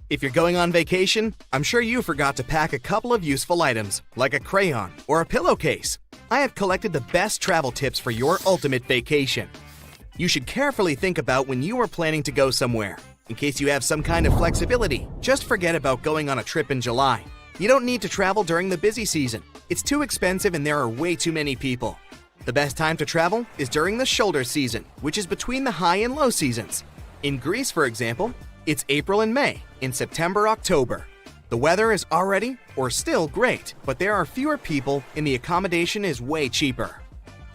If you're going on vacation, I'm sure you forgot to pack a couple of useful items, like a crayon or a pillowcase. I have collected the best travel tips for your ultimate vacation. You should carefully think about when you are planning to go somewhere. In case you have some kind of flexibility, just forget about going on a trip in July. You don't need to travel during the busy season. It's too expensive and there are way too many people. The best time to travel is during the shoulder season, which is between the high and low seasons. In Greece, for example, it's April and May. In September, October. The weather is already or still great, but there are fewer people and the accommodation is way cheaper.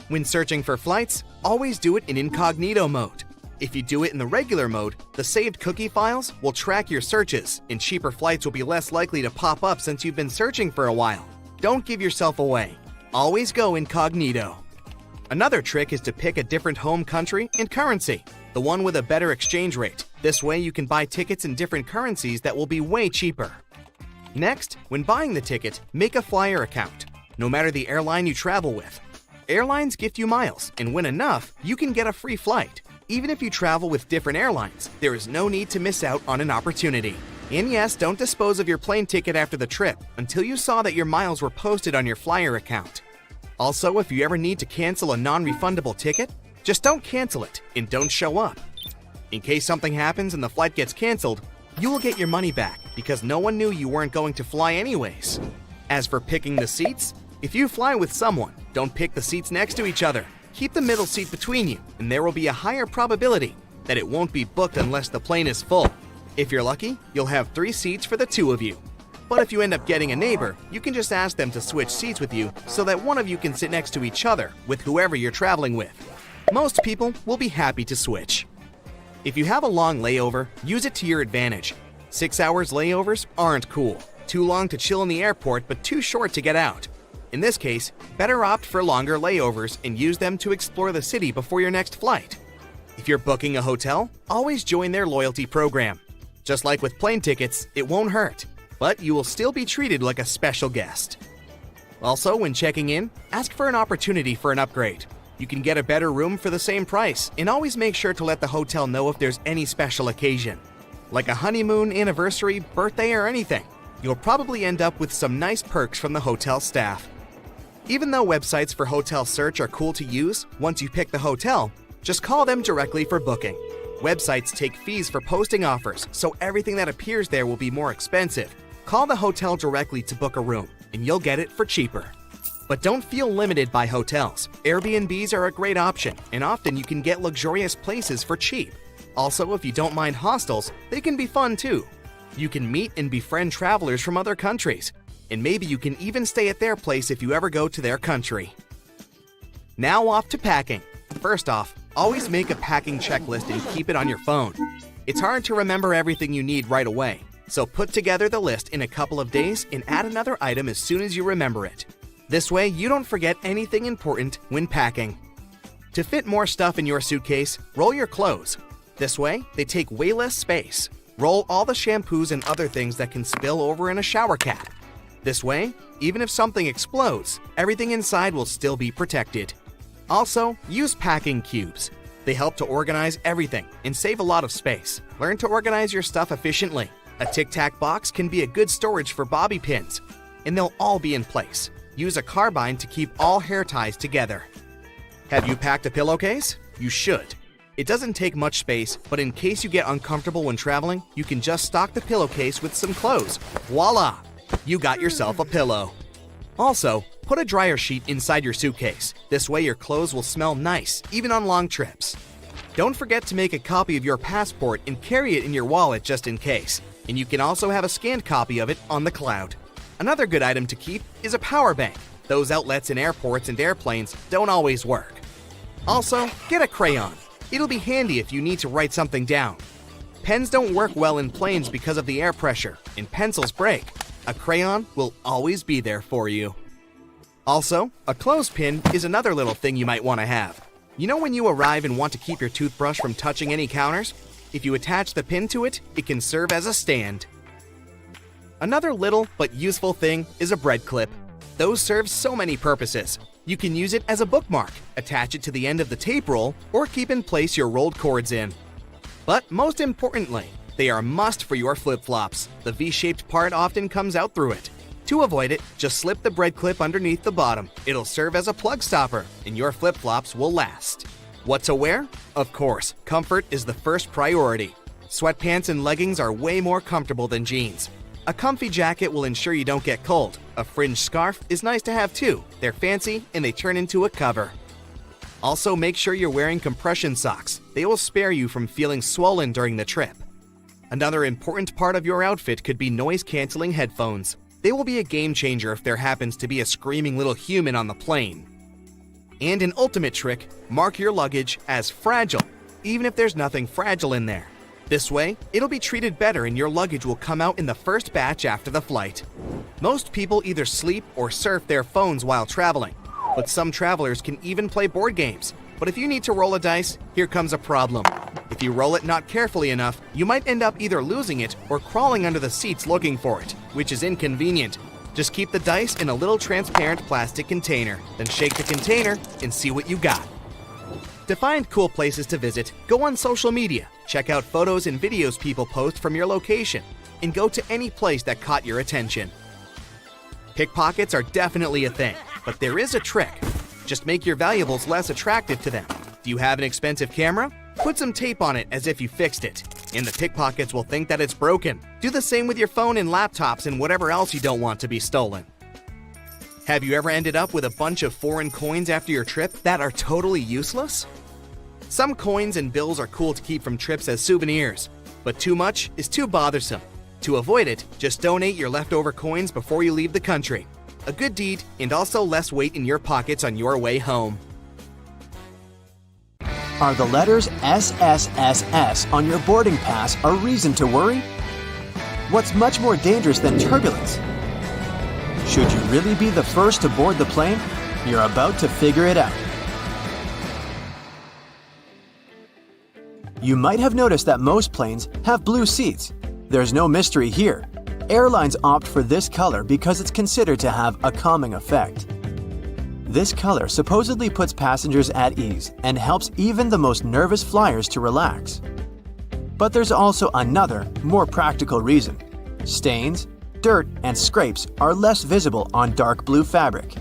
When searching for flights, always do it in incognito mode. If you do it in the regular mode, the saved cookie files will track your searches, and cheaper flights will be less likely to pop up since you've been searching for a while. Don't give yourself away. Always go incognito. Another trick is to pick a different home country and currency, the one with a better exchange rate. This way you can buy tickets in different currencies that will be way cheaper. Next, when buying the ticket, make a flyer account, no matter the airline you travel with. Airlines gift you miles, and when enough, you can get a free flight. Even if you travel with different airlines, there is no need to miss out on an opportunity. And yes, don't dispose of your plane ticket after the trip until you saw that your miles were posted on your flyer account. Also, if you ever need to cancel a non-refundable ticket, just don't cancel it and don't show up. In case something happens and the flight gets canceled, you will get your money back because no one knew you weren't going to fly anyways. As for picking the seats, if you fly with someone, don't pick the seats next to each other. Keep the middle seat between you, and there will be a higher probability that it won't be booked unless the plane is full. If you're lucky, you'll have 3 seats for the 2 of you. But if you end up getting a neighbor, you can just ask them to switch seats with you so that one of you can sit next to each other with whoever you're traveling with. Most people will be happy to switch. If you have a long layover, use it to your advantage. 6 hours layovers aren't cool. Too long to chill in the airport, but too short to get out. In this case, better opt for longer layovers and use them to explore the city before your next flight. If you're booking a hotel, always join their loyalty program. Just like with plane tickets, it won't hurt, but you will still be treated like a special guest. Also, when checking in, ask for an opportunity for an upgrade. You can get a better room for the same price, and always make sure to let the hotel know if there's any special occasion. Like a honeymoon, anniversary, birthday, or anything. You'll probably end up with some nice perks from the hotel staff. Even though websites for hotel search are cool to use, once you pick the hotel, just call them directly for booking. Websites take fees for posting offers, so everything that appears there will be more expensive. Call the hotel directly to book a room, and you'll get it for cheaper. But don't feel limited by hotels. Airbnbs are a great option, and often you can get luxurious places for cheap. Also, if you don't mind hostels, they can be fun too. You can meet and befriend travelers from other countries. And maybe you can even stay at their place if you ever go to their country. Now off to packing. First off, always make a packing checklist and keep it on your phone. It's hard to remember everything you need right away, so put together the list in a couple of days and add another item as soon as you remember it. This way, you don't forget anything important when packing. To fit more stuff in your suitcase, roll your clothes. This way, they take way less space. Roll all the shampoos and other things that can spill over in a shower cap. This way, even if something explodes, everything inside will still be protected. Also, use packing cubes. They help to organize everything and save a lot of space. Learn to organize your stuff efficiently. A tic-tac box can be a good storage for bobby pins, and they'll all be in place. Use a carbine to keep all hair ties together. Have you packed a pillowcase? You should. It doesn't take much space, but in case you get uncomfortable when traveling, you can just stock the pillowcase with some clothes. Voila! You got yourself a pillow. Also, put a dryer sheet inside your suitcase. This way your clothes will smell nice, even on long trips. Don't forget to make a copy of your passport and carry it in your wallet just in case. And you can also have a scanned copy of it on the cloud. Another good item to keep is a power bank. Those outlets in airports and airplanes don't always work. Also, get a crayon. It'll be handy if you need to write something down. Pens don't work well in planes because of the air pressure, and pencils break. A crayon will always be there for you. Also, a clothespin is another little thing you might want to have. You know when you arrive and want to keep your toothbrush from touching any counters? If you attach the pin to it, it can serve as a stand. Another little but useful thing is a bread clip. Those serve so many purposes. You can use it as a bookmark, attach it to the end of the tape roll, or keep in place your rolled cords in. But most importantly, They are a must for your flip-flops. The V-shaped part often comes out through it. To avoid it, just slip the bread clip underneath the bottom. It'll serve as a plug stopper, and your flip-flops will last. What to wear? Of course, comfort is the first priority. Sweatpants and leggings are way more comfortable than jeans. A comfy jacket will ensure you don't get cold. A fringed scarf is nice to have too. They're fancy and they turn into a cover. Also, make sure you're wearing compression socks. They will spare you from feeling swollen during the trip. Another important part of your outfit could be noise-canceling headphones. They will be a game changer if there happens to be a screaming little human on the plane. And an ultimate trick, mark your luggage as fragile, even if there's nothing fragile in there. This way, it'll be treated better and your luggage will come out in the first batch after the flight. Most people either sleep or surf their phones while traveling, but some travelers can even play board games. But if you need to roll a dice, here comes a problem. If you roll it not carefully enough, you might end up either losing it or crawling under the seats looking for it, which is inconvenient. Just keep the dice in a little transparent plastic container, then shake the container and see what you got. To find cool places to visit, go on social media, check out photos and videos people post from your location, and go to any place that caught your attention. Pickpockets are definitely a thing, but there is a trick. Just make your valuables less attractive to them. Do you have an expensive camera? Put some tape on it as if you fixed it, and the pickpockets will think that it's broken. Do the same with your phone and laptops and whatever else you don't want to be stolen. Have you ever ended up with a bunch of foreign coins after your trip that are totally useless? Some coins and bills are cool to keep from trips as souvenirs, but too much is too bothersome. To avoid it, just donate your leftover coins before you leave the country. A good deed and also less weight in your pockets on your way home. Are the letters SSSS on your boarding pass a reason to worry? What's much more dangerous than turbulence? Should you really be the first to board the plane? You're about to figure it out. You might have noticed that most planes have blue seats. There's no mystery here. Airlines opt for this color because it's considered to have a calming effect. This color supposedly puts passengers at ease and helps even the most nervous flyers to relax. But there's also another, more practical reason. Stains, dirt, and scrapes are less visible on dark blue fabric.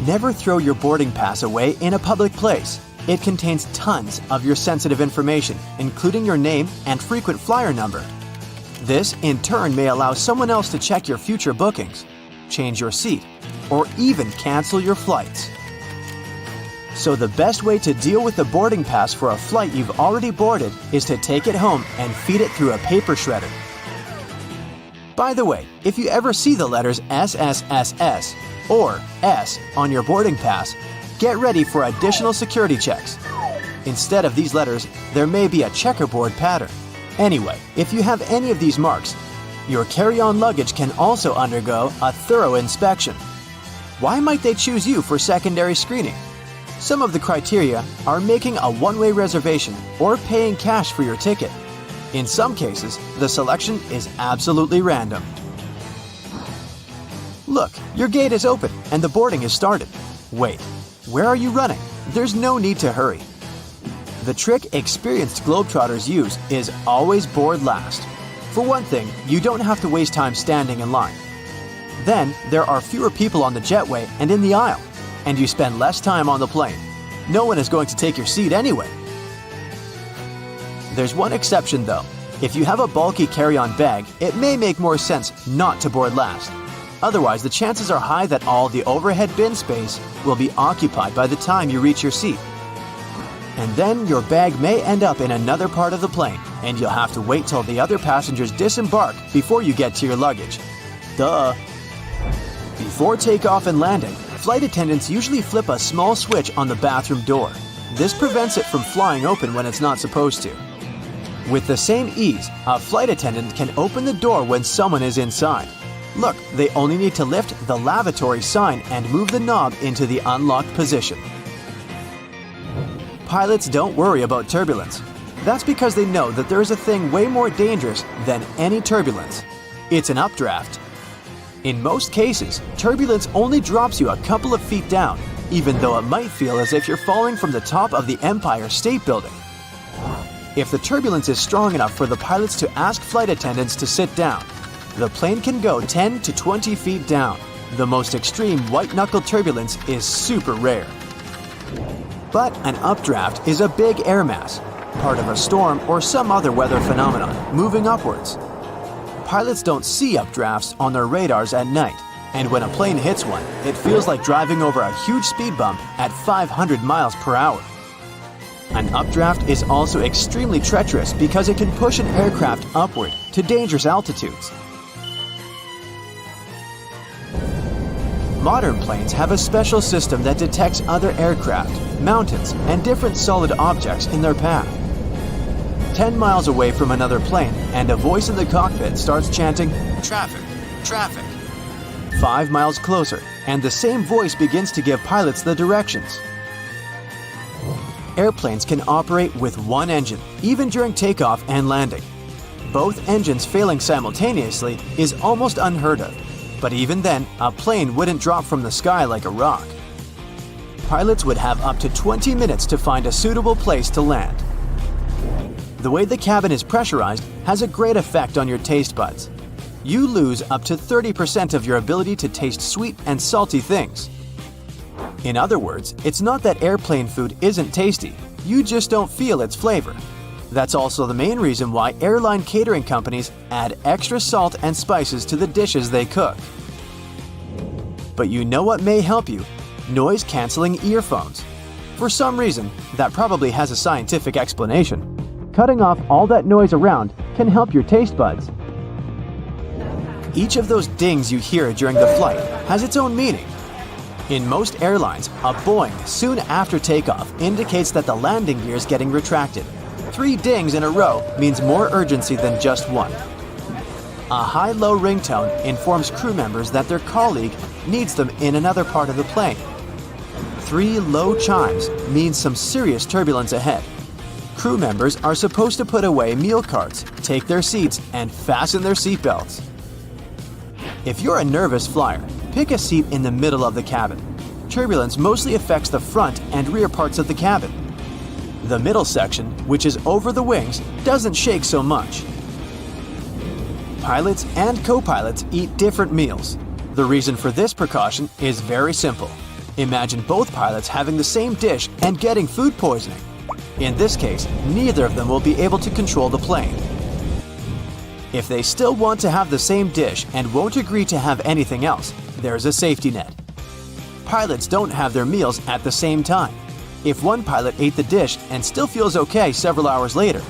Never throw your boarding pass away in a public place. It contains tons of your sensitive information, including your name and frequent flyer number. This, in turn, may allow someone else to check your future bookings, change your seat, or even cancel your flights. So the best way to deal with the boarding pass for a flight you've already boarded is to take it home and feed it through a paper shredder. By the way, if you ever see the letters SSSS or S on your boarding pass, get ready for additional security checks. Instead of these letters, there may be a checkerboard pattern. Anyway, if you have any of these marks, your carry-on luggage can also undergo a thorough inspection. Why might they choose you for secondary screening? Some of the criteria are making a one-way reservation or paying cash for your ticket. In some cases, the selection is absolutely random. Look, your gate is open and the boarding is started. Wait, where are you running? There's no need to hurry. The trick experienced Globetrotters use is always board last. For one thing, you don't have to waste time standing in line. Then, there are fewer people on the jetway and in the aisle, and you spend less time on the plane. No one is going to take your seat anyway. There's one exception though. If you have a bulky carry-on bag, it may make more sense not to board last. Otherwise, the chances are high that all the overhead bin space will be occupied by the time you reach your seat. And then your bag may end up in another part of the plane, and you'll have to wait till the other passengers disembark before you get to your luggage. Duh! Before takeoff and landing, flight attendants usually flip a small switch on the bathroom door. This prevents it from flying open when it's not supposed to. With the same ease, a flight attendant can open the door when someone is inside. Look, they only need to lift the lavatory sign and move the knob into the unlocked position. Pilots don't worry about turbulence. That's because they know that there is a thing way more dangerous than any turbulence. It's an updraft. In most cases, turbulence only drops you a couple of feet down, even though it might feel as if you're falling from the top of the Empire State Building. If the turbulence is strong enough for the pilots to ask flight attendants to sit down, the plane can go 10 to 20 feet down. The most extreme white-knuckle turbulence is super rare. But an updraft is a big air mass, part of a storm or some other weather phenomenon, moving upwards. Pilots don't see updrafts on their radars at night, and when a plane hits one, it feels like driving over a huge speed bump at 500 miles per hour. An updraft is also extremely treacherous because it can push an aircraft upward to dangerous altitudes. Modern planes have a special system that detects other aircraft, mountains, and different solid objects in their path. 10 miles away from another plane, and a voice in the cockpit starts chanting, "Traffic, traffic." 5 miles closer, and the same voice begins to give pilots the directions. Airplanes can operate with one engine, even during takeoff and landing. Both engines failing simultaneously is almost unheard of, but even then, a plane wouldn't drop from the sky like a rock. Pilots would have up to 20 minutes to find a suitable place to land. The way the cabin is pressurized has a great effect on your taste buds. You lose up to 30% of your ability to taste sweet and salty things. In other words, it's not that airplane food isn't tasty, you just don't feel its flavor. That's also the main reason why airline catering companies add extra salt and spices to the dishes they cook. But you know what may help you? Noise-canceling earphones. For some reason, that probably has a scientific explanation. Cutting off all that noise around can help your taste buds. Each of those dings you hear during the flight has its own meaning. In most airlines, a boing soon after takeoff indicates that the landing gear is getting retracted. 3 dings in a row means more urgency than just one. A high-low ringtone informs crew members that their colleague needs them in another part of the plane. 3 low chimes means some serious turbulence ahead. Crew members are supposed to put away meal carts, take their seats, and fasten their seatbelts. If you're a nervous flyer, pick a seat in the middle of the cabin. Turbulence mostly affects the front and rear parts of the cabin. The middle section, which is over the wings, doesn't shake so much. Pilots and co-pilots eat different meals. The reason for this precaution is very simple. Imagine both pilots having the same dish and getting food poisoning. In this case, neither of them will be able to control the plane. If they still want to have the same dish and won't agree to have anything else, there's a safety net. Pilots don't have their meals at the same time. If one pilot ate the dish and still feels okay several hours later,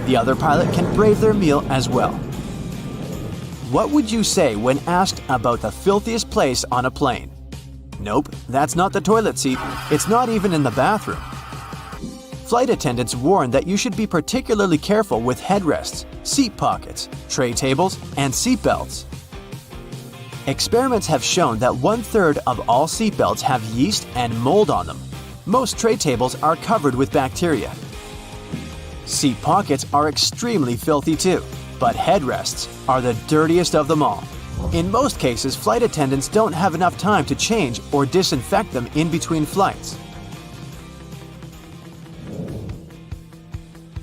the other pilot can brave their meal as well. What would you say when asked about the filthiest place on a plane? Nope, that's not the toilet seat. It's not even in the bathroom. Flight attendants warn that you should be particularly careful with headrests, seat pockets, tray tables, and seat belts. Experiments have shown that 1/3 of all seat belts have yeast and mold on them. Most tray tables are covered with bacteria. Seat pockets are extremely filthy too, but headrests are the dirtiest of them all. In most cases, flight attendants don't have enough time to change or disinfect them in between flights.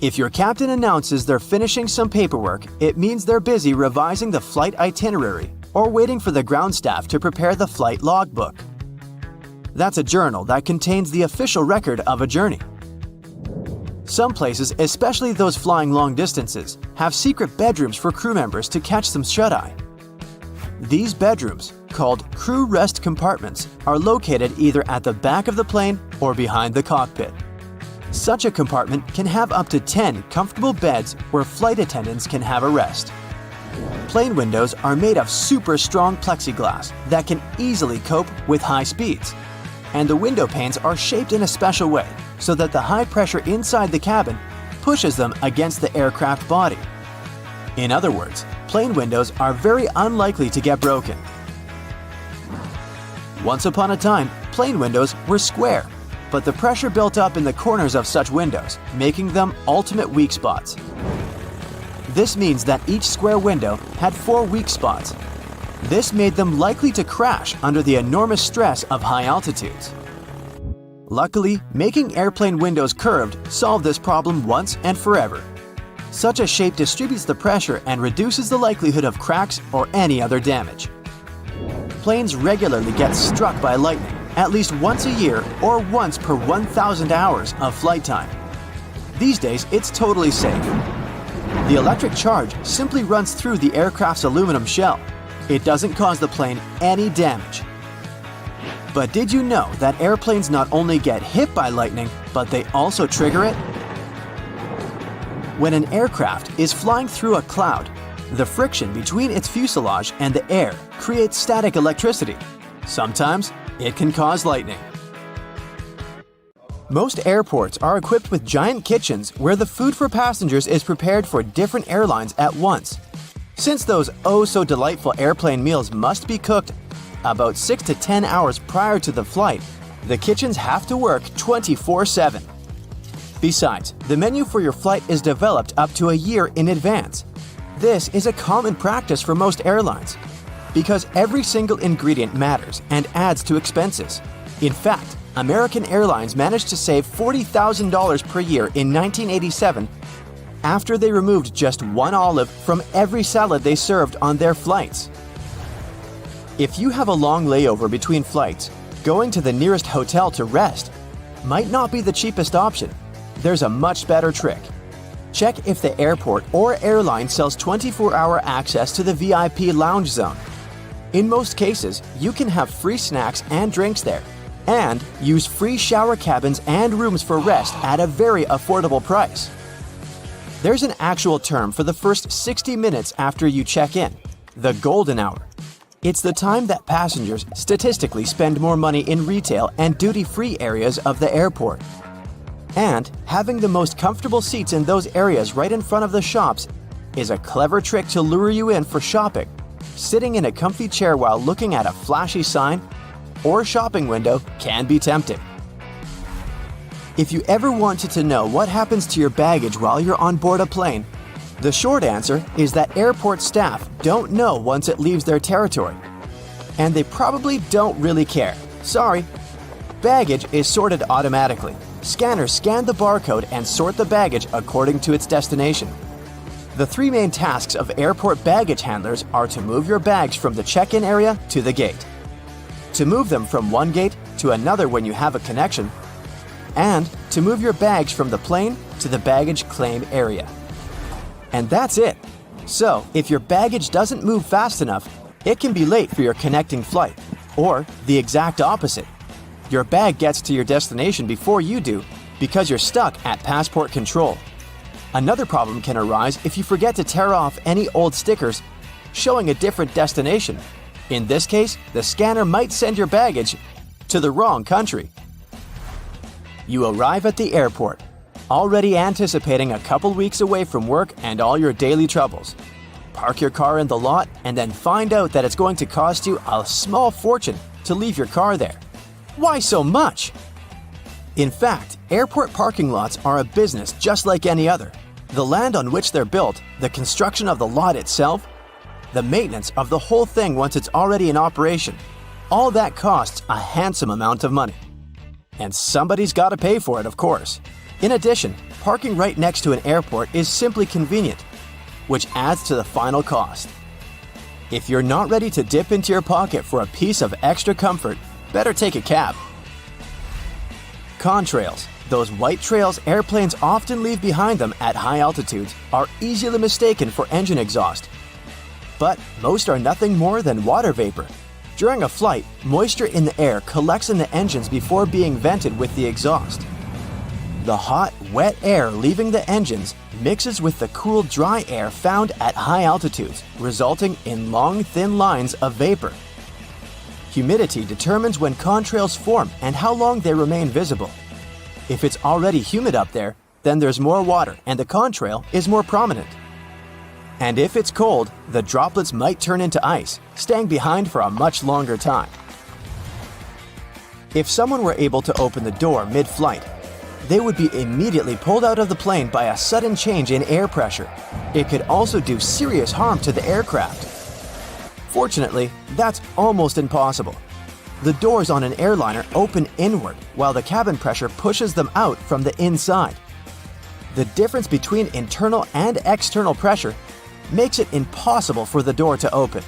If your captain announces they're finishing some paperwork, it means they're busy revising the flight itinerary or waiting for the ground staff to prepare the flight logbook. That's a journal that contains the official record of a journey. Some places, especially those flying long distances, have secret bedrooms for crew members to catch some shut-eye. These bedrooms, called crew rest compartments, are located either at the back of the plane or behind the cockpit. Such a compartment can have up to 10 comfortable beds where flight attendants can have a rest. Plane windows are made of super strong plexiglass that can easily cope with high speeds. And the window panes are shaped in a special way so that the high pressure inside the cabin pushes them against the aircraft body. In other words, plane windows are very unlikely to get broken. Once upon a time, plane windows were square, but the pressure built up in the corners of such windows, making them ultimate weak spots. This means that each square window had 4 weak spots. This made them likely to crash under the enormous stress of high altitudes. Luckily, making airplane windows curved solved this problem once and forever. Such a shape distributes the pressure and reduces the likelihood of cracks or any other damage. Planes regularly get struck by lightning, at least once a year or once per 1,000 hours of flight time. These days, it's totally safe. The electric charge simply runs through the aircraft's aluminum shell. It doesn't cause the plane any damage. But did you know that airplanes not only get hit by lightning, but they also trigger it? When an aircraft is flying through a cloud, the friction between its fuselage and the air creates static electricity. Sometimes it can cause lightning. Most airports are equipped with giant kitchens where the food for passengers is prepared for different airlines at once. Since those oh-so-delightful airplane meals must be cooked about 6 to 10 hours prior to the flight, the kitchens have to work 24/7. Besides, the menu for your flight is developed up to a year in advance. This is a common practice for most airlines because every single ingredient matters and adds to expenses. In fact, American Airlines managed to save $40,000 per year in 1987 after they removed just one olive from every salad they served on their flights. If you have a long layover between flights, going to the nearest hotel to rest might not be the cheapest option. There's a much better trick. Check if the airport or airline sells 24-hour access to the VIP lounge zone. In most cases, you can have free snacks and drinks there, and use free shower cabins and rooms for rest at a very affordable price. There's an actual term for the first 60 minutes after you check in, the golden hour. It's the time that passengers statistically spend more money in retail and duty-free areas of the airport. And having the most comfortable seats in those areas right in front of the shops is a clever trick to lure you in for shopping. Sitting in a comfy chair while looking at a flashy sign or shopping window can be tempting. If you ever wanted to know what happens to your baggage while you're on board a plane, the short answer is that airport staff don't know once it leaves their territory. And they probably don't really care. Sorry. Baggage is sorted automatically. Scanners scan the barcode and sort the baggage according to its destination. The three main tasks of airport baggage handlers are to move your bags from the check-in area to the gate, to move them from one gate to another when you have a connection, and to move your bags from the plane to the baggage claim area. And that's it. So, if your baggage doesn't move fast enough, it can be late for your connecting flight, or the exact opposite. Your bag gets to your destination before you do because you're stuck at passport control. Another problem can arise if you forget to tear off any old stickers showing a different destination. In this case, the scanner might send your baggage to the wrong country. You arrive at the airport, already anticipating a couple weeks away from work and all your daily troubles. Park your car in the lot and then find out that it's going to cost you a small fortune to leave your car there. Why so much? In fact, airport parking lots are a business just like any other. The land on which they're built, the construction of the lot itself, the maintenance of the whole thing once it's already in operation, all that costs a handsome amount of money. And somebody's got to pay for it, of course. In addition, parking right next to an airport is simply convenient, which adds to the final cost. If you're not ready to dip into your pocket for a piece of extra comfort, better take a cab. Contrails, those white trails airplanes often leave behind them at high altitudes, are easily mistaken for engine exhaust. But most are nothing more than water vapor. During a flight, moisture in the air collects in the engines before being vented with the exhaust. The hot, wet air leaving the engines mixes with the cool, dry air found at high altitudes, resulting in long, thin lines of vapor. Humidity determines when contrails form and how long they remain visible. If it's already humid up there, then there's more water and the contrail is more prominent. And if it's cold, the droplets might turn into ice, staying behind for a much longer time. If someone were able to open the door mid-flight, they would be immediately pulled out of the plane by a sudden change in air pressure. It could also do serious harm to the aircraft. Fortunately, that's almost impossible. The doors on an airliner open inward while the cabin pressure pushes them out from the inside. The difference between internal and external pressure makes it impossible for the door to open.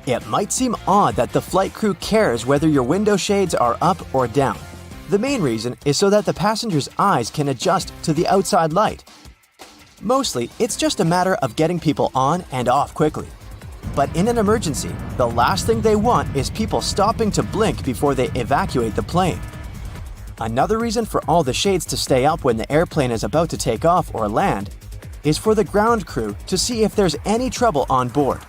It might seem odd that the flight crew cares whether your window shades are up or down. The main reason is so that the passenger's eyes can adjust to the outside light. Mostly, it's just a matter of getting people on and off quickly. But in an emergency, the last thing they want is people stopping to blink before they evacuate the plane. Another reason for all the shades to stay up when the airplane is about to take off or land is for the ground crew to see if there's any trouble on board.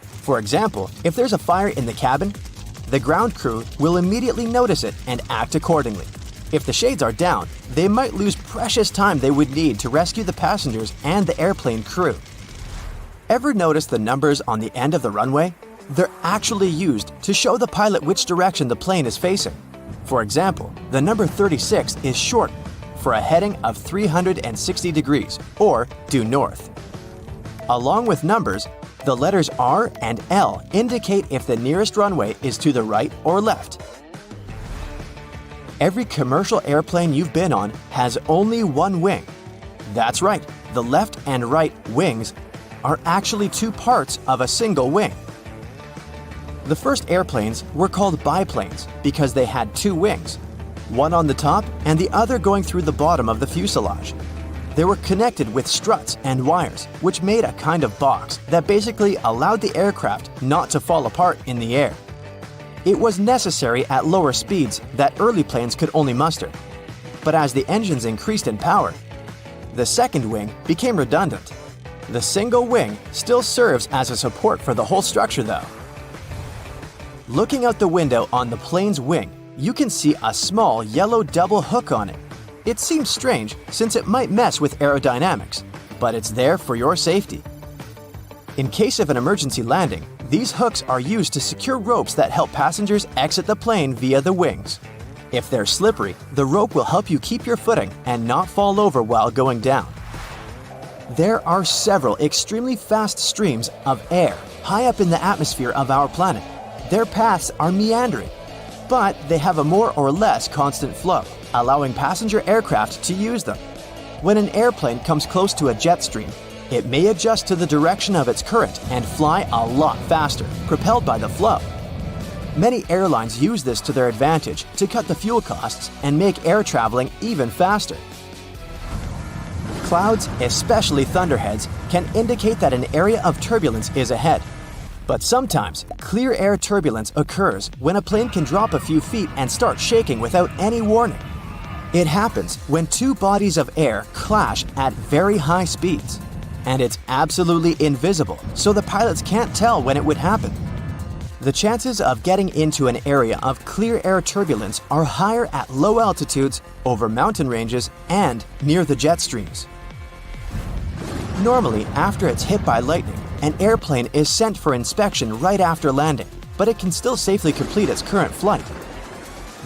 For example, if there's a fire in the cabin, the ground crew will immediately notice it and act accordingly. If the shades are down, they might lose precious time they would need to rescue the passengers and the airplane crew. Ever notice the numbers on the end of the runway? They're actually used to show the pilot which direction the plane is facing. For example, the number 36 is short for a heading of 360 degrees, or due north. Along with numbers, the letters R and L indicate if the nearest runway is to the right or left. Every commercial airplane you've been on has only one wing. That's right, the left and right wings are actually two parts of a single wing. The first airplanes were called biplanes because they had two wings, one on the top and the other going through the bottom of the fuselage. They were connected with struts and wires, which made a kind of box that basically allowed the aircraft not to fall apart in the air. It was necessary at lower speeds that early planes could only muster. But as the engines increased in power, the second wing became redundant. The single wing still serves as a support for the whole structure though. Looking out the window on the plane's wing, you can see a small yellow double hook on it. It seems strange since it might mess with aerodynamics, but it's there for your safety. In case of an emergency landing, these hooks are used to secure ropes that help passengers exit the plane via the wings. If they're slippery, the rope will help you keep your footing and not fall over while going down. There are several extremely fast streams of air high up in the atmosphere of our planet. Their paths are meandering, but they have a more or less constant flow, allowing passenger aircraft to use them. When an airplane comes close to a jet stream, it may adjust to the direction of its current and fly a lot faster, propelled by the flow. Many airlines use this to their advantage to cut the fuel costs and make air traveling even faster. Clouds, especially thunderheads, can indicate that an area of turbulence is ahead. But sometimes, clear air turbulence occurs when a plane can drop a few feet and start shaking without any warning. It happens when two bodies of air clash at very high speeds. And it's absolutely invisible, so the pilots can't tell when it would happen. The chances of getting into an area of clear air turbulence are higher at low altitudes, over mountain ranges, and near the jet streams. Normally, after it's hit by lightning, an airplane is sent for inspection right after landing, but it can still safely complete its current flight.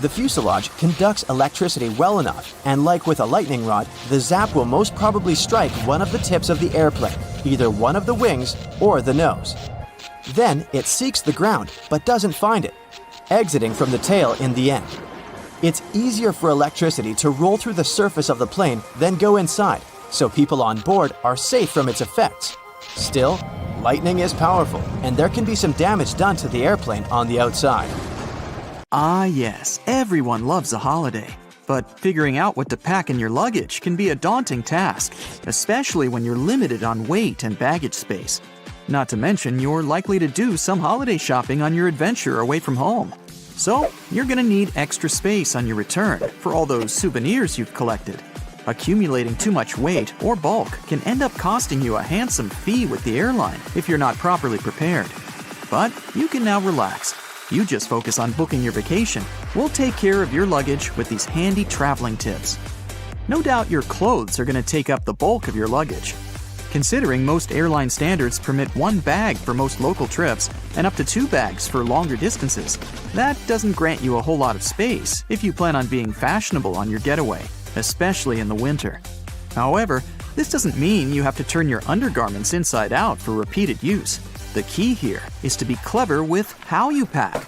The fuselage conducts electricity well enough, and like with a lightning rod, the zap will most probably strike one of the tips of the airplane, either one of the wings or the nose. Then it seeks the ground, but doesn't find it, exiting from the tail in the end. It's easier for electricity to roll through the surface of the plane than go inside, so people on board are safe from its effects. Still, lightning is powerful, and there can be some damage done to the airplane on the outside. Ah yes, everyone loves a holiday. But figuring out what to pack in your luggage can be a daunting task, especially when you're limited on weight and baggage space. Not to mention, you're likely to do some holiday shopping on your adventure away from home. So, you're gonna need extra space on your return for all those souvenirs you've collected. Accumulating too much weight or bulk can end up costing you a handsome fee with the airline if you're not properly prepared. But you can now relax. You just focus on booking your vacation. We'll take care of your luggage with these handy traveling tips. No doubt your clothes are going to take up the bulk of your luggage. Considering most airline standards permit one bag for most local trips and up to 2 bags for longer distances, that doesn't grant you a whole lot of space if you plan on being fashionable on your getaway, especially in the winter. However, this doesn't mean you have to turn your undergarments inside out for repeated use. The key here is to be clever with how you pack.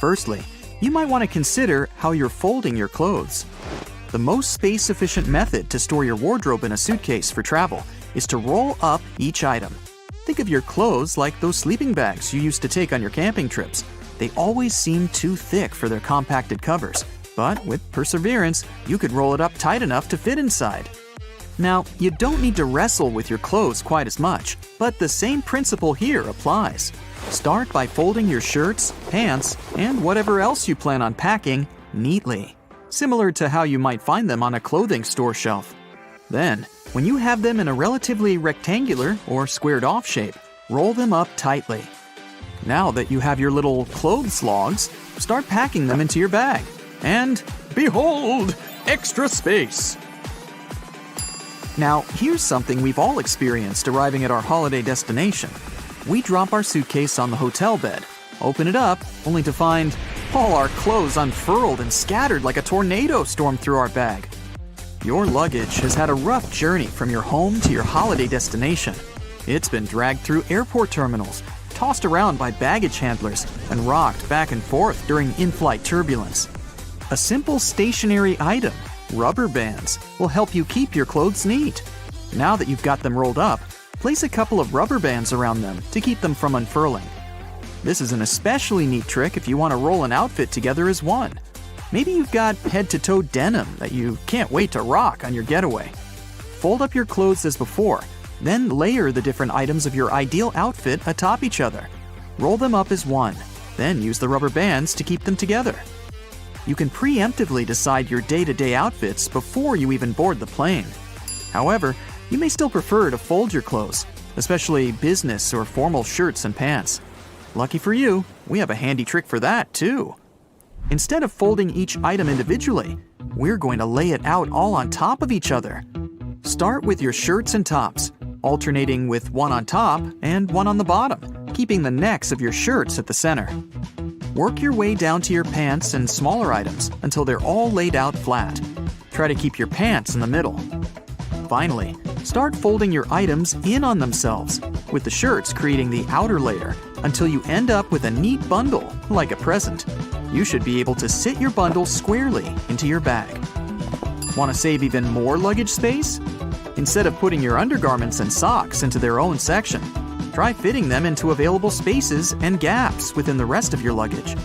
Firstly, you might want to consider how you're folding your clothes. The most space-efficient method to store your wardrobe in a suitcase for travel is to roll up each item. Think of your clothes like those sleeping bags you used to take on your camping trips. They always seem too thick for their compacted covers, but with perseverance, you could roll it up tight enough to fit inside. Now, you don't need to wrestle with your clothes quite as much, but the same principle here applies. Start by folding your shirts, pants, and whatever else you plan on packing neatly, similar to how you might find them on a clothing store shelf. Then, when you have them in a relatively rectangular or squared-off shape, roll them up tightly. Now that you have your little clothes logs, start packing them into your bag. And behold, extra space! Now, here's something we've all experienced arriving at our holiday destination. We drop our suitcase on the hotel bed, open it up, only to find all our clothes unfurled and scattered like a tornado stormed through our bag. Your luggage has had a rough journey from your home to your holiday destination. It's been dragged through airport terminals, tossed around by baggage handlers, and rocked back and forth during in-flight turbulence. A simple stationary item, rubber bands, will help you keep your clothes neat. Now that you've got them rolled up, place a couple of rubber bands around them to keep them from unfurling. This is an especially neat trick if you want to roll an outfit together as one. Maybe you've got head-to-toe denim that you can't wait to rock on your getaway. Fold up your clothes as before, then layer the different items of your ideal outfit atop each other. Roll them up as one, then use the rubber bands to keep them together. You can preemptively decide your day-to-day outfits before you even board the plane. However, you may still prefer to fold your clothes, especially business or formal shirts and pants. Lucky for you, we have a handy trick for that too. Instead of folding each item individually, we're going to lay it out all on top of each other. Start with your shirts and tops, alternating with one on top and one on the bottom, keeping the necks of your shirts at the center. Work your way down to your pants and smaller items until they're all laid out flat. Try to keep your pants in the middle. Finally, start folding your items in on themselves, with the shirts creating the outer layer until you end up with a neat bundle, like a present. You should be able to sit your bundle squarely into your bag. Want to save even more luggage space? Instead of putting your undergarments and socks into their own section, try fitting them into available spaces and gaps within the rest of your luggage.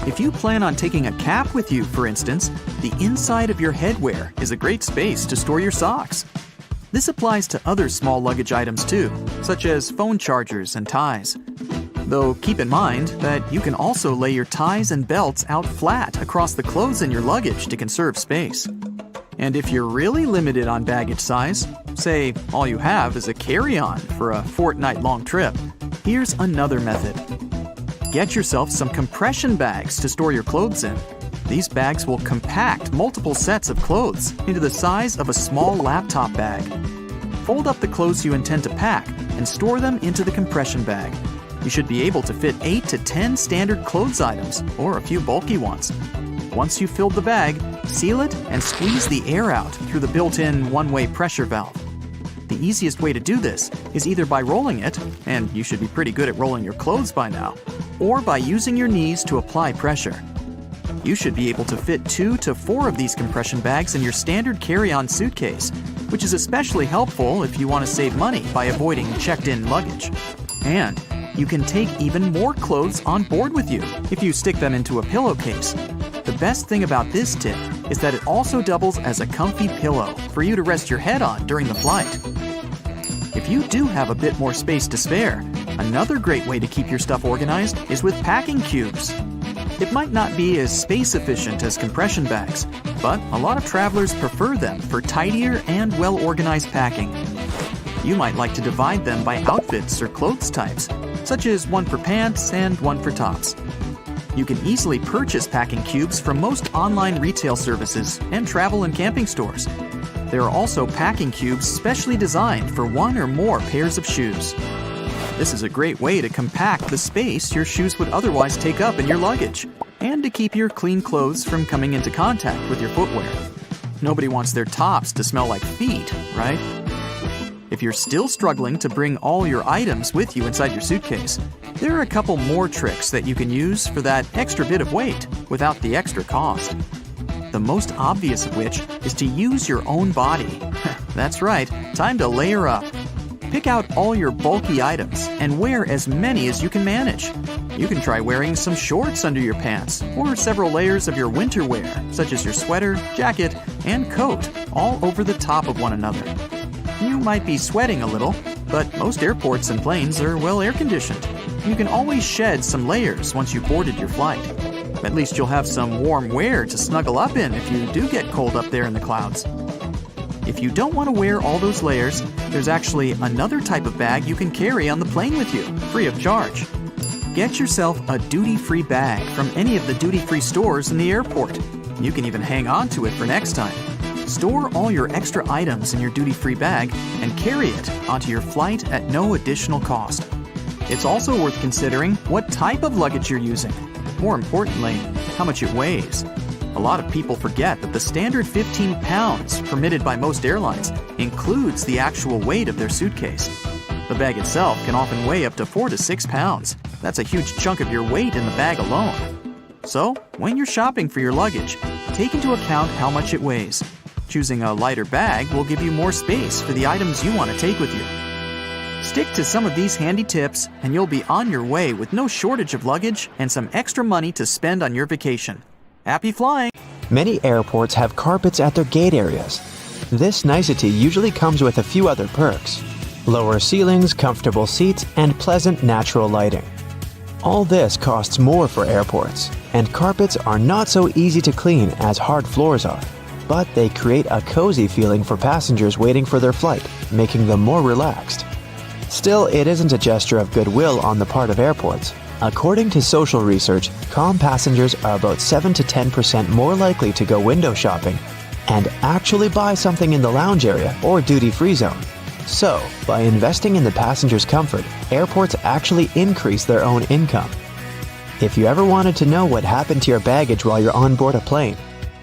If you plan on taking a cap with you, for instance, the inside of your headwear is a great space to store your socks. This applies to other small luggage items too, such as phone chargers and ties. Though keep in mind that you can also lay your ties and belts out flat across the clothes in your luggage to conserve space. And if you're really limited on baggage size, say all you have is a carry-on for a fortnight-long trip, here's another method. Get yourself some compression bags to store your clothes in. These bags will compact multiple sets of clothes into the size of a small laptop bag. Fold up the clothes you intend to pack and store them into the compression bag. You should be able to fit 8 to 10 standard clothes items or a few bulky ones. Once you've filled the bag, seal it and squeeze the air out through the built-in one-way pressure valve. The easiest way to do this is either by rolling it, and you should be pretty good at rolling your clothes by now, or by using your knees to apply pressure. You should be able to fit 2 to 4 of these compression bags in your standard carry-on suitcase, which is especially helpful if you want to save money by avoiding checked-in luggage. And you can take even more clothes on board with you if you stick them into a pillowcase. The best thing about this tip is that it also doubles as a comfy pillow for you to rest your head on during the flight. If you do have a bit more space to spare, another great way to keep your stuff organized is with packing cubes. It might not be as space efficient as compression bags, but a lot of travelers prefer them for tidier and well-organized packing. You might like to divide them by outfits or clothes types, such as one for pants and one for tops. You can easily purchase packing cubes from most online retail services and travel and camping stores. There are also packing cubes specially designed for one or more pairs of shoes. This is a great way to compact the space your shoes would otherwise take up in your luggage, and to keep your clean clothes from coming into contact with your footwear. Nobody wants their tops to smell like feet, right? If you're still struggling to bring all your items with you inside your suitcase, there are a couple more tricks that you can use for that extra bit of weight without the extra cost. the most obvious of which is to use your own body. That's right, time to layer up. Pick out all your bulky items and wear as many as you can manage. You can try wearing some shorts under your pants or several layers of your winter wear, such as your sweater, jacket, and coat, all over the top of one another. You might be sweating a little, but most airports and planes are well air-conditioned. You can always shed some layers once you've boarded your flight. At least you'll have some warm wear to snuggle up in if you do get cold up there in the clouds. If you don't want to wear all those layers, there's actually another type of bag you can carry on the plane with you, free of charge. Get yourself a duty-free bag from any of the duty-free stores in the airport. You can even hang on to it for next time. Store all your extra items in your duty-free bag and carry it onto your flight at no additional cost. It's also worth considering what type of luggage you're using. More importantly, how much it weighs. A lot of people forget that the standard 15 pounds permitted by most airlines includes the actual weight of their suitcase. The bag itself can often weigh up to 4 to 6 pounds. That's a huge chunk of your weight in the bag alone. So, when you're shopping for your luggage, take into account how much it weighs. Choosing a lighter bag will give you more space for the items you want to take with you. Stick to some of these handy tips and you'll be on your way with no shortage of luggage and some extra money to spend on your vacation. Happy flying! Many airports have carpets at their gate areas. This nicety usually comes with a few other perks: lower ceilings, comfortable seats, and pleasant natural lighting. All this costs more for airports, and carpets are not so easy to clean as hard floors are, but they create a cozy feeling for passengers waiting for their flight, making them more relaxed. Still, it isn't a gesture of goodwill on the part of airports. According to social research, calm passengers are about 7 to 10% more likely to go window shopping and actually buy something in the lounge area or duty-free zone. So, by investing in the passenger's comfort, airports actually increase their own income. If you ever wanted to know what happened to your baggage while you're on board a plane,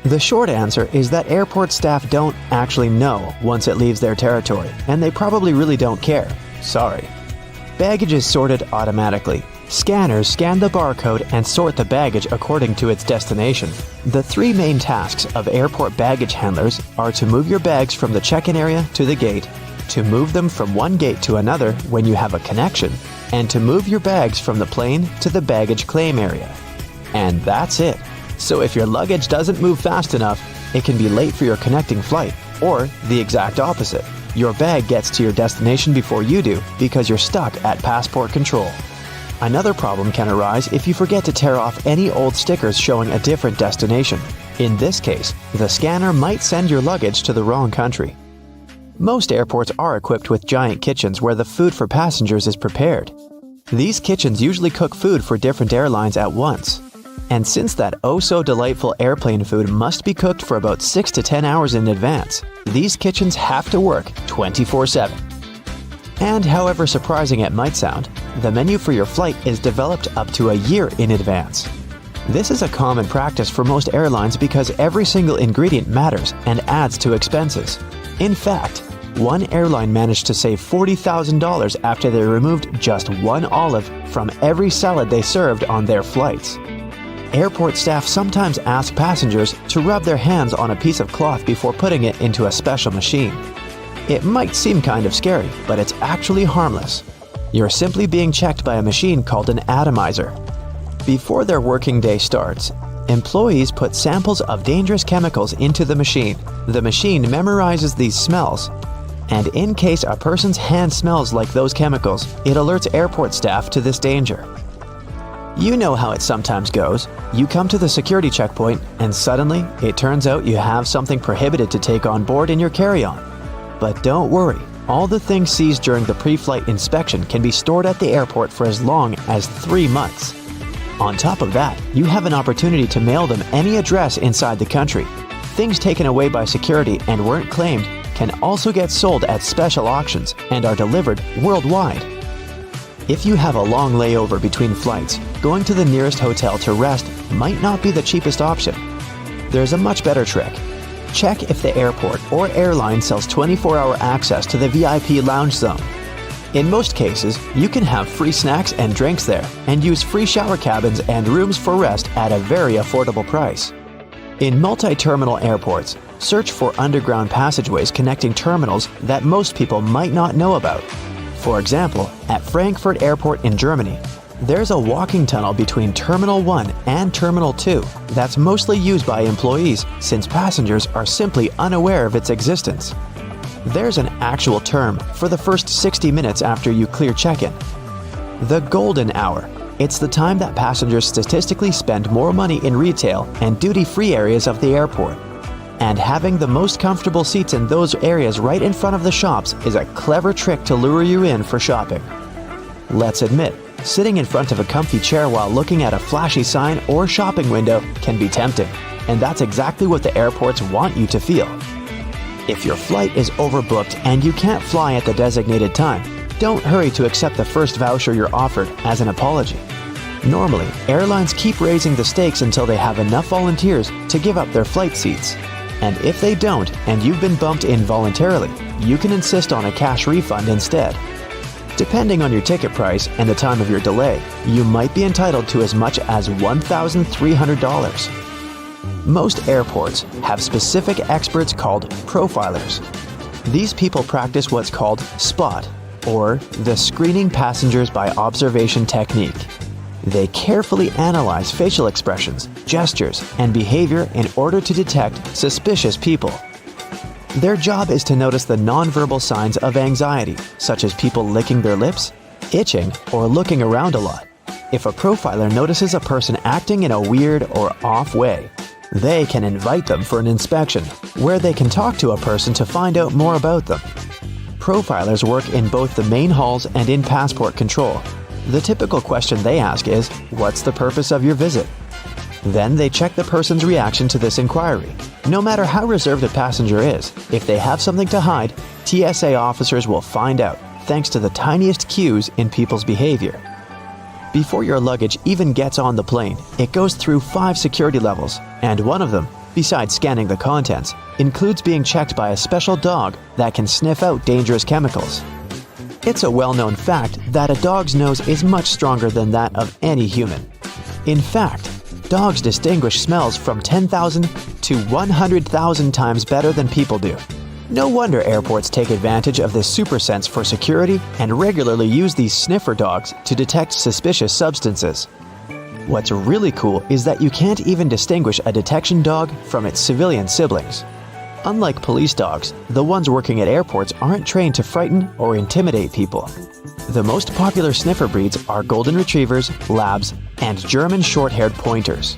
the short answer is that airport staff don't actually know once it leaves their territory, and they probably really don't care. Sorry. Baggage is sorted automatically. Scanners scan the barcode and sort the baggage according to its destination. The three main tasks of airport baggage handlers are to move your bags from the check-in area to the gate, to move them from one gate to another when you have a connection, and to move your bags from the plane to the baggage claim area. And that's it. So if your luggage doesn't move fast enough, it can be late for your connecting flight, or the exact opposite. Your bag gets to your destination before you do because you're stuck at passport control. Another problem can arise if you forget to tear off any old stickers showing a different destination. In this case, the scanner might send your luggage to the wrong country. Most airports are equipped with giant kitchens where the food for passengers is prepared. These kitchens usually cook food for different airlines at once. And since that oh-so-delightful airplane food must be cooked for about 6 to 10 hours in advance, these kitchens have to work 24/7. And however surprising it might sound, the menu for your flight is developed up to a year in advance. This is a common practice for most airlines because every single ingredient matters and adds to expenses. In fact, one airline managed to save $40,000 after they removed just one olive from every salad they served on their flights. Airport staff sometimes ask passengers to rub their hands on a piece of cloth before putting it into a special machine. It might seem kind of scary, but it's actually harmless. You're simply being checked by a machine called an atomizer. Before their working day starts, employees put samples of dangerous chemicals into the machine. The machine memorizes these smells, and in case a person's hand smells like those chemicals, it alerts airport staff to this danger. You know how it sometimes goes. You come to the security checkpoint, and suddenly, it turns out you have something prohibited to take on board in your carry-on. But don't worry, all the things seized during the pre-flight inspection can be stored at the airport for as long as 3 months. On top of that, you have an opportunity to mail them any address inside the country. Things taken away by security and weren't claimed can also get sold at special auctions and are delivered worldwide. If you have a long layover between flights, going to the nearest hotel to rest might not be the cheapest option. There's a much better trick. Check if the airport or airline sells 24-hour access to the VIP lounge zone. In most cases, you can have free snacks and drinks there and use free shower cabins and rooms for rest at a very affordable price. In multi-terminal airports, search for underground passageways connecting terminals that most people might not know about. For example, at Frankfurt Airport in Germany, there's a walking tunnel between Terminal 1 and Terminal 2 that's mostly used by employees since passengers are simply unaware of its existence. There's an actual term for the first 60 minutes after you clear check-in. The golden hour. It's the time that passengers statistically spend more money in retail and duty-free areas of the airport. And having the most comfortable seats in those areas right in front of the shops is a clever trick to lure you in for shopping. Let's admit, sitting in front of a comfy chair while looking at a flashy sign or shopping window can be tempting, and that's exactly what the airports want you to feel. If your flight is overbooked and you can't fly at the designated time, don't hurry to accept the first voucher you're offered as an apology. Normally, airlines keep raising the stakes until they have enough volunteers to give up their flight seats. And if they don't, and you've been bumped involuntarily, you can insist on a cash refund instead. Depending on your ticket price and the time of your delay, you might be entitled to as much as $1,300. Most airports have specific experts called profilers. These people practice what's called SPOT, or the screening passengers by observation technique. They carefully analyze facial expressions, gestures, and behavior in order to detect suspicious people. Their job is to notice the nonverbal signs of anxiety, such as people licking their lips, itching, or looking around a lot. If a profiler notices a person acting in a weird or off way, they can invite them for an inspection, where they can talk to a person to find out more about them. Profilers work in both the main halls and in passport control. The typical question they ask is, "What's the purpose of your visit?" Then they check the person's reaction to this inquiry. No matter how reserved a passenger is, if they have something to hide, TSA officers will find out, thanks to the tiniest cues in people's behavior. Before your luggage even gets on the plane, it goes through 5 security levels, and one of them, besides scanning the contents, includes being checked by a special dog that can sniff out dangerous chemicals. It's a well-known fact that a dog's nose is much stronger than that of any human. In fact, dogs distinguish smells from 10,000 to 100,000 times better than people do. No wonder airports take advantage of this super sense for security and regularly use these sniffer dogs to detect suspicious substances. What's really cool is that you can't even distinguish a detection dog from its civilian siblings. Unlike police dogs, the ones working at airports aren't trained to frighten or intimidate people. The most popular sniffer breeds are golden retrievers, labs, and German short-haired pointers.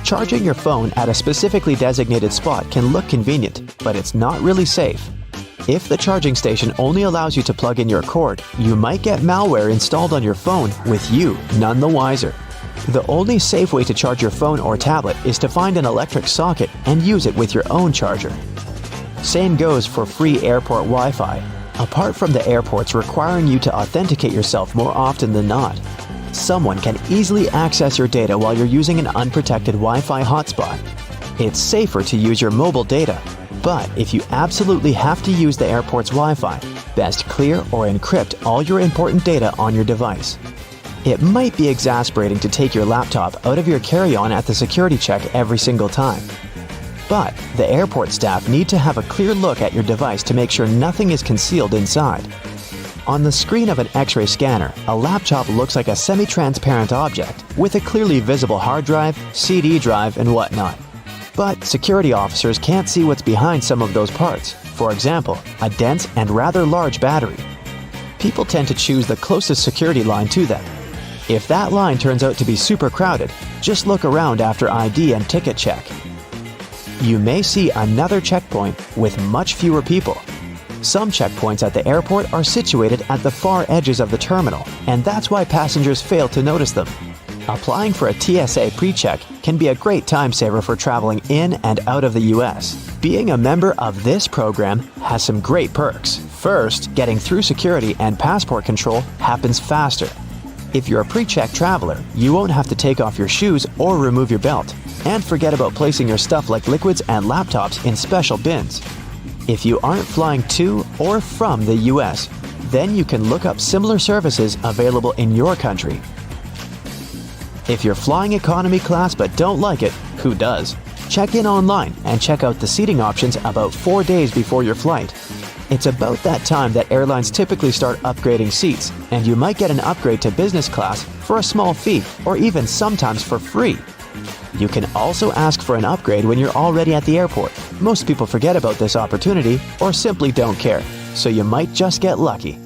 Charging your phone at a specifically designated spot can look convenient, but it's not really safe. If the charging station only allows you to plug in your cord, you might get malware installed on your phone with you none the wiser. The only safe way to charge your phone or tablet is to find an electric socket and use it with your own charger. Same goes for free airport Wi-Fi, apart from the airports requiring you to authenticate yourself more often than not. Someone can easily access your data while you're using an unprotected Wi-Fi hotspot. It's safer to use your mobile data, but if you absolutely have to use the airport's Wi-Fi, best clear or encrypt all your important data on your device. It might be exasperating to take your laptop out of your carry-on at the security check every single time. But the airport staff need to have a clear look at your device to make sure nothing is concealed inside. On the screen of an X-ray scanner, a laptop looks like a semi-transparent object with a clearly visible hard drive, CD drive, and whatnot. But security officers can't see what's behind some of those parts. For example, a dense and rather large battery. People tend to choose the closest security line to them. If that line turns out to be super crowded, just look around after ID and ticket check. You may see another checkpoint with much fewer people. Some checkpoints at the airport are situated at the far edges of the terminal, and that's why passengers fail to notice them. Applying for a TSA pre-check can be a great time saver for traveling in and out of the US. Being a member of this program has some great perks. First, getting through security and passport control happens faster. If you're a pre-check traveler, you won't have to take off your shoes or remove your belt, and forget about placing your stuff like liquids and laptops in special bins. If you aren't flying to or from the US, then you can look up similar services available in your country. If you're flying economy class but don't like it, who does? Check in online and check out the seating options about 4 days before your flight. It's about that time that airlines typically start upgrading seats, and you might get an upgrade to business class for a small fee or even sometimes for free. You can also ask for an upgrade when you're already at the airport. Most people forget about this opportunity or simply don't care, so you might just get lucky.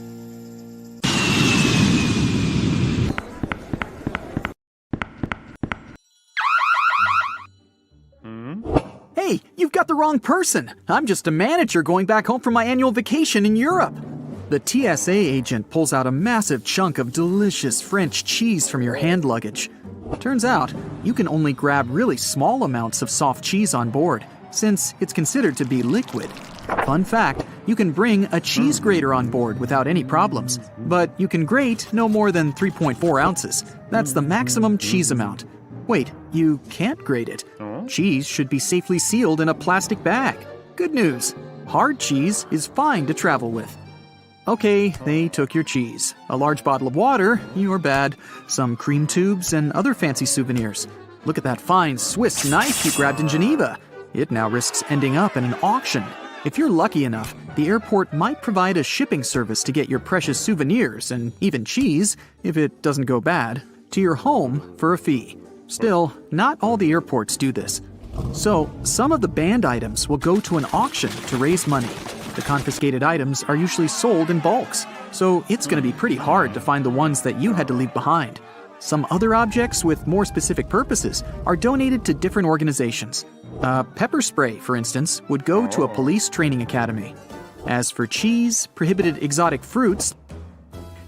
Hey, you've got the wrong person. I'm just a manager going back home from my annual vacation in Europe. The TSA agent pulls out a massive chunk of delicious French cheese from your hand luggage. Turns out, you can only grab really small amounts of soft cheese on board, since it's considered to be liquid. Fun fact, you can bring a cheese grater on board without any problems, but you can grate no more than 3.4 ounces. That's the maximum cheese amount. Wait, you can't grate it. Cheese should be safely sealed in a plastic bag. Good news, hard cheese is fine to travel with. Okay, they took your cheese. A large bottle of water, you're bad. Some cream tubes and other fancy souvenirs. Look at that fine Swiss knife you grabbed in Geneva. It now risks ending up in an auction. If you're lucky enough, the airport might provide a shipping service to get your precious souvenirs and even cheese, if it doesn't go bad, to your home for a fee. Still, not all the airports do this. So, some of the banned items will go to an auction to raise money. The confiscated items are usually sold in bulks, so it's going to be pretty hard to find the ones that you had to leave behind. Some other objects with more specific purposes are donated to different organizations. Pepper spray, for instance, would go to a police training academy. As for cheese, prohibited exotic fruits,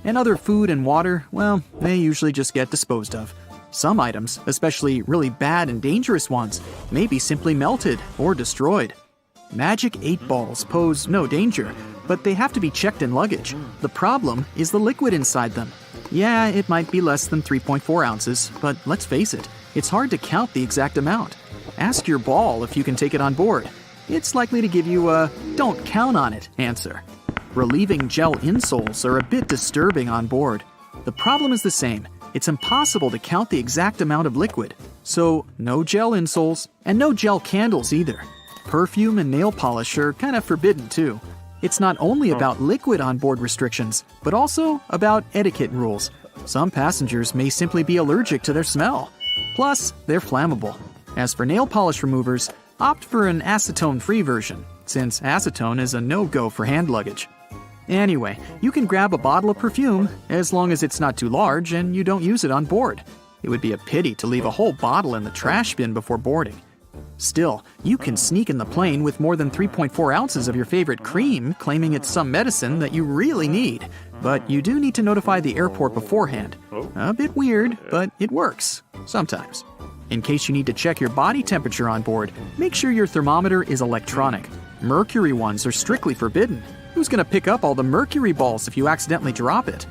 and other food and water, well, they usually just get disposed of. Some items, especially really bad and dangerous ones, may be simply melted or destroyed. Magic 8 balls pose no danger, but they have to be checked in luggage. The problem is the liquid inside them. Yeah, it might be less than 3.4 ounces, but let's face it, it's hard to count the exact amount. Ask your ball if you can take it on board. It's likely to give you a "don't count on it" answer. Relieving gel insoles are a bit disturbing on board. The problem is the same. It's impossible to count the exact amount of liquid. So, no gel insoles, and no gel candles either. Perfume and nail polish are kind of forbidden too. It's not only about liquid on-board restrictions, but also about etiquette rules. Some passengers may simply be allergic to their smell. Plus, they're flammable. As for nail polish removers, opt for an acetone-free version, since acetone is a no-go for hand luggage. Anyway, you can grab a bottle of perfume as long as it's not too large and you don't use it on board. It would be a pity to leave a whole bottle in the trash bin before boarding. Still, you can sneak in the plane with more than 3.4 ounces of your favorite cream, claiming it's some medicine that you really need. But you do need to notify the airport beforehand. A bit weird, but it works. Sometimes. In case you need to check your body temperature on board, make sure your thermometer is electronic. Mercury ones are strictly forbidden. Who's going to pick up all the mercury balls if you accidentally drop it?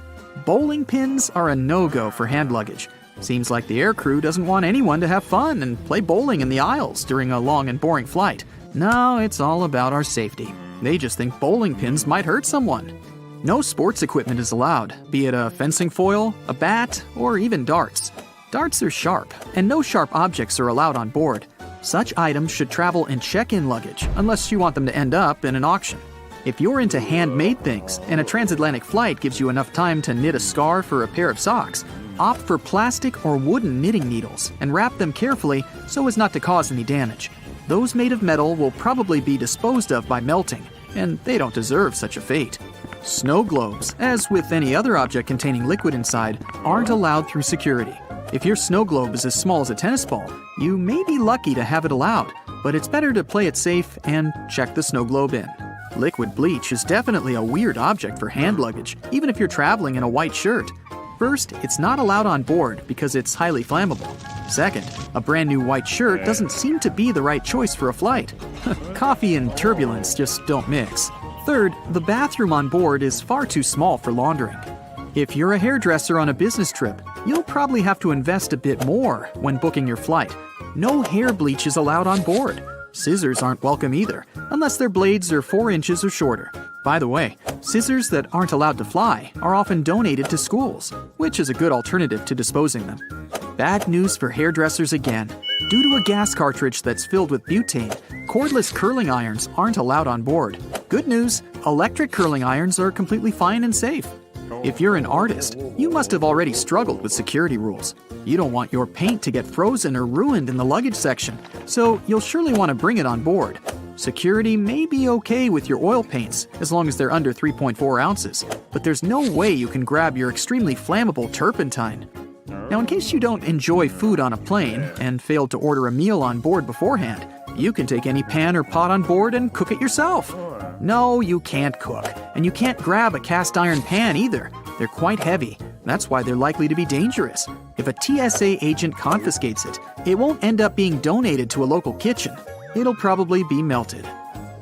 Bowling pins are a no-go for hand luggage. Seems like the aircrew doesn't want anyone to have fun and play bowling in the aisles during a long and boring flight. No, it's all about our safety. They just think bowling pins might hurt someone. No sports equipment is allowed, be it a fencing foil, a bat, or even darts. Darts are sharp, and no sharp objects are allowed on board. Such items should travel in check-in luggage, unless you want them to end up in an auction. If you're into handmade things, and a transatlantic flight gives you enough time to knit a scarf or a pair of socks, opt for plastic or wooden knitting needles and wrap them carefully so as not to cause any damage. Those made of metal will probably be disposed of by melting, and they don't deserve such a fate. Snow globes, as with any other object containing liquid inside, aren't allowed through security. If your snow globe is as small as a tennis ball, you may be lucky to have it allowed, but it's better to play it safe and check the snow globe in. Liquid bleach is definitely a weird object for hand luggage, even if you're traveling in a white shirt. First, it's not allowed on board because it's highly flammable. Second, a brand new white shirt doesn't seem to be the right choice for a flight. Coffee and turbulence just don't mix. Third, the bathroom on board is far too small for laundering. If you're a hairdresser on a business trip, you'll probably have to invest a bit more when booking your flight. No hair bleach is allowed on board. Scissors aren't welcome either, unless their blades are 4 inches or shorter. By the way, scissors that aren't allowed to fly are often donated to schools, which is a good alternative to disposing them. Bad news for hairdressers again. Due to a gas cartridge that's filled with butane, cordless curling irons aren't allowed on board. Good news, electric curling irons are completely fine and safe. If you're an artist, you must have already struggled with security rules. You don't want your paint to get frozen or ruined in the luggage section, so you'll surely want to bring it on board. Security may be okay with your oil paints as long as they're under 3.4 ounces, but there's no way you can grab your extremely flammable turpentine. Now, in case you don't enjoy food on a plane and failed to order a meal on board beforehand, you can take any pan or pot on board and cook it yourself. No, you can't cook, and you can't grab a cast iron pan either. They're quite heavy. That's why they're likely to be dangerous. If a TSA agent confiscates it, it won't end up being donated to a local kitchen. It'll probably be melted.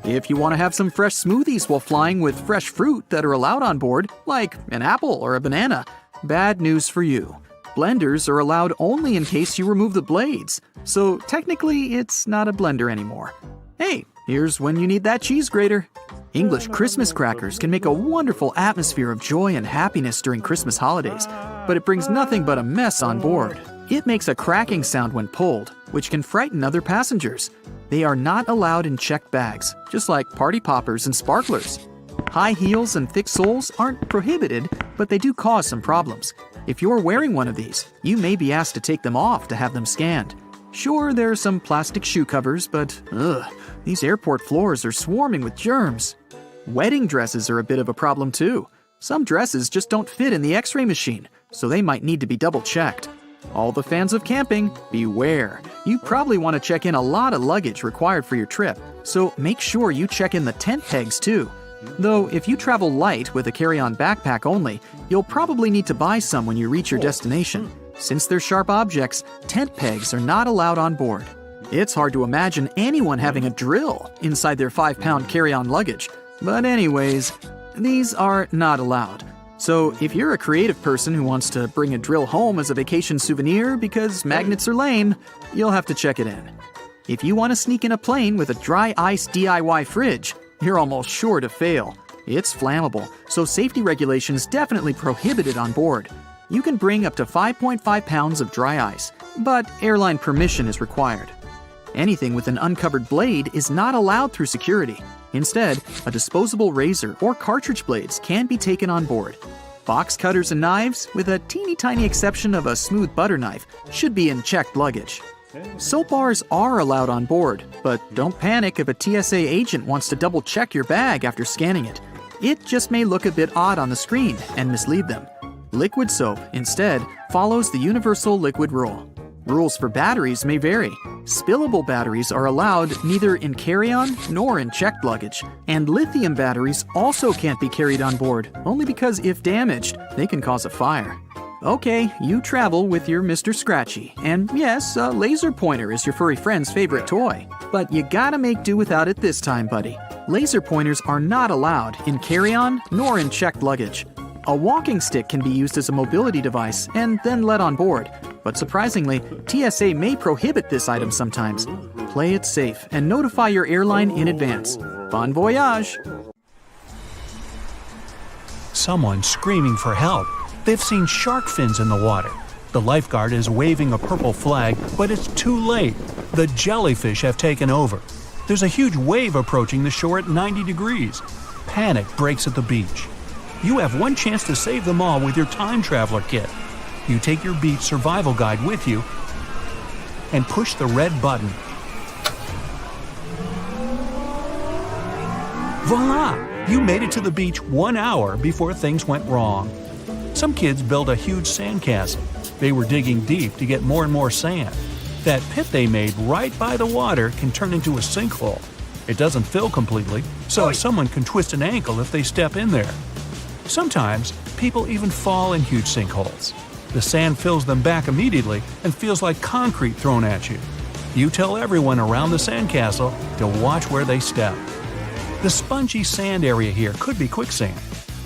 If you want to have some fresh smoothies while flying with fresh fruit that are allowed on board, like an apple or a banana, bad news for you. Blenders are allowed only in case you remove the blades, so technically it's not a blender anymore. Hey, here's when you need that cheese grater. English Christmas crackers can make a wonderful atmosphere of joy and happiness during Christmas holidays, but it brings nothing but a mess on board. It makes a cracking sound when pulled, which can frighten other passengers. They are not allowed in checked bags, just like party poppers and sparklers. High heels and thick soles aren't prohibited, but they do cause some problems. If you're wearing one of these, you may be asked to take them off to have them scanned. Sure, there are some plastic shoe covers, but these airport floors are swarming with germs. Wedding dresses are a bit of a problem too. Some dresses just don't fit in the X-ray machine, so they might need to be double-checked. All the fans of camping, beware. You probably want to check in a lot of luggage required for your trip, so make sure you check in the tent pegs too. Though, if you travel light with a carry-on backpack only, you'll probably need to buy some when you reach your destination. Since they're sharp objects, tent pegs are not allowed on board. It's hard to imagine anyone having a drill inside their 5-pound carry-on luggage. But anyways, these are not allowed. So if you're a creative person who wants to bring a drill home as a vacation souvenir because magnets are lame, you'll have to check it in. If you want to sneak in a plane with a dry ice DIY fridge, you're almost sure to fail. It's flammable, so safety regulations definitely prohibit it on board. You can bring up to 5.5 pounds of dry ice, but airline permission is required. Anything with an uncovered blade is not allowed through security. Instead, a disposable razor or cartridge blades can be taken on board. Box cutters and knives, with a teeny tiny exception of a smooth butter knife, should be in checked luggage. Soap bars are allowed on board, but don't panic if a TSA agent wants to double-check your bag after scanning it. It just may look a bit odd on the screen and mislead them. Liquid soap, instead, follows the universal liquid rule. Rules for batteries may vary. Spillable batteries are allowed neither in carry-on nor in checked luggage, and lithium batteries also can't be carried on board, only because if damaged, they can cause a fire. Okay, you travel with your Mr. Scratchy, and yes, a laser pointer is your furry friend's favorite toy. But you gotta make do without it this time, buddy. Laser pointers are not allowed in carry-on nor in checked luggage. A walking stick can be used as a mobility device and then let on board, but surprisingly, TSA may prohibit this item sometimes. Play it safe and notify your airline in advance. Bon voyage! Someone screaming for help. They've seen shark fins in the water. The lifeguard is waving a purple flag, but it's too late. The jellyfish have taken over. There's a huge wave approaching the shore at 90 degrees. Panic breaks at the beach. You have one chance to save them all with your time traveler kit. You take your beach survival guide with you and push the red button. Voila! You made it to the beach 1 hour before things went wrong. Some kids built a huge sandcastle. They were digging deep to get more and more sand. That pit they made right by the water can turn into a sinkhole. It doesn't fill completely, so someone can twist an ankle if they step in there. Sometimes, people even fall in huge sinkholes. The sand fills them back immediately and feels like concrete thrown at you. You tell everyone around the sandcastle to watch where they step. The spongy sand area here could be quicksand.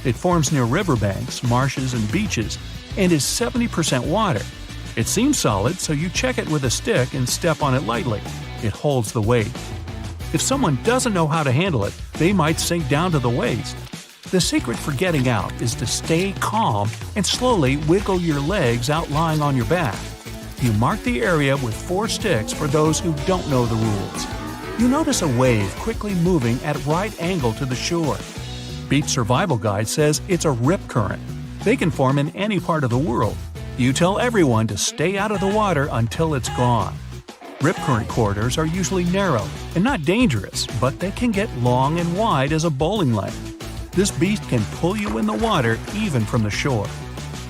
It forms near riverbanks, marshes, and beaches, and is 70% water. It seems solid, so you check it with a stick and step on it lightly. It holds the weight. If someone doesn't know how to handle it, they might sink down to the waist. The secret for getting out is to stay calm and slowly wiggle your legs out lying on your back. You mark the area with 4 sticks for those who don't know the rules. You notice a wave quickly moving at a right angle to the shore. Beach Survival Guide says it's a rip current. They can form in any part of the world. You tell everyone to stay out of the water until it's gone. Rip current corridors are usually narrow and not dangerous, but they can get long and wide as a bowling lane. This beast can pull you in the water even from the shore.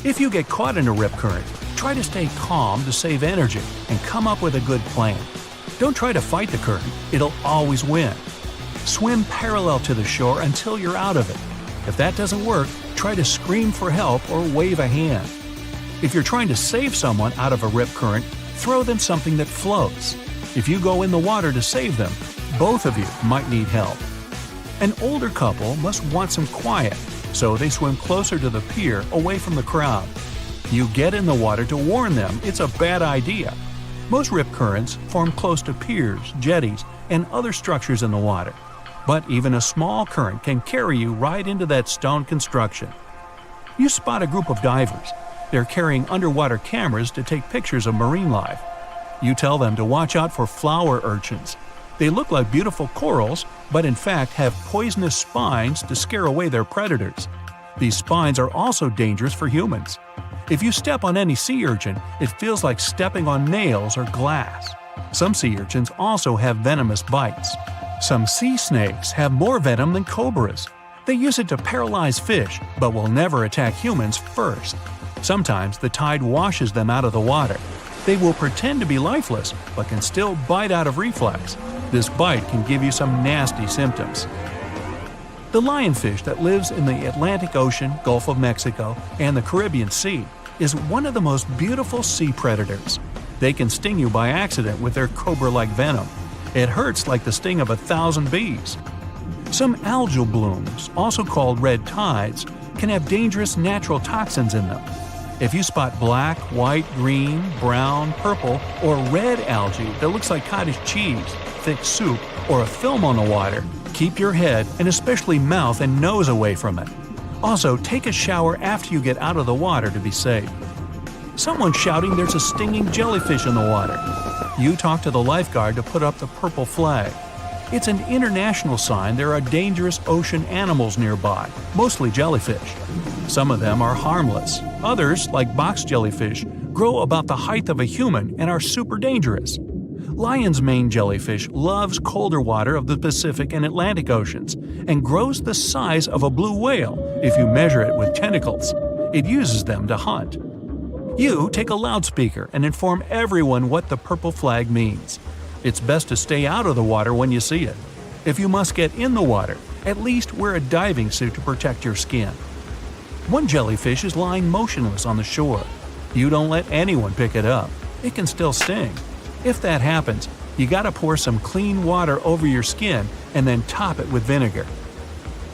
If you get caught in a rip current, try to stay calm to save energy and come up with a good plan. Don't try to fight the current, it'll always win. Swim parallel to the shore until you're out of it. If that doesn't work, try to scream for help or wave a hand. If you're trying to save someone out of a rip current, throw them something that floats. If you go in the water to save them, both of you might need help. An older couple must want some quiet, so they swim closer to the pier away from the crowd. You get in the water to warn them it's a bad idea. Most rip currents form close to piers, jetties, and other structures in the water. But even a small current can carry you right into that stone construction. You spot a group of divers. They're carrying underwater cameras to take pictures of marine life. You tell them to watch out for flower urchins. They look like beautiful corals, but in fact have poisonous spines to scare away their predators. These spines are also dangerous for humans. If you step on any sea urchin, it feels like stepping on nails or glass. Some sea urchins also have venomous bites. Some sea snakes have more venom than cobras. They use it to paralyze fish, but will never attack humans first. Sometimes the tide washes them out of the water. They will pretend to be lifeless, but can still bite out of reflex. This bite can give you some nasty symptoms. The lionfish that lives in the Atlantic Ocean, Gulf of Mexico, and the Caribbean Sea is one of the most beautiful sea predators. They can sting you by accident with their cobra-like venom. It hurts like the sting of 1,000 bees. Some algal blooms, also called red tides, can have dangerous natural toxins in them. If you spot black, white, green, brown, purple, or red algae that looks like cottage cheese, thick soup, or a film on the water, keep your head and especially mouth and nose away from it. Also, take a shower after you get out of the water to be safe. Someone's shouting there's a stinging jellyfish in the water. You talk to the lifeguard to put up the purple flag. It's an international sign there are dangerous ocean animals nearby, mostly jellyfish. Some of them are harmless. Others, like box jellyfish, grow about the height of a human and are super dangerous. Lion's mane jellyfish loves colder water of the Pacific and Atlantic Oceans and grows the size of a blue whale if you measure it with tentacles. It uses them to hunt. You take a loudspeaker and inform everyone what the purple flag means. It's best to stay out of the water when you see it. If you must get in the water, at least wear a diving suit to protect your skin. One jellyfish is lying motionless on the shore. You don't let anyone pick it up. It can still sting. If that happens, you gotta pour some clean water over your skin and then top it with vinegar.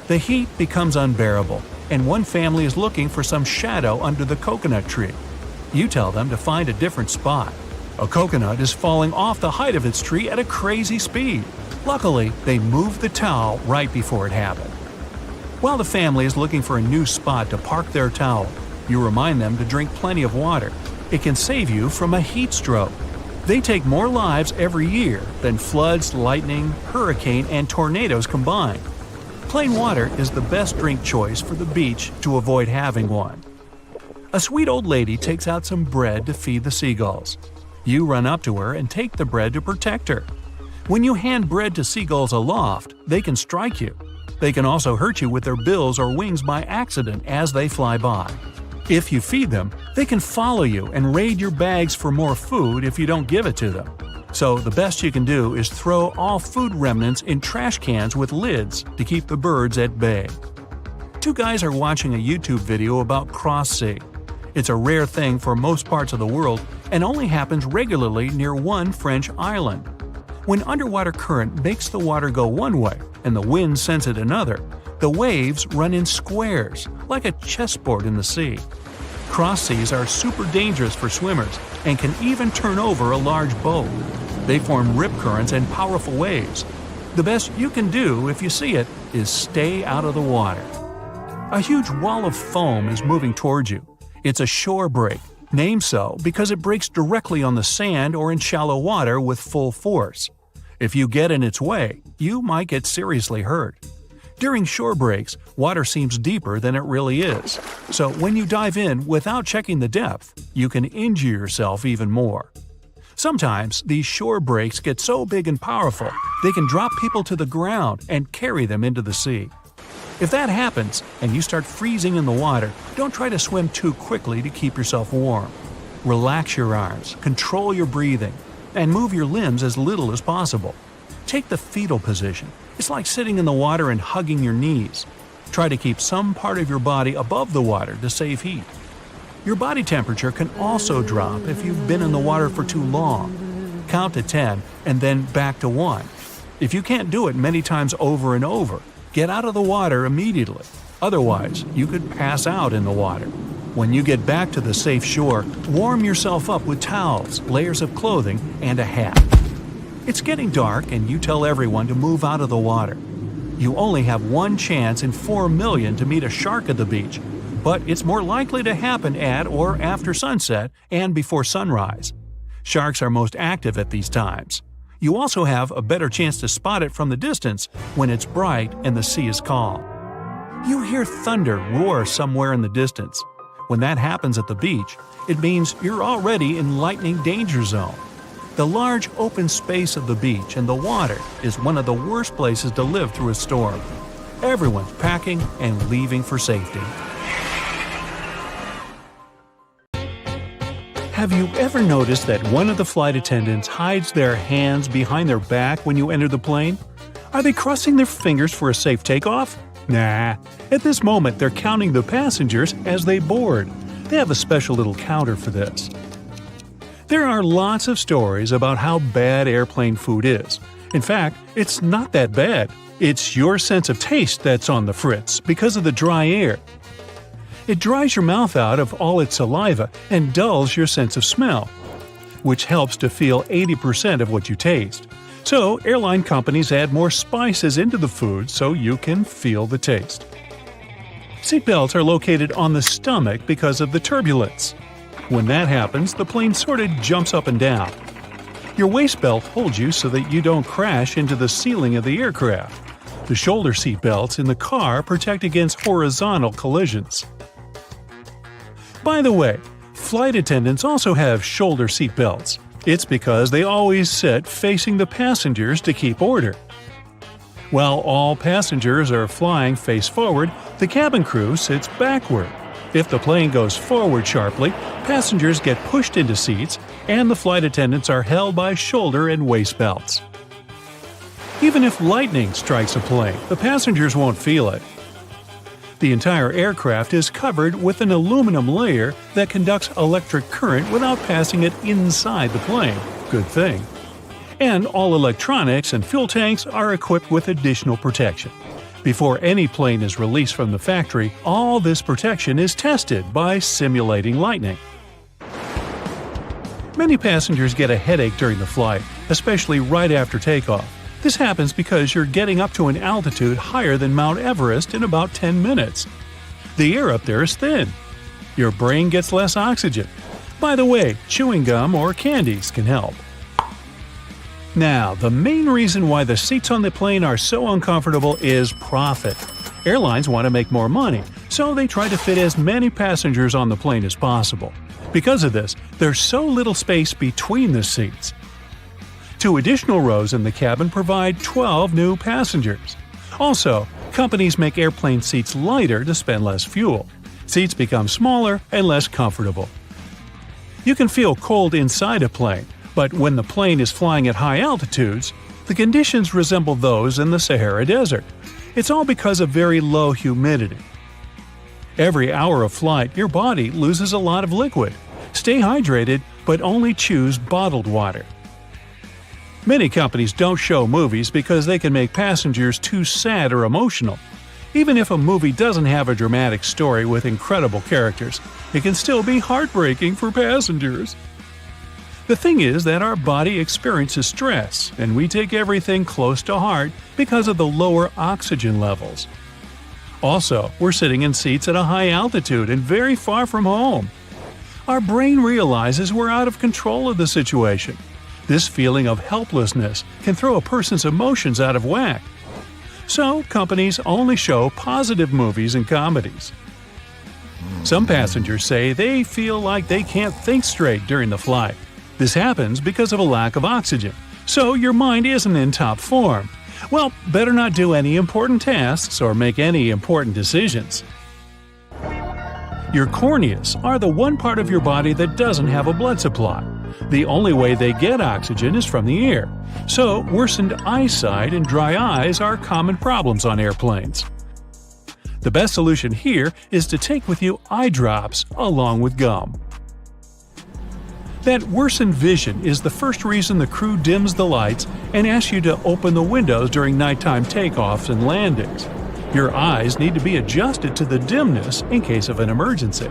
The heat becomes unbearable, and one family is looking for some shadow under the coconut tree. You tell them to find a different spot. A coconut is falling off the height of its tree at a crazy speed. Luckily, they moved the towel right before it happened. While the family is looking for a new spot to park their towel, you remind them to drink plenty of water. It can save you from a heat stroke. They take more lives every year than floods, lightning, hurricane, and tornadoes combined. Plain water is the best drink choice for the beach to avoid having one. A sweet old lady takes out some bread to feed the seagulls. You run up to her and take the bread to protect her. When you hand bread to seagulls aloft, they can strike you. They can also hurt you with their bills or wings by accident as they fly by. If you feed them, they can follow you and raid your bags for more food if you don't give it to them. So the best you can do is throw all food remnants in trash cans with lids to keep the birds at bay. Two guys are watching a YouTube video about cross sea. It's a rare thing for most parts of the world and only happens regularly near one French island. When underwater current makes the water go one way and the wind sends it another, the waves run in squares, like a chessboard in the sea. Cross seas are super dangerous for swimmers and can even turn over a large boat. They form rip currents and powerful waves. The best you can do if you see it is stay out of the water. A huge wall of foam is moving towards you. It's a shore break. Named so because it breaks directly on the sand or in shallow water with full force. If you get in its way, you might get seriously hurt. During shore breaks, water seems deeper than it really is, so when you dive in without checking the depth, you can injure yourself even more. Sometimes these shore breaks get so big and powerful, they can drop people to the ground and carry them into the sea. If that happens and you start freezing in the water, don't try to swim too quickly to keep yourself warm. Relax your arms, control your breathing, and move your limbs as little as possible. Take the fetal position. It's like sitting in the water and hugging your knees. Try to keep some part of your body above the water to save heat. Your body temperature can also drop if you've been in the water for too long. Count to 10 and then back to 1. If you can't do it many times over and over, get out of the water immediately. Otherwise, you could pass out in the water. When you get back to the safe shore, warm yourself up with towels, layers of clothing, and a hat. It's getting dark and you tell everyone to move out of the water. You only have one chance in 4 million to meet a shark at the beach, but it's more likely to happen at or after sunset and before sunrise. Sharks are most active at these times. You also have a better chance to spot it from the distance when it's bright and the sea is calm. You hear thunder roar somewhere in the distance. When that happens at the beach, it means you're already in lightning danger zone. The large open space of the beach and the water is one of the worst places to live through a storm. Everyone's packing and leaving for safety. Have you ever noticed that one of the flight attendants hides their hands behind their back when you enter the plane? Are they crossing their fingers for a safe takeoff? Nah. At this moment, they're counting the passengers as they board. They have a special little counter for this. There are lots of stories about how bad airplane food is. In fact, it's not that bad. It's your sense of taste that's on the fritz because of the dry air. It dries your mouth out of all its saliva and dulls your sense of smell, which helps to feel 80% of what you taste. So, airline companies add more spices into the food so you can feel the taste. Seatbelts are located on the stomach because of the turbulence. When that happens, the plane sort of jumps up and down. Your waist belt holds you so that you don't crash into the ceiling of the aircraft. The shoulder seat belts in the car protect against horizontal collisions. By the way, flight attendants also have shoulder seat belts. It's because they always sit facing the passengers to keep order. While all passengers are flying face forward, the cabin crew sits backward. If the plane goes forward sharply, passengers get pushed into seats, and the flight attendants are held by shoulder and waist belts. Even if lightning strikes a plane, the passengers won't feel it. The entire aircraft is covered with an aluminum layer that conducts electric current without passing it inside the plane. Good thing. And all electronics and fuel tanks are equipped with additional protection. Before any plane is released from the factory, all this protection is tested by simulating lightning. Many passengers get a headache during the flight, especially right after takeoff. This happens because you're getting up to an altitude higher than Mount Everest in about 10 minutes. The air up there is thin. Your brain gets less oxygen. By the way, chewing gum or candies can help. Now, the main reason why the seats on the plane are so uncomfortable is profit. Airlines want to make more money, so they try to fit as many passengers on the plane as possible. Because of this, there's so little space between the seats. 2 additional rows in the cabin provide 12 new passengers. Also, companies make airplane seats lighter to spend less fuel. Seats become smaller and less comfortable. You can feel cold inside a plane, but when the plane is flying at high altitudes, the conditions resemble those in the Sahara Desert. It's all because of very low humidity. Every hour of flight, your body loses a lot of liquid. Stay hydrated, but only choose bottled water. Many companies don't show movies because they can make passengers too sad or emotional. Even if a movie doesn't have a dramatic story with incredible characters, it can still be heartbreaking for passengers. The thing is that our body experiences stress, and we take everything close to heart because of the lower oxygen levels. Also, we're sitting in seats at a high altitude and very far from home. our brain realizes we're out of control of the situation. This feeling of helplessness can throw a person's emotions out of whack. So, companies only show positive movies and comedies. Some passengers say they feel like they can't think straight during the flight. This happens because of a lack of oxygen, so your mind isn't in top form. Well, better not do any important tasks or make any important decisions. Your corneas are the one part of your body that doesn't have a blood supply. The only way they get oxygen is from the air. So, worsened eyesight and dry eyes are common problems on airplanes. The best solution here is to take with you eye drops along with gum. That worsened vision is the first reason the crew dims the lights and asks you to open the windows during nighttime takeoffs and landings. Your eyes need to be adjusted to the dimness in case of an emergency.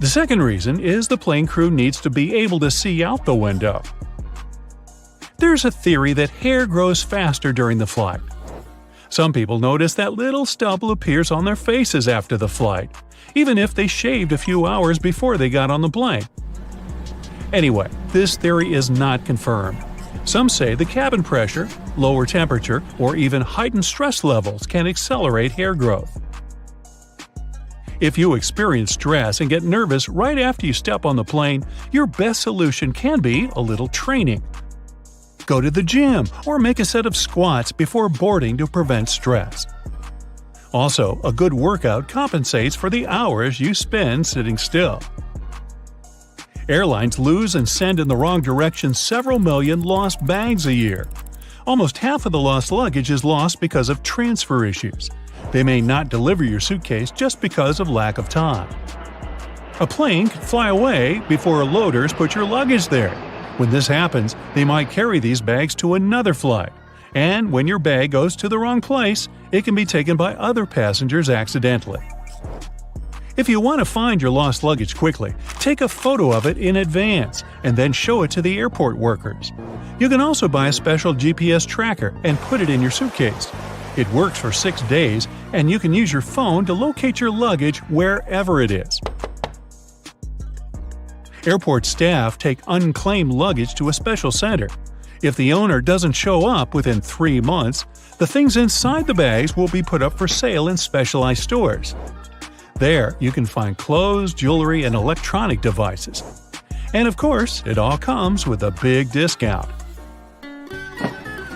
The second reason is the plane crew needs to be able to see out the window. There's a theory that hair grows faster during the flight. Some people notice that little stubble appears on their faces after the flight, even if they shaved a few hours before they got on the plane. Anyway, this theory is not confirmed. Some say the cabin pressure, lower temperature, or even heightened stress levels can accelerate hair growth. If you experience stress and get nervous right after you step on the plane, your best solution can be a little training. Go to the gym or make a set of squats before boarding to prevent stress. Also, a good workout compensates for the hours you spend sitting still. Airlines lose and send in the wrong direction several million lost bags a year. Almost half of the lost luggage is lost because of transfer issues. They may not deliver your suitcase just because of lack of time. A plane can fly away before loaders put your luggage there. When this happens, they might carry these bags to another flight. And when your bag goes to the wrong place, it can be taken by other passengers accidentally. If you want to find your lost luggage quickly, take a photo of it in advance and then show it to the airport workers. You can also buy a special GPS tracker and put it in your suitcase. It works for 6 days, and you can use your phone to locate your luggage wherever it is. Airport staff take unclaimed luggage to a special center. If the owner doesn't show up within 3 months, the things inside the bags will be put up for sale in specialized stores. There, you can find clothes, jewelry, and electronic devices. And of course, it all comes with a big discount.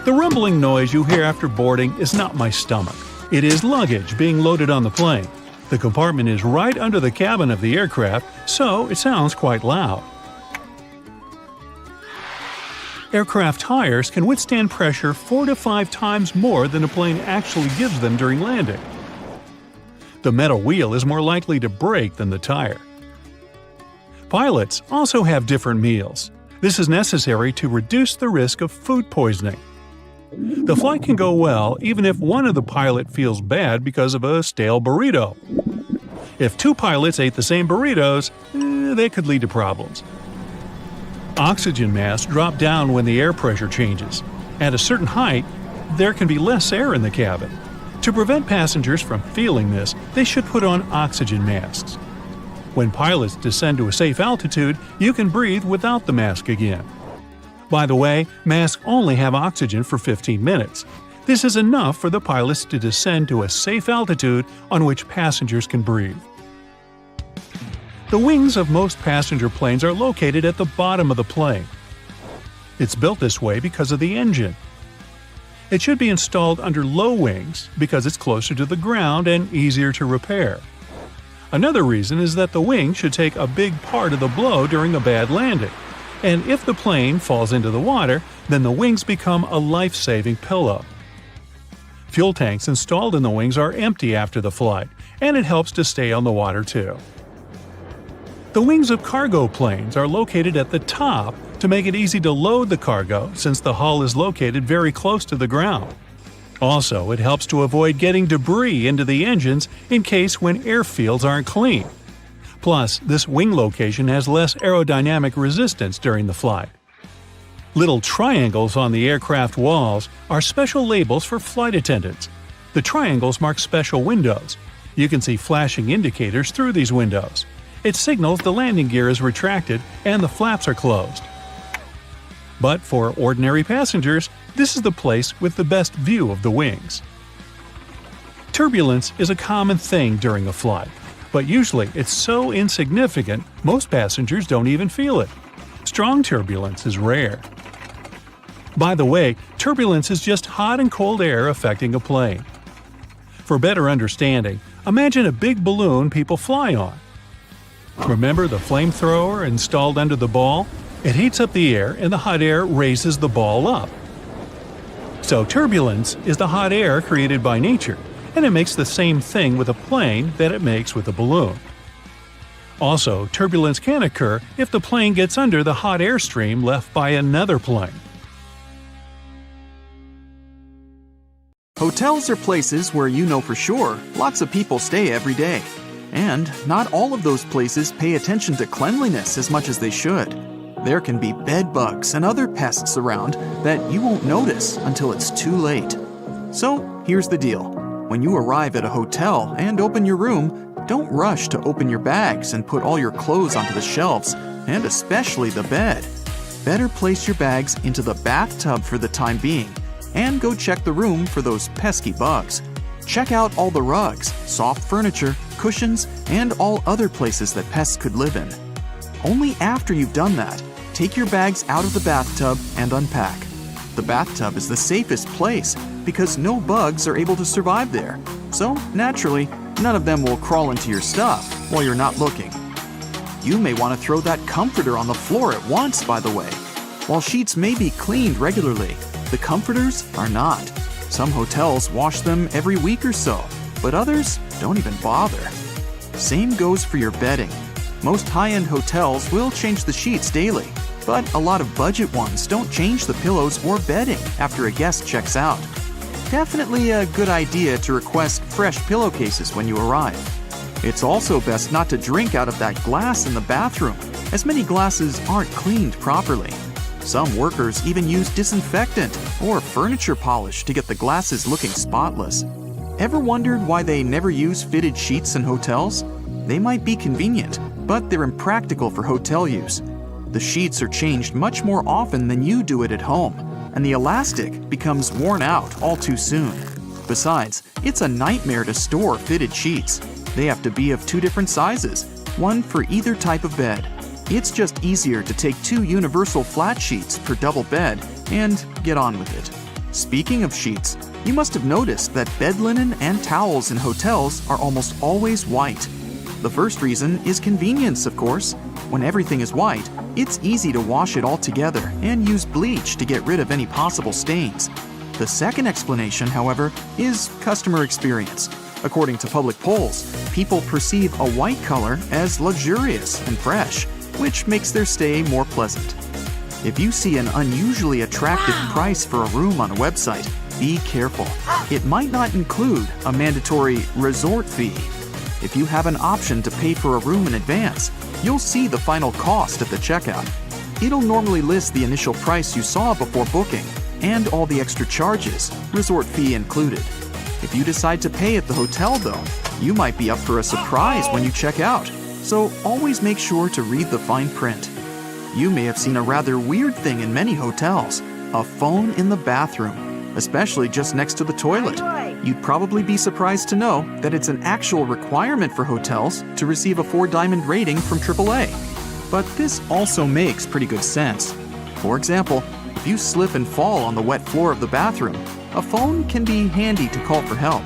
The rumbling noise you hear after boarding is not my stomach. It is luggage being loaded on the plane. The compartment is right under the cabin of the aircraft, so it sounds quite loud. Aircraft tires can withstand pressure 4 to 5 times more than a plane actually gives them during landing. The metal wheel is more likely to break than the tire. Pilots also have different meals. This is necessary to reduce the risk of food poisoning. The flight can go well even if one of the pilot feels bad because of a stale burrito. If 2 pilots ate the same burritos, they could lead to problems. Oxygen masks drop down when the air pressure changes. At a certain height, there can be less air in the cabin. To prevent passengers from feeling this, they should put on oxygen masks. When pilots descend to a safe altitude, you can breathe without the mask again. By the way, masks only have oxygen for 15 minutes. This is enough for the pilots to descend to a safe altitude on which passengers can breathe. The wings of most passenger planes are located at the bottom of the plane. It's built this way because of the engine. It should be installed under low wings because it's closer to the ground and easier to repair. Another reason is that the wing should take a big part of the blow during a bad landing. And if the plane falls into the water, then the wings become a life-saving pillow. Fuel tanks installed in the wings are empty after the flight, and it helps to stay on the water too. The wings of cargo planes are located at the top to make it easy to load the cargo since the hull is located very close to the ground. Also, it helps to avoid getting debris into the engines in case when airfields aren't clean. Plus, this wing location has less aerodynamic resistance during the flight. Little triangles on the aircraft walls are special labels for flight attendants. The triangles mark special windows. You can see flashing indicators through these windows. It signals the landing gear is retracted and the flaps are closed. But for ordinary passengers, this is the place with the best view of the wings. Turbulence is a common thing during a flight, but usually it's so insignificant most passengers don't even feel it. Strong turbulence is rare. By the way, turbulence is just hot and cold air affecting a plane. For better understanding, imagine a big balloon people fly on. Remember the flamethrower installed under the ball? It heats up the air and the hot air raises the ball up. So turbulence is the hot air created by nature, and it makes the same thing with a plane that it makes with a balloon. Also, turbulence can occur if the plane gets under the hot air stream left by another plane. Hotels are places where you know for sure lots of people stay every day. And not all of those places pay attention to cleanliness as much as they should. There can be bed bugs and other pests around that you won't notice until it's too late. So here's the deal. When you arrive at a hotel and open your room, don't rush to open your bags and put all your clothes onto the shelves, and especially the bed. Better place your bags into the bathtub for the time being, and go check the room for those pesky bugs. Check out all the rugs, soft furniture, cushions, and all other places that pests could live in. Only after you've done that, take your bags out of the bathtub and unpack. The bathtub is the safest place because no bugs are able to survive there. So, naturally, none of them will crawl into your stuff while you're not looking. You may want to throw that comforter on the floor at once, by the way. While sheets may be cleaned regularly, the comforters are not. Some hotels wash them every week or so, but others don't even bother. Same goes for your bedding. Most high-end hotels will change the sheets daily, but a lot of budget ones don't change the pillows or bedding after a guest checks out. Definitely a good idea to request fresh pillowcases when you arrive. It's also best not to drink out of that glass in the bathroom, as many glasses aren't cleaned properly. Some workers even use disinfectant or furniture polish to get the glasses looking spotless. Ever wondered why they never use fitted sheets in hotels? They might be convenient, but they're impractical for hotel use. The sheets are changed much more often than you do it at home, and the elastic becomes worn out all too soon. Besides, it's a nightmare to store fitted sheets. They have to be of two different sizes, one for either type of bed. It's just easier to take 2 universal flat sheets per double bed and get on with it. Speaking of sheets, you must have noticed that bed linen and towels in hotels are almost always white. The first reason is convenience, of course. When everything is white, it's easy to wash it all together and use bleach to get rid of any possible stains. The second explanation, however, is customer experience. According to public polls, people perceive a white color as luxurious and fresh, which makes their stay more pleasant. If you see an unusually attractive price for a room on a website, be careful. It might not include a mandatory resort fee. If you have an option to pay for a room in advance, you'll see the final cost at the checkout. It'll normally list the initial price you saw before booking and all the extra charges, resort fee included. If you decide to pay at the hotel, though, you might be up for a surprise when you check out. So always make sure to read the fine print. You may have seen a rather weird thing in many hotels, a phone in the bathroom, especially just next to the toilet. You'd probably be surprised to know that it's an actual requirement for hotels to receive a 4-diamond rating from AAA. But this also makes pretty good sense. For example, if you slip and fall on the wet floor of the bathroom, a phone can be handy to call for help.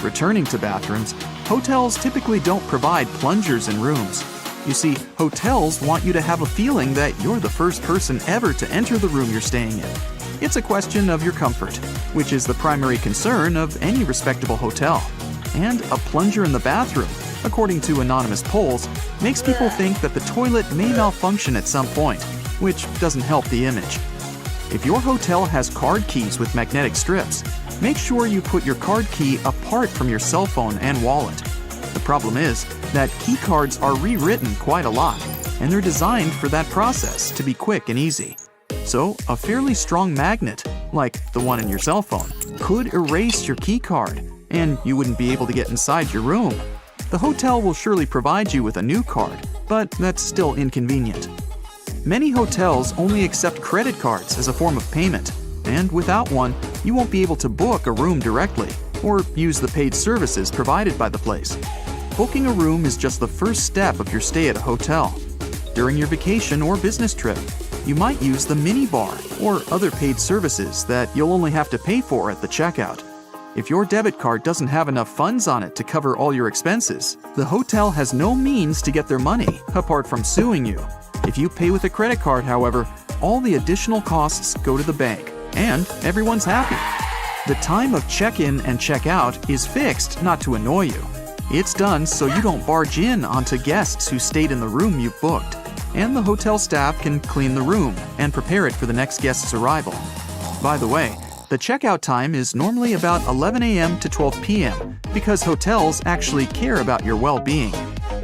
Returning to bathrooms, hotels typically don't provide plungers in rooms. You see, hotels want you to have a feeling that you're the first person ever to enter the room you're staying in. It's a question of your comfort, which is the primary concern of any respectable hotel. And a plunger in the bathroom, according to anonymous polls, makes people think that the toilet may malfunction at some point, which doesn't help the image. If your hotel has card keys with magnetic strips, make sure you put your card key apart from your cell phone and wallet. The problem is that key cards are rewritten quite a lot, and they're designed for that process to be quick and easy. So, a fairly strong magnet, like the one in your cell phone, could erase your key card, and you wouldn't be able to get inside your room. The hotel will surely provide you with a new card, but that's still inconvenient. Many hotels only accept credit cards as a form of payment, and without one, you won't be able to book a room directly or use the paid services provided by the place. Booking a room is just the first step of your stay at a hotel. During your vacation or business trip, you might use the minibar or other paid services that you'll only have to pay for at the checkout. If your debit card doesn't have enough funds on it to cover all your expenses, the hotel has no means to get their money apart from suing you. If you pay with a credit card, however, all the additional costs go to the bank, and everyone's happy. The time of check-in and check-out is fixed not to annoy you. It's done so you don't barge in onto guests who stayed in the room you've booked, and the hotel staff can clean the room and prepare it for the next guest's arrival. By the way, the checkout time is normally about 11 a.m. to 12 p.m. because hotels actually care about your well-being.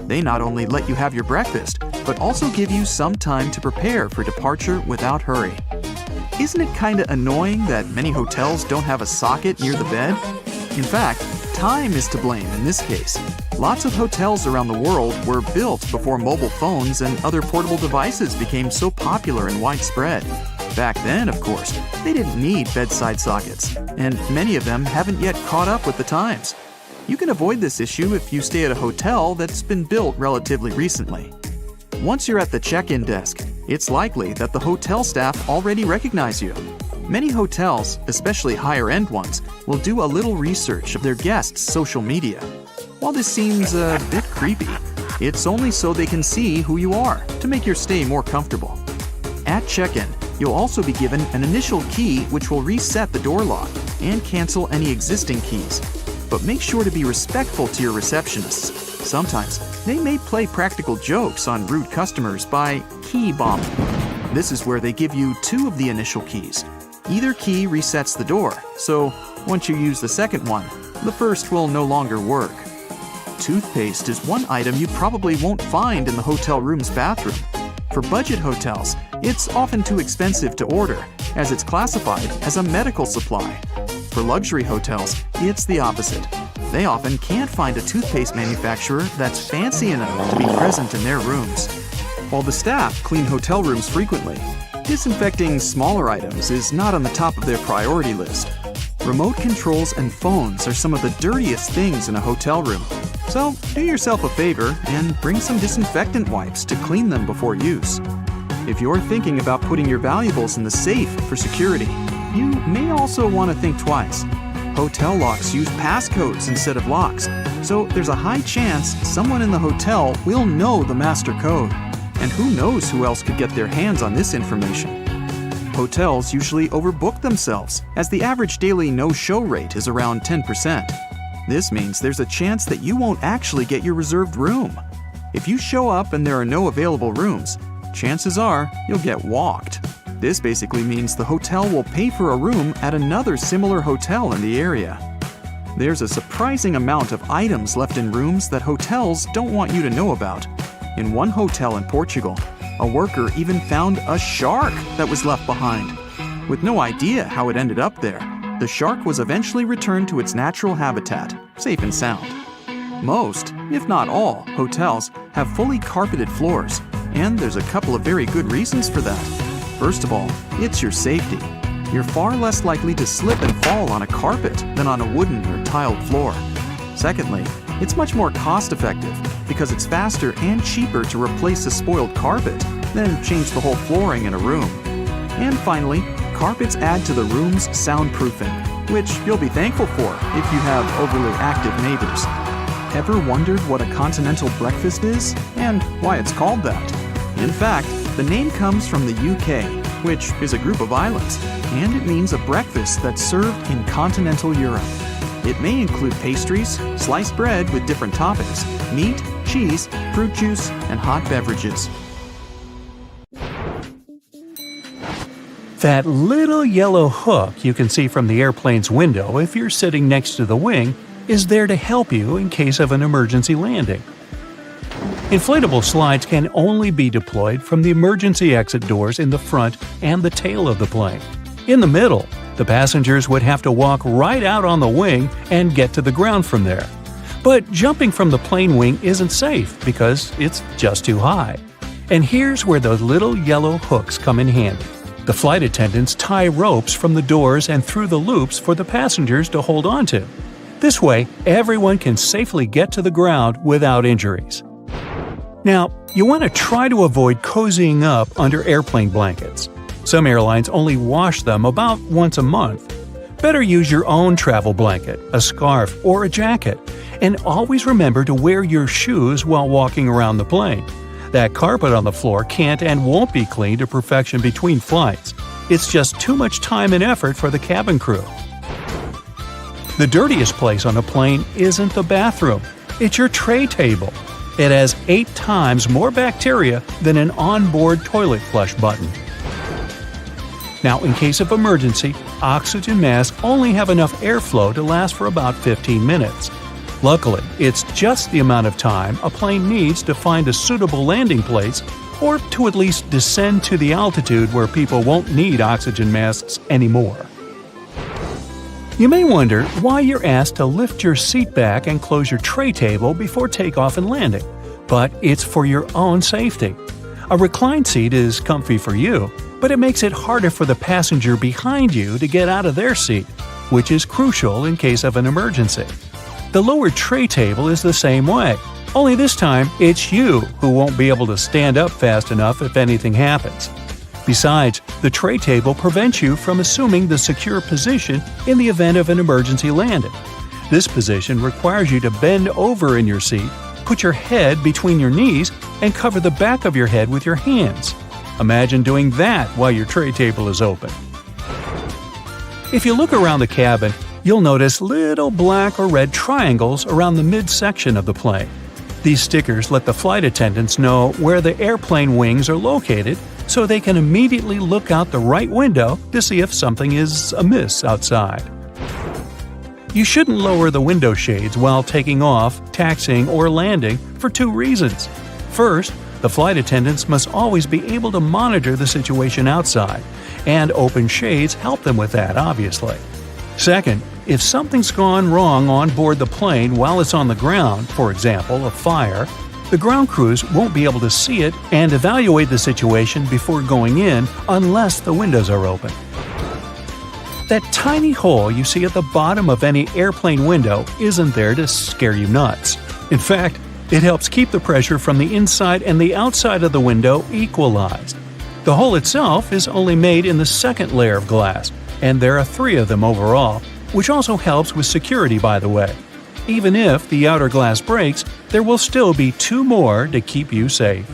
They not only let you have your breakfast, but also give you some time to prepare for departure without hurry. Isn't it kinda annoying that many hotels don't have a socket near the bed? In fact, time is to blame in this case. Lots of hotels around the world were built before mobile phones and other portable devices became so popular and widespread. Back then, of course, they didn't need bedside sockets, and many of them haven't yet caught up with the times. You can avoid this issue if you stay at a hotel that's been built relatively recently. Once you're at the check-in desk, it's likely that the hotel staff already recognize you. Many hotels, especially higher-end ones, will do a little research of their guests' social media. While this seems a bit creepy, it's only so they can see who you are to make your stay more comfortable. At check-in, you'll also be given an initial key which will reset the door lock and cancel any existing keys. But make sure to be respectful to your receptionists. Sometimes, they may play practical jokes on rude customers by key bombing. This is where they give you 2 of the initial keys. Either key resets the door, so once you use the second one, the first will no longer work. Toothpaste is one item you probably won't find in the hotel room's bathroom. For budget hotels, it's often too expensive to order, as it's classified as a medical supply. For luxury hotels, it's the opposite. They often can't find a toothpaste manufacturer that's fancy enough to be present in their rooms. While the staff clean hotel rooms frequently, disinfecting smaller items is not on the top of their priority list. Remote controls and phones are some of the dirtiest things in a hotel room. So do yourself a favor and bring some disinfectant wipes to clean them before use. If you're thinking about putting your valuables in the safe for security, you may also want to think twice. Hotel locks use passcodes instead of locks, so there's a high chance someone in the hotel will know the master code. And who knows who else could get their hands on this information? Hotels usually overbook themselves, as the average daily no-show rate is around 10%. This means there's a chance that you won't actually get your reserved room. If you show up and there are no available rooms, chances are you'll get walked. This basically means the hotel will pay for a room at another similar hotel in the area. There's a surprising amount of items left in rooms that hotels don't want you to know about. In one hotel in Portugal, a worker even found a shark that was left behind. With no idea how it ended up there, the shark was eventually returned to its natural habitat, safe and sound. Most, if not all, hotels have fully carpeted floors, and there's a couple of very good reasons for that. First of all, it's your safety. You're far less likely to slip and fall on a carpet than on a wooden or tiled floor. Secondly, it's much more cost-effective because it's faster and cheaper to replace a spoiled carpet than change the whole flooring in a room. And finally, carpets add to the room's soundproofing, which you'll be thankful for if you have overly active neighbors. Ever wondered what a continental breakfast is and why it's called that? In fact, the name comes from the UK, which is a group of islands, and it means a breakfast that's served in continental Europe. It may include pastries, sliced bread with different toppings, meat, cheese, fruit juice, and hot beverages. That little yellow hook you can see from the airplane's window if you're sitting next to the wing is there to help you in case of an emergency landing. Inflatable slides can only be deployed from the emergency exit doors in the front and the tail of the plane. In the middle, the passengers would have to walk right out on the wing and get to the ground from there. But jumping from the plane wing isn't safe because it's just too high. And here's where those little yellow hooks come in handy. The flight attendants tie ropes from the doors and through the loops for the passengers to hold onto. This way, everyone can safely get to the ground without injuries. Now, you want to try to avoid cozying up under airplane blankets. Some airlines only wash them about once a month. Better use your own travel blanket, a scarf, or a jacket, and always remember to wear your shoes while walking around the plane. That carpet on the floor can't and won't be cleaned to perfection between flights. It's just too much time and effort for the cabin crew. The dirtiest place on a plane isn't the bathroom, it's your tray table. It has 8 times more bacteria than an onboard toilet flush button. Now, in case of emergency, oxygen masks only have enough airflow to last for about 15 minutes. Luckily, it's just the amount of time a plane needs to find a suitable landing place or to at least descend to the altitude where people won't need oxygen masks anymore. You may wonder why you're asked to lift your seat back and close your tray table before takeoff and landing, but it's for your own safety. A reclined seat is comfy for you, but it makes it harder for the passenger behind you to get out of their seat, which is crucial in case of an emergency. The lower tray table is the same way, only this time it's you who won't be able to stand up fast enough if anything happens. Besides, the tray table prevents you from assuming the secure position in the event of an emergency landing. This position requires you to bend over in your seat, put your head between your knees, and cover the back of your head with your hands. Imagine doing that while your tray table is open. If you look around the cabin, you'll notice little black or red triangles around the midsection of the plane. These stickers let the flight attendants know where the airplane wings are located so they can immediately look out the right window to see if something is amiss outside. You shouldn't lower the window shades while taking off, taxiing, or landing for 2 reasons. First, the flight attendants must always be able to monitor the situation outside, and open shades help them with that, obviously. Second, if something's gone wrong on board the plane while it's on the ground, for example, a fire, the ground crews won't be able to see it and evaluate the situation before going in unless the windows are open. That tiny hole you see at the bottom of any airplane window isn't there to scare you nuts. In fact, it helps keep the pressure from the inside and the outside of the window equalized. The hole itself is only made in the second layer of glass, and there are 3 of them overall, which also helps with security, by the way. Even if the outer glass breaks, there will still be 2 more to keep you safe.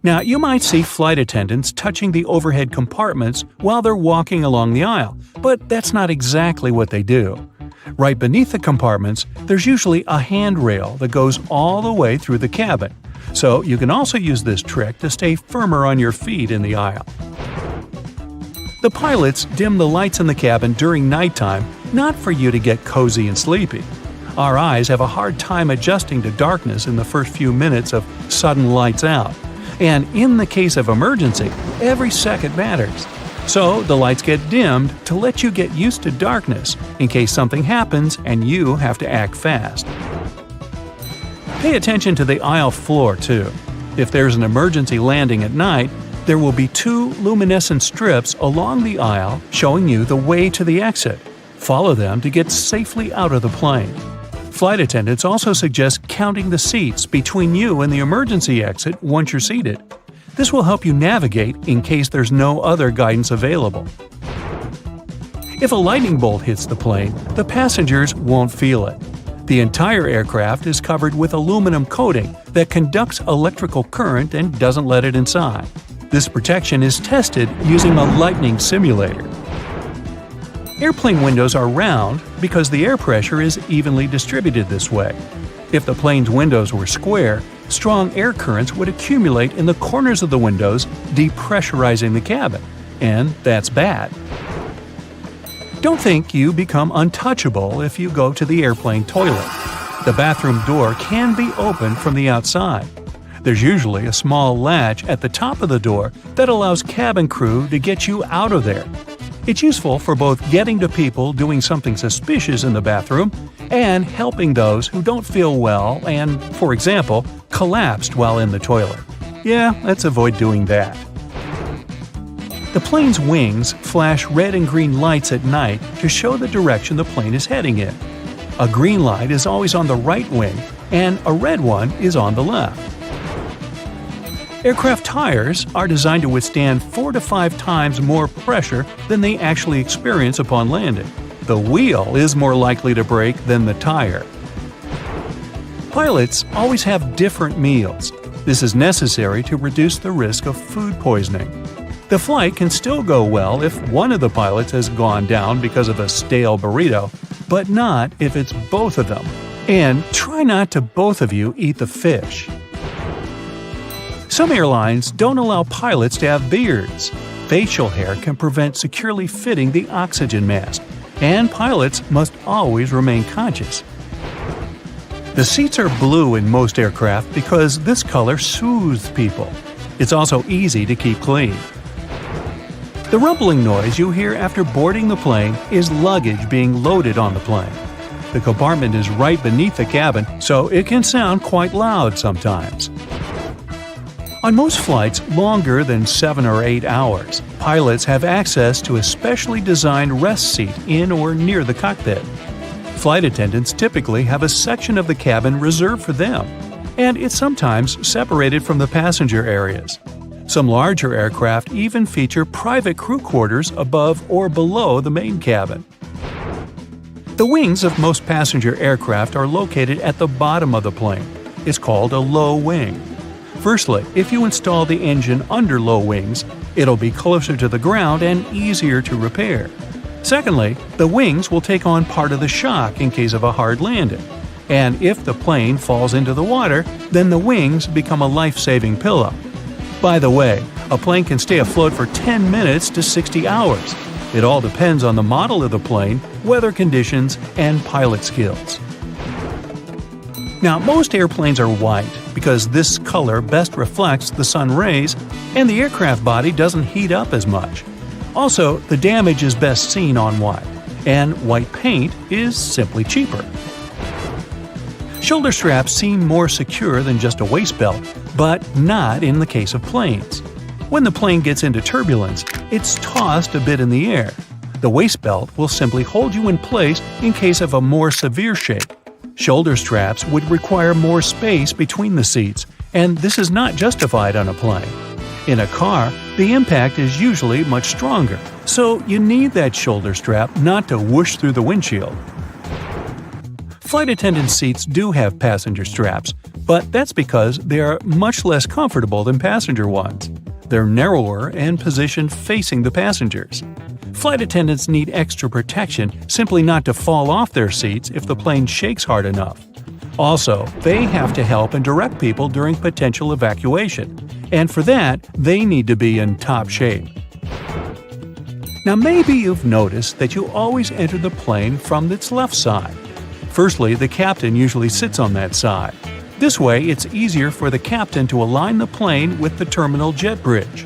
Now, you might see flight attendants touching the overhead compartments while they're walking along the aisle, but that's not exactly what they do. Right beneath the compartments, there's usually a handrail that goes all the way through the cabin, so you can also use this trick to stay firmer on your feet in the aisle. The pilots dim the lights in the cabin during nighttime, not for you to get cozy and sleepy. Our eyes have a hard time adjusting to darkness in the first few minutes of sudden lights out. And in the case of emergency, every second matters. So the lights get dimmed to let you get used to darkness in case something happens and you have to act fast. Pay attention to the aisle floor too. If there's an emergency landing at night, there will be 2 luminescent strips along the aisle showing you the way to the exit. Follow them to get safely out of the plane. Flight attendants also suggest counting the seats between you and the emergency exit once you're seated. This will help you navigate in case there's no other guidance available. If a lightning bolt hits the plane, the passengers won't feel it. The entire aircraft is covered with aluminum coating that conducts electrical current and doesn't let it inside. This protection is tested using a lightning simulator. Airplane windows are round because the air pressure is evenly distributed this way. If the plane's windows were square, strong air currents would accumulate in the corners of the windows, depressurizing the cabin, and that's bad. Don't think you become untouchable if you go to the airplane toilet. The bathroom door can be opened from the outside. There's usually a small latch at the top of the door that allows cabin crew to get you out of there. It's useful for both getting to people doing something suspicious in the bathroom and helping those who don't feel well and, for example, collapsed while in the toilet. Yeah, let's avoid doing that. The plane's wings flash red and green lights at night to show the direction the plane is heading in. A green light is always on the right wing, and a red one is on the left. Aircraft tires are designed to withstand 4 to 5 times more pressure than they actually experience upon landing. The wheel is more likely to break than the tire. Pilots always have different meals. This is necessary to reduce the risk of food poisoning. The flight can still go well if one of the pilots has gone down because of a stale burrito, but not if it's both of them. And try not to both of you eat the fish. Some airlines don't allow pilots to have beards. Facial hair can prevent securely fitting the oxygen mask, and pilots must always remain conscious. The seats are blue in most aircraft because this color soothes people. It's also easy to keep clean. The rumbling noise you hear after boarding the plane is luggage being loaded on the plane. The compartment is right beneath the cabin, so it can sound quite loud sometimes. On most flights longer than 7 or 8 hours, pilots have access to a specially designed rest seat in or near the cockpit. Flight attendants typically have a section of the cabin reserved for them, and it's sometimes separated from the passenger areas. Some larger aircraft even feature private crew quarters above or below the main cabin. The wings of most passenger aircraft are located at the bottom of the plane. It's called a low wing. Firstly, if you install the engine under low wings, it'll be closer to the ground and easier to repair. Secondly, the wings will take on part of the shock in case of a hard landing. And if the plane falls into the water, then the wings become a life-saving pillow. By the way, a plane can stay afloat for 10 minutes to 60 hours. It all depends on the model of the plane, weather conditions, and pilot skills. Now, most airplanes are white because this color best reflects the sun rays and the aircraft body doesn't heat up as much. Also, the damage is best seen on white, and white paint is simply cheaper. Shoulder straps seem more secure than just a waist belt, but not in the case of planes. When the plane gets into turbulence, it's tossed a bit in the air. The waist belt will simply hold you in place in case of a more severe shake. Shoulder straps would require more space between the seats, and this is not justified on a plane. In a car, the impact is usually much stronger, so you need that shoulder strap not to whoosh through the windshield. Flight attendant seats do have passenger straps, but that's because they are much less comfortable than passenger ones. They're narrower and positioned facing the passengers. Flight attendants need extra protection simply not to fall off their seats if the plane shakes hard enough. Also, they have to help and direct people during potential evacuation, and for that, they need to be in top shape. Now maybe you've noticed that you always enter the plane from its left side. Firstly, the captain usually sits on that side. This way, it's easier for the captain to align the plane with the terminal jet bridge.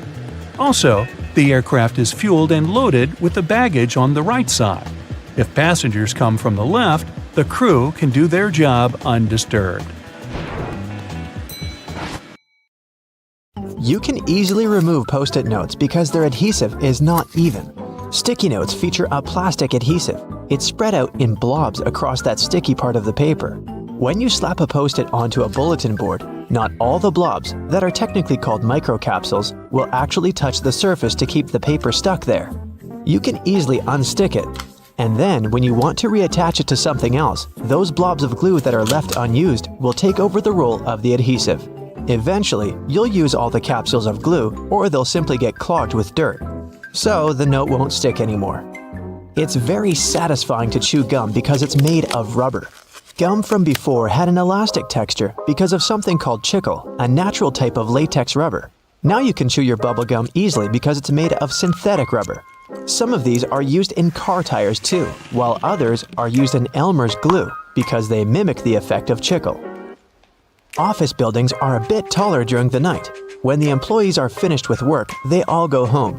Also, the aircraft is fueled and loaded with the baggage on the right side. If passengers come from the left, the crew can do their job undisturbed. You can easily remove Post-it notes because their adhesive is not even. Sticky notes feature a plastic adhesive. It's spread out in blobs across that sticky part of the paper. When you slap a Post-it onto a bulletin board, not all the blobs, that are technically called microcapsules, will actually touch the surface to keep the paper stuck there. You can easily unstick it. And then, when you want to reattach it to something else, those blobs of glue that are left unused will take over the role of the adhesive. Eventually, you'll use all the capsules of glue, or they'll simply get clogged with dirt. So the note won't stick anymore. It's very satisfying to chew gum because it's made of rubber. Gum from before had an elastic texture because of something called chicle, a natural type of latex rubber. Now you can chew your bubble gum easily because it's made of synthetic rubber. Some of these are used in car tires too, while others are used in Elmer's glue because they mimic the effect of chicle. Office buildings are a bit taller during the night. When the employees are finished with work, they all go home.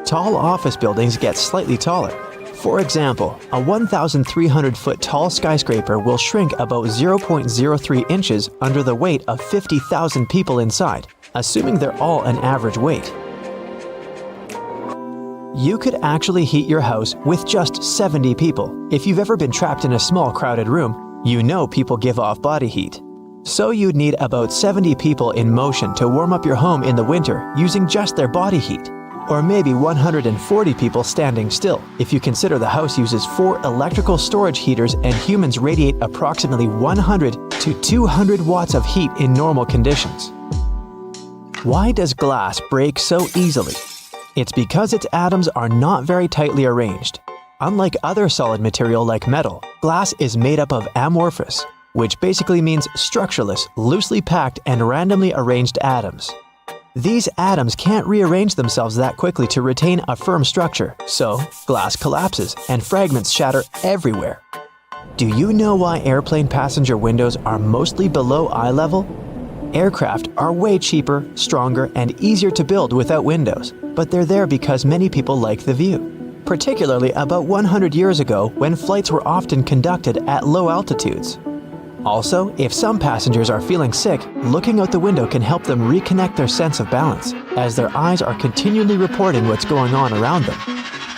Tall office buildings get slightly taller. For example, a 1,300-foot tall skyscraper will shrink about 0.03 inches under the weight of 50,000 people inside, assuming they're all an average weight. You could actually heat your house with just 70 people. If you've ever been trapped in a small crowded room, you know people give off body heat. So you'd need about 70 people in motion to warm up your home in the winter using just their body heat. Or maybe 140 people standing still, if you consider the house uses 4 electrical storage heaters and humans radiate approximately 100 to 200 watts of heat in normal conditions. Why does glass break so easily? It's because its atoms are not very tightly arranged. Unlike other solid material like metal, glass is made up of amorphous, which basically means structureless, loosely packed and randomly arranged atoms. These atoms can't rearrange themselves that quickly to retain a firm structure, so glass collapses and fragments shatter everywhere. Do you know why airplane passenger windows are mostly below eye level? Aircraft are way cheaper, stronger, and easier to build without windows, but they're there because many people like the view, particularly about 100 years ago when flights were often conducted at low altitudes. Also, if some passengers are feeling sick, looking out the window can help them reconnect their sense of balance, as their eyes are continually reporting what's going on around them.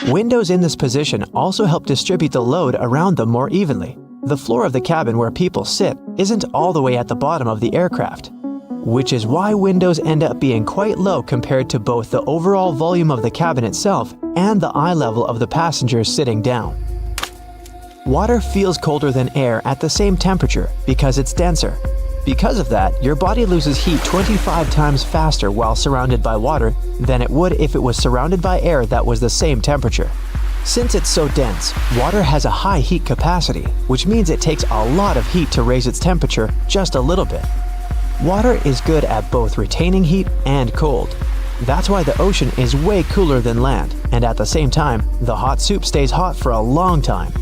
Windows in this position also help distribute the load around them more evenly. The floor of the cabin where people sit isn't all the way at the bottom of the aircraft, which is why windows end up being quite low compared to both the overall volume of the cabin itself and the eye level of the passengers sitting down. Water feels colder than air at the same temperature because it's denser. Because of that, your body loses heat 25 times faster while surrounded by water than it would if it was surrounded by air that was the same temperature. Since it's so dense, water has a high heat capacity, which means it takes a lot of heat to raise its temperature just a little bit. Water is good at both retaining heat and cold. That's why the ocean is way cooler than land, and at the same time, the hot soup stays hot for a long time.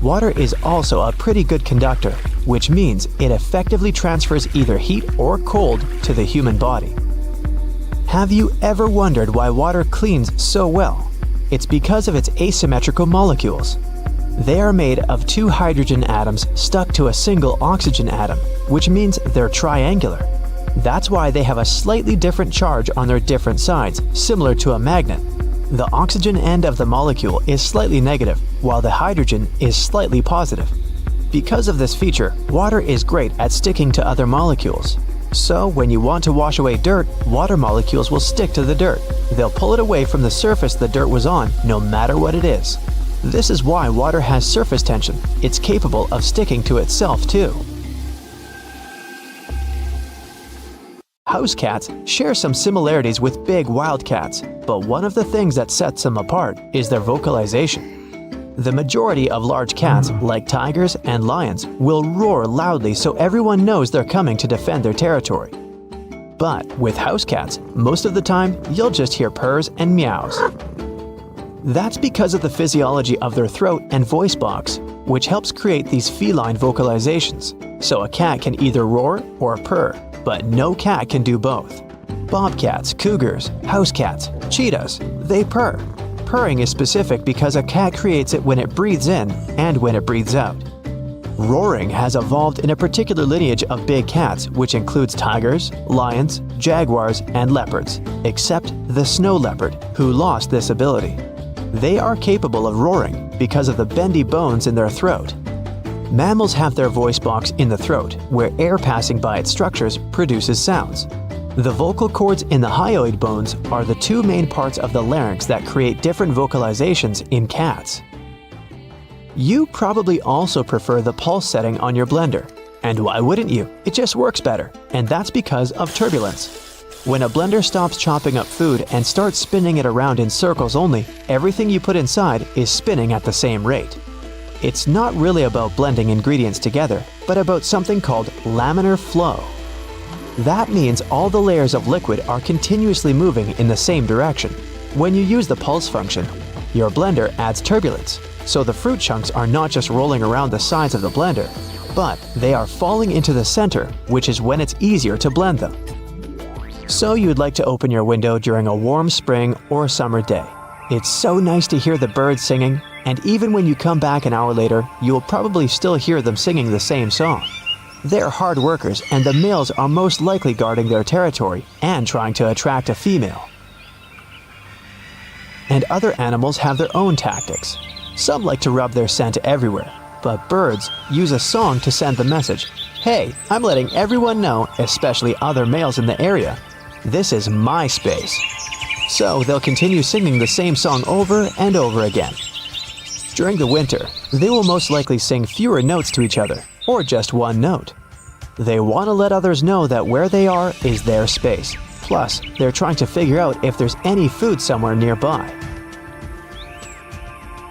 Water is also a pretty good conductor, which means it effectively transfers either heat or cold to the human body. Have you ever wondered why water cleans so well? It's because of its asymmetrical molecules. They are made of 2 hydrogen atoms stuck to a single oxygen atom, which means they're triangular. That's why they have a slightly different charge on their different sides, similar to a magnet. The oxygen end of the molecule is slightly negative, while the hydrogen is slightly positive. Because of this feature, water is great at sticking to other molecules. So when you want to wash away dirt, water molecules will stick to the dirt. They'll pull it away from the surface the dirt was on, no matter what it is. This is why water has surface tension. It's capable of sticking to itself too. House cats share some similarities with big wild cats, but one of the things that sets them apart is their vocalization. The majority of large cats, like tigers and lions, will roar loudly so everyone knows they're coming to defend their territory. But with house cats, most of the time, you'll just hear purrs and meows. That's because of the physiology of their throat and voice box, which helps create these feline vocalizations. So a cat can either roar or purr, but no cat can do both. Bobcats, cougars, house cats, cheetahs, they purr. Purring is specific because a cat creates it when it breathes in and when it breathes out. Roaring has evolved in a particular lineage of big cats, which includes tigers, lions, jaguars, and leopards, except the snow leopard, who lost this ability. They are capable of roaring because of the bendy bones in their throat. Mammals have their voice box in the throat, where air passing by its structures produces sounds. The vocal cords in the hyoid bones are the 2 main parts of the larynx that create different vocalizations in cats. You probably also prefer the pulse setting on your blender. And why wouldn't you? It just works better, and that's because of turbulence. When a blender stops chopping up food and starts spinning it around in circles only, everything you put inside is spinning at the same rate. It's not really about blending ingredients together, but about something called laminar flow. That means all the layers of liquid are continuously moving in the same direction. When you use the pulse function, your blender adds turbulence, so the fruit chunks are not just rolling around the sides of the blender, but they are falling into the center, which is when it's easier to blend them. So you'd like to open your window during a warm spring or summer day. It's so nice to hear the birds singing, and even when you come back an hour later, you'll probably still hear them singing the same song. They're hard workers, and the males are most likely guarding their territory and trying to attract a female. And other animals have their own tactics. Some like to rub their scent everywhere, but birds use a song to send the message, "Hey, I'm letting everyone know, especially other males in the area, this is my space." So they'll continue singing the same song over and over again. During the winter, they will most likely sing fewer notes to each other, or just one note. They want to let others know that where they are is their space. Plus, they're trying to figure out if there's any food somewhere nearby.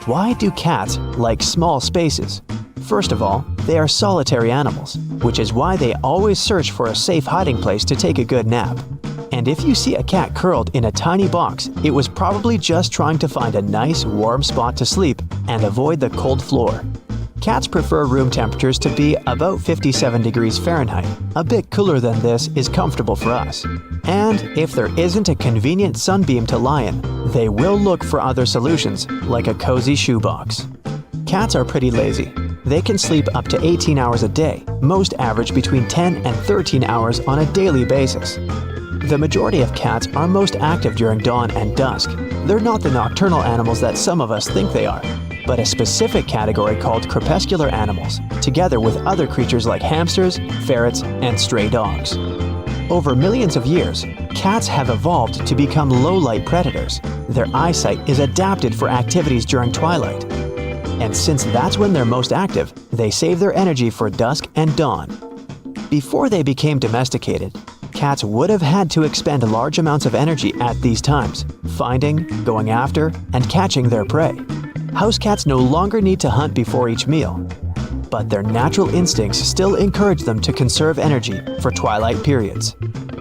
Why do cats like small spaces? First of all, they are solitary animals, which is why they always search for a safe hiding place to take a good nap. And if you see a cat curled in a tiny box, it was probably just trying to find a nice, warm spot to sleep and avoid the cold floor. Cats prefer room temperatures to be about 57 degrees Fahrenheit. A bit cooler than this is comfortable for us. And if there isn't a convenient sunbeam to lie in, they will look for other solutions, like a cozy shoebox. Cats are pretty lazy. They can sleep up to 18 hours a day, most average between 10 and 13 hours on a daily basis. The majority of cats are most active during dawn and dusk. They're not the nocturnal animals that some of us think they are, but a specific category called crepuscular animals, together with other creatures like hamsters, ferrets, and stray dogs. Over millions of years, cats have evolved to become low-light predators. Their eyesight is adapted for activities during twilight. And since that's when they're most active, they save their energy for dusk and dawn. Before they became domesticated, cats would have had to expend large amounts of energy at these times, finding, going after, and catching their prey. House cats no longer need to hunt before each meal, but their natural instincts still encourage them to conserve energy for twilight periods.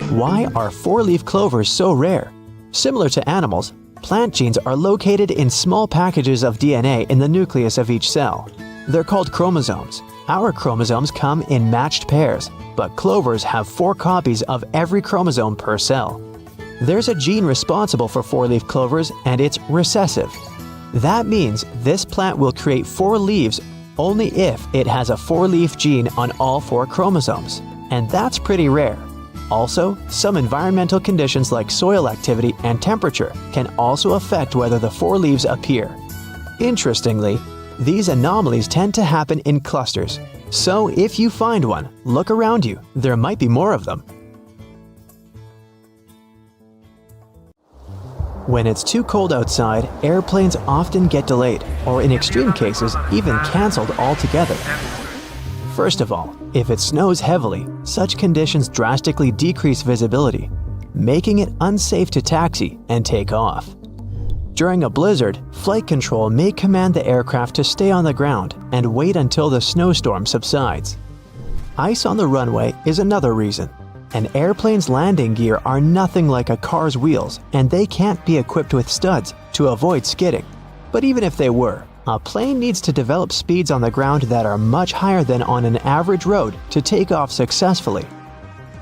Why are four-leaf clovers so rare? Similar to animals, plant genes are located in small packages of DNA in the nucleus of each cell. They're called chromosomes. Our chromosomes come in matched pairs, but clovers have 4 copies of every chromosome per cell. There's a gene responsible for four-leaf clovers, and it's recessive. That means this plant will create 4 leaves only if it has a 4-leaf gene on all 4 chromosomes, and that's pretty rare. Also, some environmental conditions like soil activity and temperature can also affect whether the 4 leaves appear. Interestingly, these anomalies tend to happen in clusters, so if you find one, look around you. There might be more of them. When it's too cold outside, airplanes often get delayed, or in extreme cases, even cancelled altogether. First of all, if it snows heavily, such conditions drastically decrease visibility, making it unsafe to taxi and take off. During a blizzard, flight control may command the aircraft to stay on the ground and wait until the snowstorm subsides. Ice on the runway is another reason. An airplane's landing gear are nothing like a car's wheels, and they can't be equipped with studs to avoid skidding. But even if they were, a plane needs to develop speeds on the ground that are much higher than on an average road to take off successfully.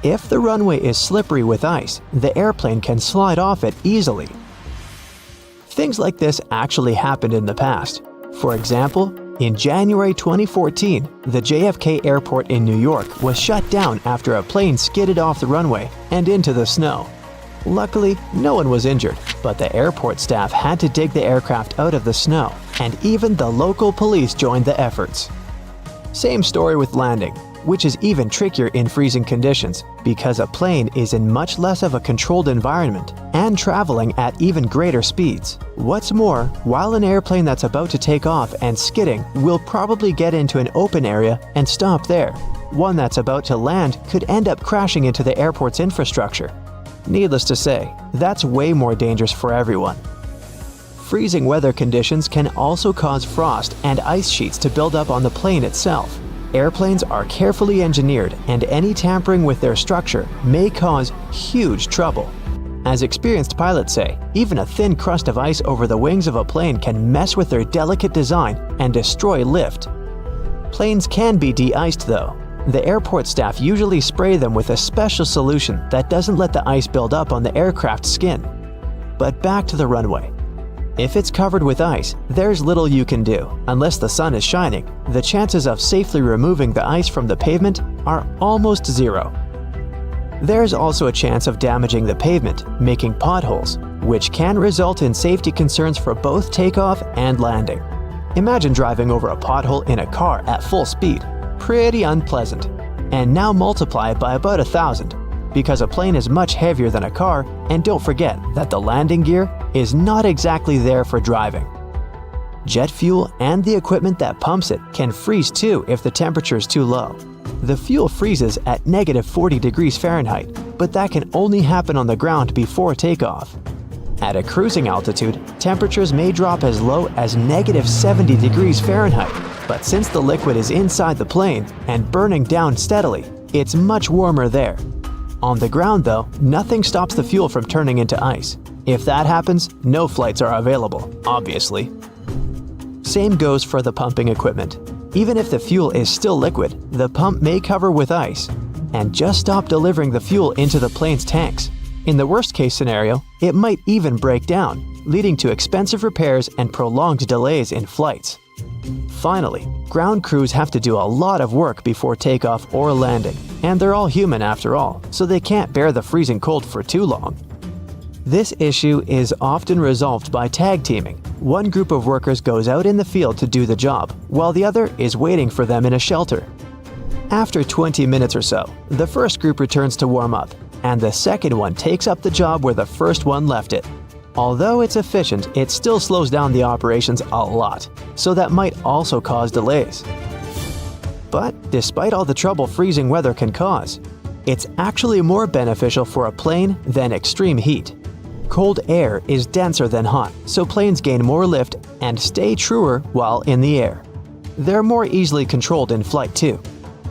If the runway is slippery with ice, the airplane can slide off it easily. Things like this actually happened in the past. For example, in January 2014, the JFK airport in New York was shut down after a plane skidded off the runway and into the snow. Luckily, no one was injured, but the airport staff had to dig the aircraft out of the snow, and even the local police joined the efforts. Same story with landing, which is even trickier in freezing conditions because a plane is in much less of a controlled environment and traveling at even greater speeds. What's more, while an airplane that's about to take off and skidding will probably get into an open area and stop there, one that's about to land could end up crashing into the airport's infrastructure. Needless to say, that's way more dangerous for everyone. Freezing weather conditions can also cause frost and ice sheets to build up on the plane itself. Airplanes are carefully engineered, and any tampering with their structure may cause huge trouble. As experienced pilots say, even a thin crust of ice over the wings of a plane can mess with their delicate design and destroy lift. Planes can be de-iced though. The airport staff usually spray them with a special solution that doesn't let the ice build up on the aircraft's skin. But back to the runway. If it's covered with ice, there's little you can do. Unless the sun is shining, the chances of safely removing the ice from the pavement are almost zero. There's also a chance of damaging the pavement, making potholes, which can result in safety concerns for both takeoff and landing. Imagine driving over a pothole in a car at full speed. Pretty unpleasant. And now multiply it by about 1,000, because a plane is much heavier than a car, and don't forget that the landing gear is not exactly there for driving. Jet fuel and the equipment that pumps it can freeze too if the temperature is too low. The fuel freezes at -40 degrees Fahrenheit, but that can only happen on the ground before takeoff. At a cruising altitude, temperatures may drop as low as -70 degrees Fahrenheit, but since the liquid is inside the plane and burning down steadily, it's much warmer there. On the ground though, nothing stops the fuel from turning into ice. If that happens, no flights are available, obviously. Same goes for the pumping equipment. Even if the fuel is still liquid, the pump may cover with ice and just stop delivering the fuel into the plane's tanks. In the worst-case scenario, it might even break down, leading to expensive repairs and prolonged delays in flights. Finally, ground crews have to do a lot of work before takeoff or landing, and they're all human after all, so they can't bear the freezing cold for too long. This issue is often resolved by tag teaming. One group of workers goes out in the field to do the job, while the other is waiting for them in a shelter. After 20 minutes or so, the first group returns to warm up, and the second one takes up the job where the first one left it. Although it's efficient, it still slows down the operations a lot, so that might also cause delays. But despite all the trouble freezing weather can cause, it's actually more beneficial for a plane than extreme heat. Cold air is denser than hot, so planes gain more lift and stay truer while in the air. They're more easily controlled in flight too.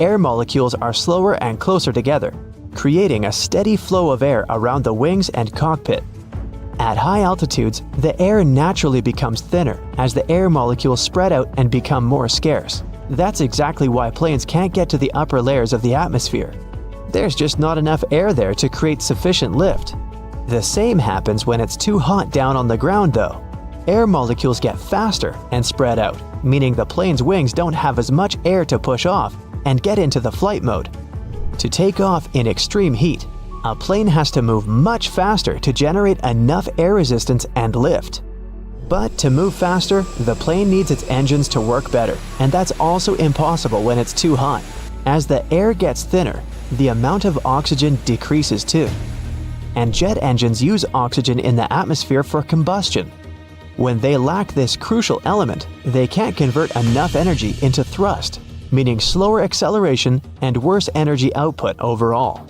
Air molecules are slower and closer together, creating a steady flow of air around the wings and cockpit. At high altitudes, the air naturally becomes thinner as the air molecules spread out and become more scarce. That's exactly why planes can't get to the upper layers of the atmosphere. There's just not enough air there to create sufficient lift. The same happens when it's too hot down on the ground though. Air molecules get faster and spread out, meaning the plane's wings don't have as much air to push off and get into the flight mode. To take off in extreme heat, a plane has to move much faster to generate enough air resistance and lift. But to move faster, the plane needs its engines to work better, and that's also impossible when it's too hot. As the air gets thinner, the amount of oxygen decreases too. And jet engines use oxygen in the atmosphere for combustion. When they lack this crucial element, they can't convert enough energy into thrust, meaning slower acceleration and worse energy output overall.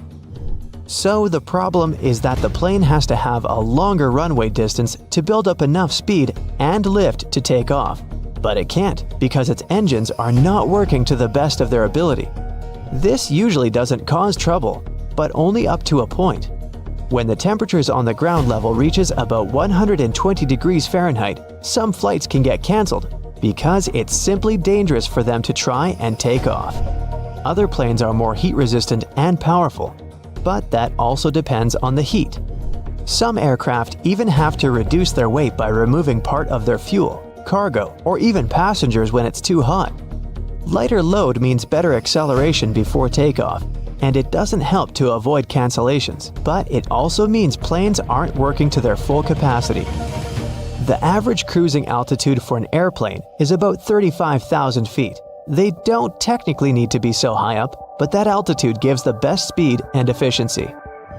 So the problem is that the plane has to have a longer runway distance to build up enough speed and lift to take off. But it can't because its engines are not working to the best of their ability. This usually doesn't cause trouble, but only up to a point. When the temperatures on the ground level reaches about 120 degrees Fahrenheit, some flights can get cancelled because it's simply dangerous for them to try and take off. Other planes are more heat resistant and powerful, but that also depends on the heat. Some aircraft even have to reduce their weight by removing part of their fuel, cargo, or even passengers when it's too hot. Lighter load means better acceleration before takeoff, and it doesn't help to avoid cancellations, but it also means planes aren't working to their full capacity. The average cruising altitude for an airplane is about 35,000 feet. They don't technically need to be so high up, but that altitude gives the best speed and efficiency.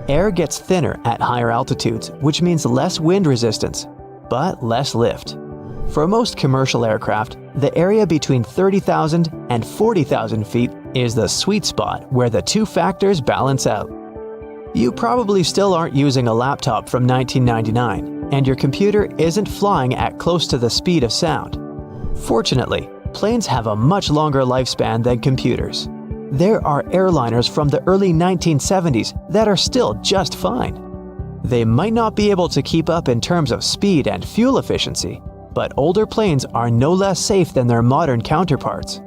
Air gets thinner at higher altitudes, which means less wind resistance, but less lift. For most commercial aircraft, the area between 30,000 and 40,000 feet is the sweet spot where the two factors balance out. You probably still aren't using a laptop from 1999, and your computer isn't flying at close to the speed of sound. Fortunately, planes have a much longer lifespan than computers. There are airliners from the early 1970s that are still just fine. They might not be able to keep up in terms of speed and fuel efficiency, but older planes are no less safe than their modern counterparts.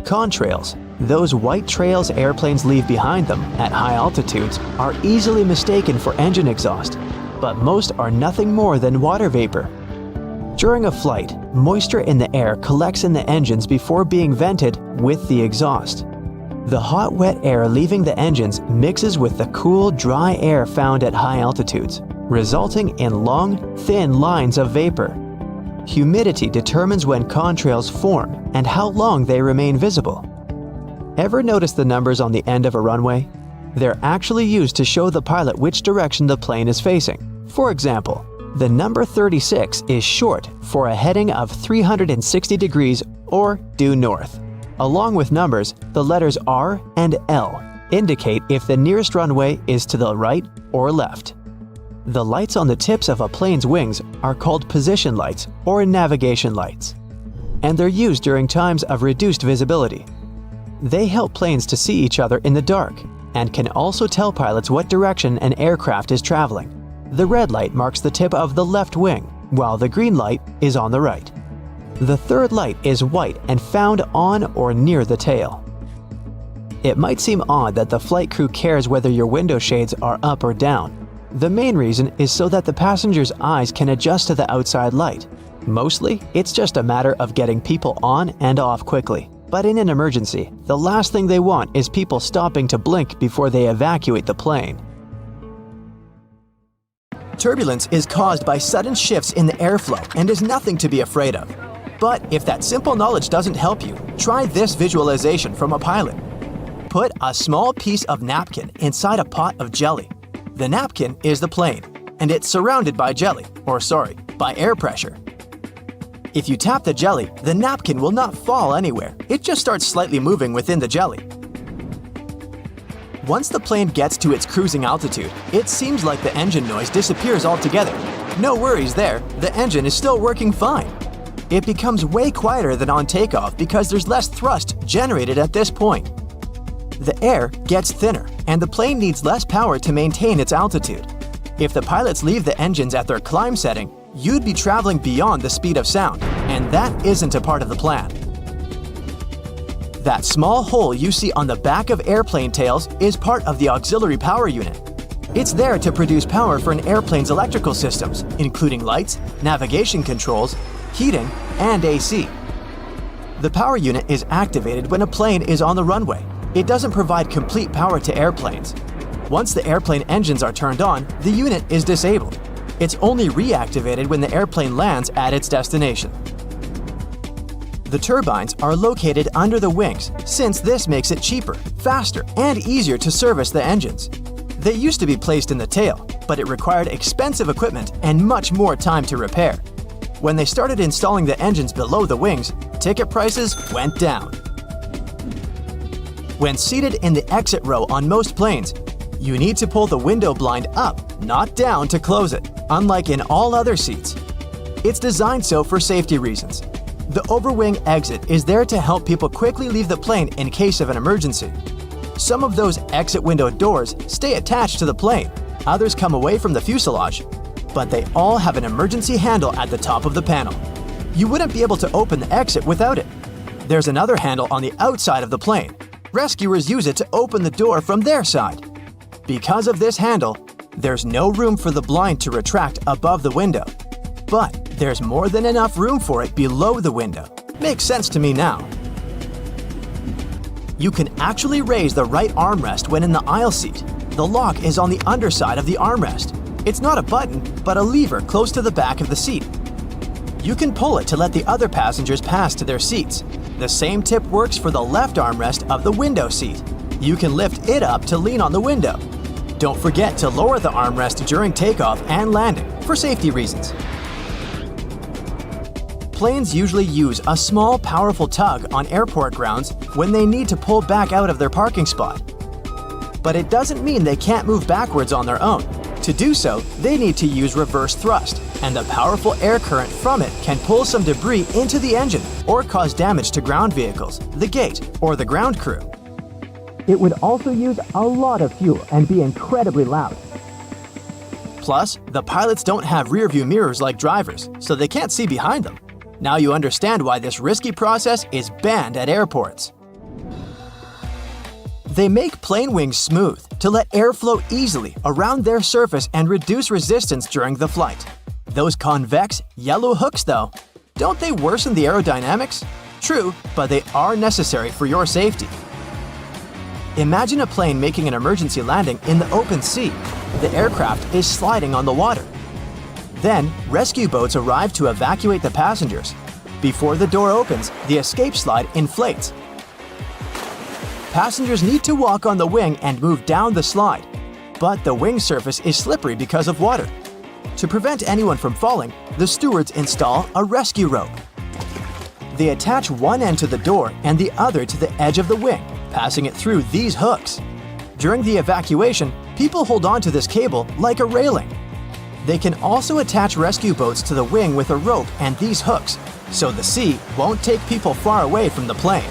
Contrails, those white trails airplanes leave behind them at high altitudes, are easily mistaken for engine exhaust, but most are nothing more than water vapor. During a flight, moisture in the air collects in the engines before being vented with the exhaust. The hot, wet air leaving the engines mixes with the cool, dry air found at high altitudes, resulting in long, thin lines of vapor. Humidity determines when contrails form and how long they remain visible. Ever notice the numbers on the end of a runway? They're actually used to show the pilot which direction the plane is facing. For example, the number 36 is short for a heading of 360 degrees or due north. Along with numbers, the letters R and L indicate if the nearest runway is to the right or left. The lights on the tips of a plane's wings are called position lights or navigation lights, and they're used during times of reduced visibility. They help planes to see each other in the dark and can also tell pilots what direction an aircraft is traveling. The red light marks the tip of the left wing, while the green light is on the right. The third light is white and found on or near the tail. It might seem odd that the flight crew cares whether your window shades are up or down. The main reason is so that the passenger's eyes can adjust to the outside light. Mostly, it's just a matter of getting people on and off quickly. But in an emergency, the last thing they want is people stopping to blink before they evacuate the plane. Turbulence is caused by sudden shifts in the airflow and is nothing to be afraid of. But if that simple knowledge doesn't help you, try this visualization from a pilot. Put a small piece of napkin inside a pot of jelly. The napkin is the plane, and it's surrounded by by air pressure. If you tap the jelly, the napkin will not fall anywhere. It just starts slightly moving within the jelly. Once the plane gets to its cruising altitude, it seems like the engine noise disappears altogether. No worries there, the engine is still working fine. It becomes way quieter than on takeoff because there's less thrust generated at this point. The air gets thinner, and the plane needs less power to maintain its altitude. If the pilots leave the engines at their climb setting, you'd be traveling beyond the speed of sound, and that isn't a part of the plan. That small hole you see on the back of airplane tails is part of the auxiliary power unit. It's there to produce power for an airplane's electrical systems, including lights, navigation controls, heating, and AC. The power unit is activated when a plane is on the runway. It doesn't provide complete power to airplanes. Once the airplane engines are turned on, the unit is disabled. It's only reactivated when the airplane lands at its destination. The turbines are located under the wings, since this makes it cheaper, faster, and easier to service the engines. They used to be placed in the tail, but it required expensive equipment and much more time to repair. When they started installing the engines below the wings, ticket prices went down. When seated in the exit row on most planes, you need to pull the window blind up, not down, to close it, unlike in all other seats. It's designed so for safety reasons. The overwing exit is there to help people quickly leave the plane in case of an emergency. Some of those exit window doors stay attached to the plane, others come away from the fuselage, but they all have an emergency handle at the top of the panel. You wouldn't be able to open the exit without it. There's another handle on the outside of the plane. Rescuers use it to open the door from their side. Because of this handle, there's no room for the blind to retract above the window. But there's more than enough room for it below the window. Makes sense to me now. You can actually raise the right armrest when in the aisle seat. The lock is on the underside of the armrest. It's not a button, but a lever close to the back of the seat. You can pull it to let the other passengers pass to their seats. The same tip works for the left armrest of the window seat. You can lift it up to lean on the window. Don't forget to lower the armrest during takeoff and landing for safety reasons. Planes usually use a small, powerful tug on airport grounds when they need to pull back out of their parking spot. But it doesn't mean they can't move backwards on their own. To do so, they need to use reverse thrust, and the powerful air current from it can pull some debris into the engine or cause damage to ground vehicles, the gate, or the ground crew. It would also use a lot of fuel and be incredibly loud. Plus, the pilots don't have rear-view mirrors like drivers, so they can't see behind them. Now you understand why this risky process is banned at airports. They make plane wings smooth to let air flow easily around their surface and reduce resistance during the flight. Those convex, yellow hooks, though, don't they worsen the aerodynamics? True, but they are necessary for your safety. Imagine a plane making an emergency landing in the open sea. The aircraft is sliding on the water. Then, rescue boats arrive to evacuate the passengers. Before the door opens, the escape slide inflates. Passengers need to walk on the wing and move down the slide, but the wing surface is slippery because of water. To prevent anyone from falling, the stewards install a rescue rope. They attach one end to the door and the other to the edge of the wing, passing it through these hooks. During the evacuation, people hold on to this cable like a railing. They can also attach rescue boats to the wing with a rope and these hooks, so the sea won't take people far away from the plane.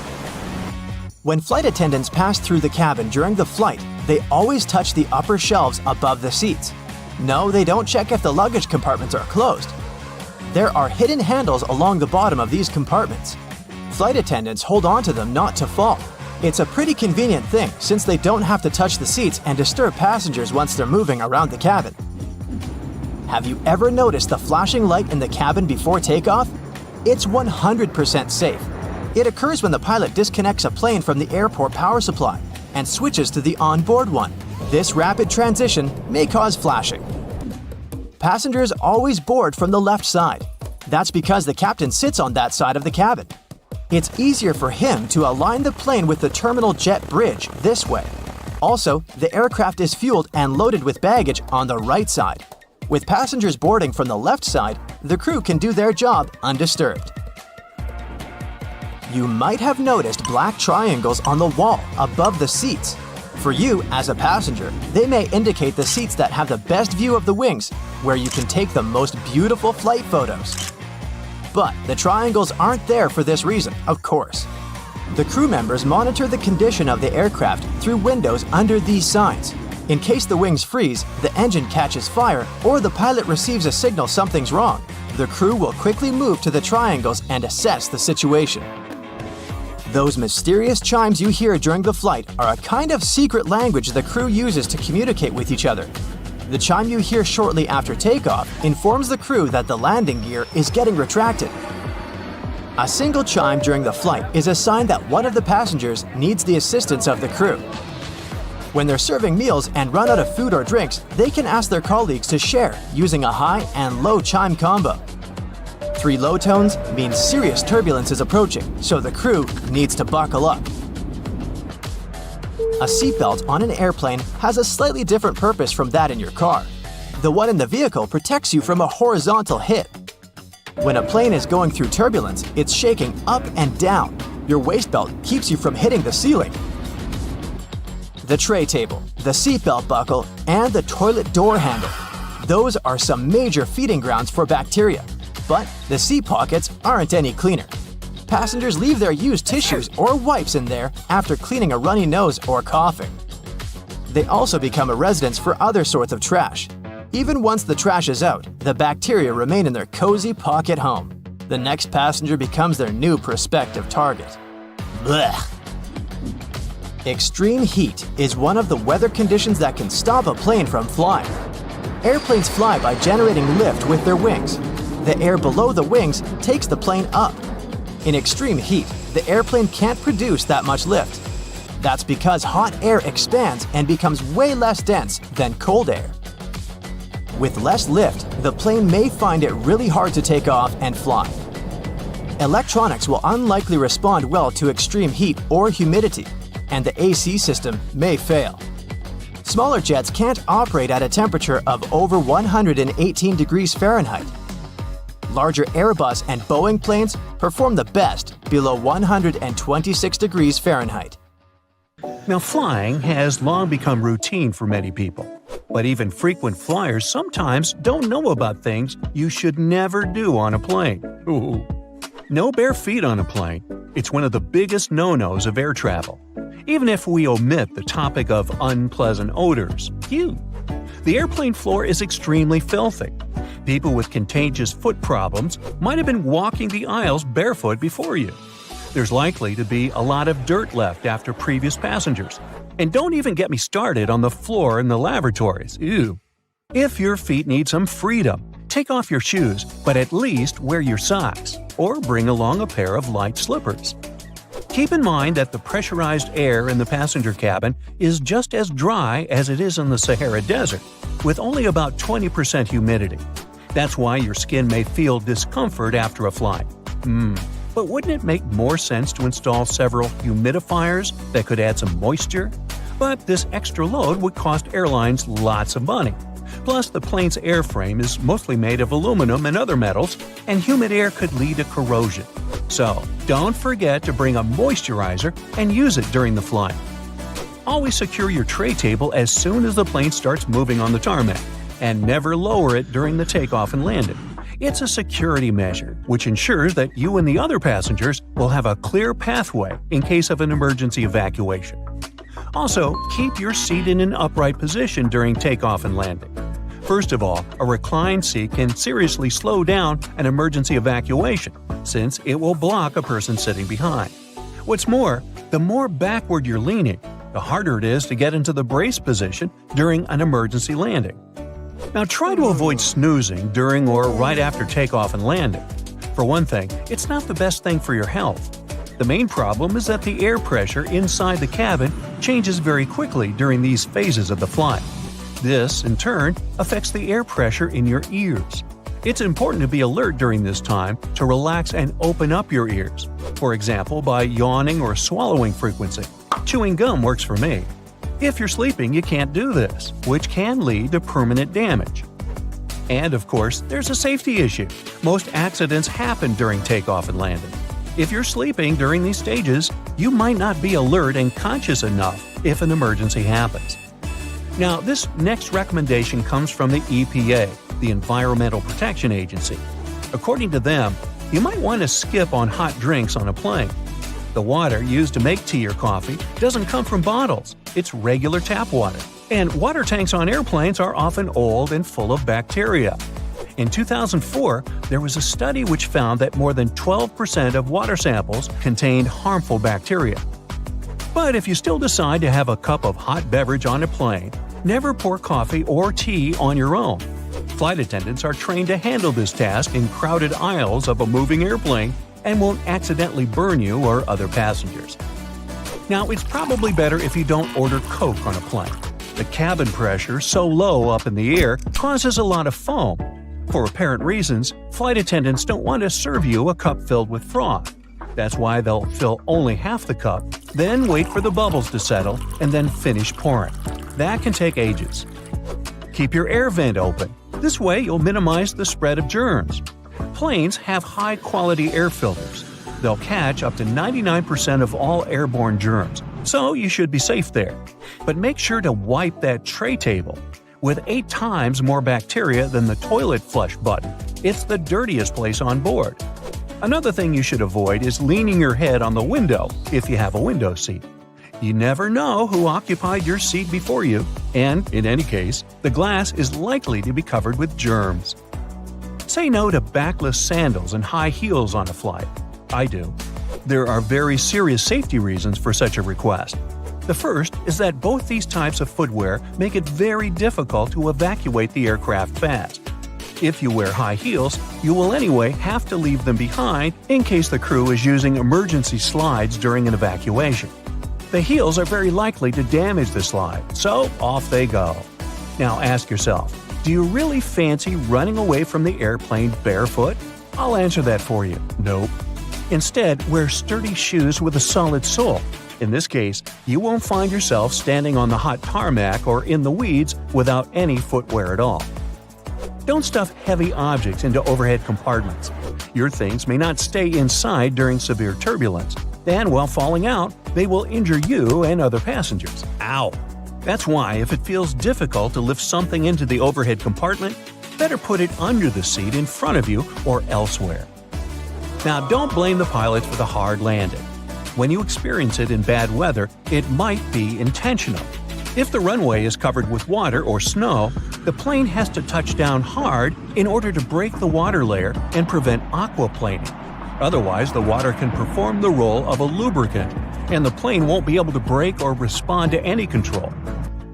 When flight attendants pass through the cabin during the flight, they always touch the upper shelves above the seats. No, they don't check if the luggage compartments are closed. There are hidden handles along the bottom of these compartments. Flight attendants hold on to them not to fall. It's a pretty convenient thing since they don't have to touch the seats and disturb passengers once they're moving around the cabin. Have you ever noticed the flashing light in the cabin before takeoff? It's 100% safe. It occurs when the pilot disconnects a plane from the airport power supply and switches to the onboard one. This rapid transition may cause flashing. Passengers always board from the left side. That's because the captain sits on that side of the cabin. It's easier for him to align the plane with the terminal jet bridge this way. Also, the aircraft is fueled and loaded with baggage on the right side. With passengers boarding from the left side, the crew can do their job undisturbed. You might have noticed black triangles on the wall above the seats. For you, as a passenger, they may indicate the seats that have the best view of the wings, where you can take the most beautiful flight photos. But the triangles aren't there for this reason, of course. The crew members monitor the condition of the aircraft through windows under these signs. In case the wings freeze, the engine catches fire, or the pilot receives a signal something's wrong, the crew will quickly move to the triangles and assess the situation. Those mysterious chimes you hear during the flight are a kind of secret language the crew uses to communicate with each other. The chime you hear shortly after takeoff informs the crew that the landing gear is getting retracted. A single chime during the flight is a sign that one of the passengers needs the assistance of the crew. When they're serving meals and run out of food or drinks, they can ask their colleagues to share using a high and low chime combo. 3 low tones mean serious turbulence is approaching, so the crew needs to buckle up. A seatbelt on an airplane has a slightly different purpose from that in your car. The one in the vehicle protects you from a horizontal hit. When a plane is going through turbulence, it's shaking up and down. Your waist belt keeps you from hitting the ceiling. The tray table, the seatbelt buckle, and the toilet door handle. Those are some major feeding grounds for bacteria. But the seat pockets aren't any cleaner. Passengers leave their used tissues or wipes in there after cleaning a runny nose or coughing. They also become a residence for other sorts of trash. Even once the trash is out, the bacteria remain in their cozy pocket home. The next passenger becomes their new prospective target. Blech. Extreme heat is one of the weather conditions that can stop a plane from flying. Airplanes fly by generating lift with their wings. The air below the wings takes the plane up. In extreme heat, the airplane can't produce that much lift. That's because hot air expands and becomes way less dense than cold air. With less lift, the plane may find it really hard to take off and fly. Electronics will unlikely respond well to extreme heat or humidity, and the AC system may fail. Smaller jets can't operate at a temperature of over 118 degrees Fahrenheit. Larger Airbus and Boeing planes perform the best below 126 degrees Fahrenheit. Now, flying has long become routine for many people, but even frequent flyers sometimes don't know about things you should never do on a plane. Ooh. No bare feet on a plane. It's one of the biggest no-nos of air travel. Even if we omit the topic of unpleasant odors. Phew. The airplane floor is extremely filthy. People with contagious foot problems might have been walking the aisles barefoot before you. There's likely to be a lot of dirt left after previous passengers. And don't even get me started on the floor in the lavatories. Ew. If your feet need some freedom, Take off your shoes, but at least wear your socks, or bring along a pair of light slippers. Keep in mind that the pressurized air in the passenger cabin is just as dry as it is in the Sahara Desert, with only about 20% humidity. That's why your skin may feel discomfort after a flight. But wouldn't it make more sense to install several humidifiers that could add some moisture? But this extra load would cost airlines lots of money. Plus, the plane's airframe is mostly made of aluminum and other metals, and humid air could lead to corrosion. So, don't forget to bring a moisturizer and use it during the flight. Always secure your tray table as soon as the plane starts moving on the tarmac, and never lower it during the takeoff and landing. It's a security measure, which ensures that you and the other passengers will have a clear pathway in case of an emergency evacuation. Also, keep your seat in an upright position during takeoff and landing. First of all, a reclined seat can seriously slow down an emergency evacuation, since it will block a person sitting behind. What's more, the more backward you're leaning, the harder it is to get into the brace position during an emergency landing. Now try to avoid snoozing during or right after takeoff and landing. For one thing, it's not the best thing for your health. The main problem is that the air pressure inside the cabin changes very quickly during these phases of the flight. This, in turn, affects the air pressure in your ears. It's important to be alert during this time to relax and open up your ears, for example by yawning or swallowing frequency. Chewing gum works for me. If you're sleeping, you can't do this, which can lead to permanent damage. And of course, there's a safety issue. Most accidents happen during takeoff and landing. If you're sleeping during these stages, you might not be alert and conscious enough if an emergency happens. Now, this next recommendation comes from the EPA, the Environmental Protection Agency. According to them, you might want to skip on hot drinks on a plane. The water used to make tea or coffee doesn't come from bottles, it's regular tap water. And water tanks on airplanes are often old and full of bacteria. In 2004, there was a study which found that more than 12% of water samples contained harmful bacteria. But if you still decide to have a cup of hot beverage on a plane, never pour coffee or tea on your own. Flight attendants are trained to handle this task in crowded aisles of a moving airplane and won't accidentally burn you or other passengers. Now, it's probably better if you don't order Coke on a plane. The cabin pressure, so low up in the air, causes a lot of foam. For apparent reasons, flight attendants don't want to serve you a cup filled with froth. That's why they'll fill only half the cup, then wait for the bubbles to settle, and then finish pouring. That can take ages. Keep your air vent open. This way you'll minimize the spread of germs. Planes have high-quality air filters. They'll catch up to 99% of all airborne germs, so you should be safe there. But make sure to wipe that tray table. With 8 times more bacteria than the toilet flush button, it's the dirtiest place on board. Another thing you should avoid is leaning your head on the window if you have a window seat. You never know who occupied your seat before you, and, in any case, the glass is likely to be covered with germs. Say no to backless sandals and high heels on a flight. I do. There are very serious safety reasons for such a request. The first is that both these types of footwear make it very difficult to evacuate the aircraft fast. If you wear high heels, you will anyway have to leave them behind in case the crew is using emergency slides during an evacuation. The heels are very likely to damage the slide, so off they go. Now ask yourself, do you really fancy running away from the airplane barefoot? I'll answer that for you. Nope. Instead, wear sturdy shoes with a solid sole. In this case, you won't find yourself standing on the hot tarmac or in the weeds without any footwear at all. Don't stuff heavy objects into overhead compartments. Your things may not stay inside during severe turbulence, and while falling out, they will injure you and other passengers. Ow! That's why, if it feels difficult to lift something into the overhead compartment, better put it under the seat in front of you or elsewhere. Now, don't blame the pilots for the hard landing. When you experience it in bad weather, it might be intentional. If the runway is covered with water or snow, the plane has to touch down hard in order to break the water layer and prevent aquaplaning. Otherwise, the water can perform the role of a lubricant, and the plane won't be able to brake or respond to any control.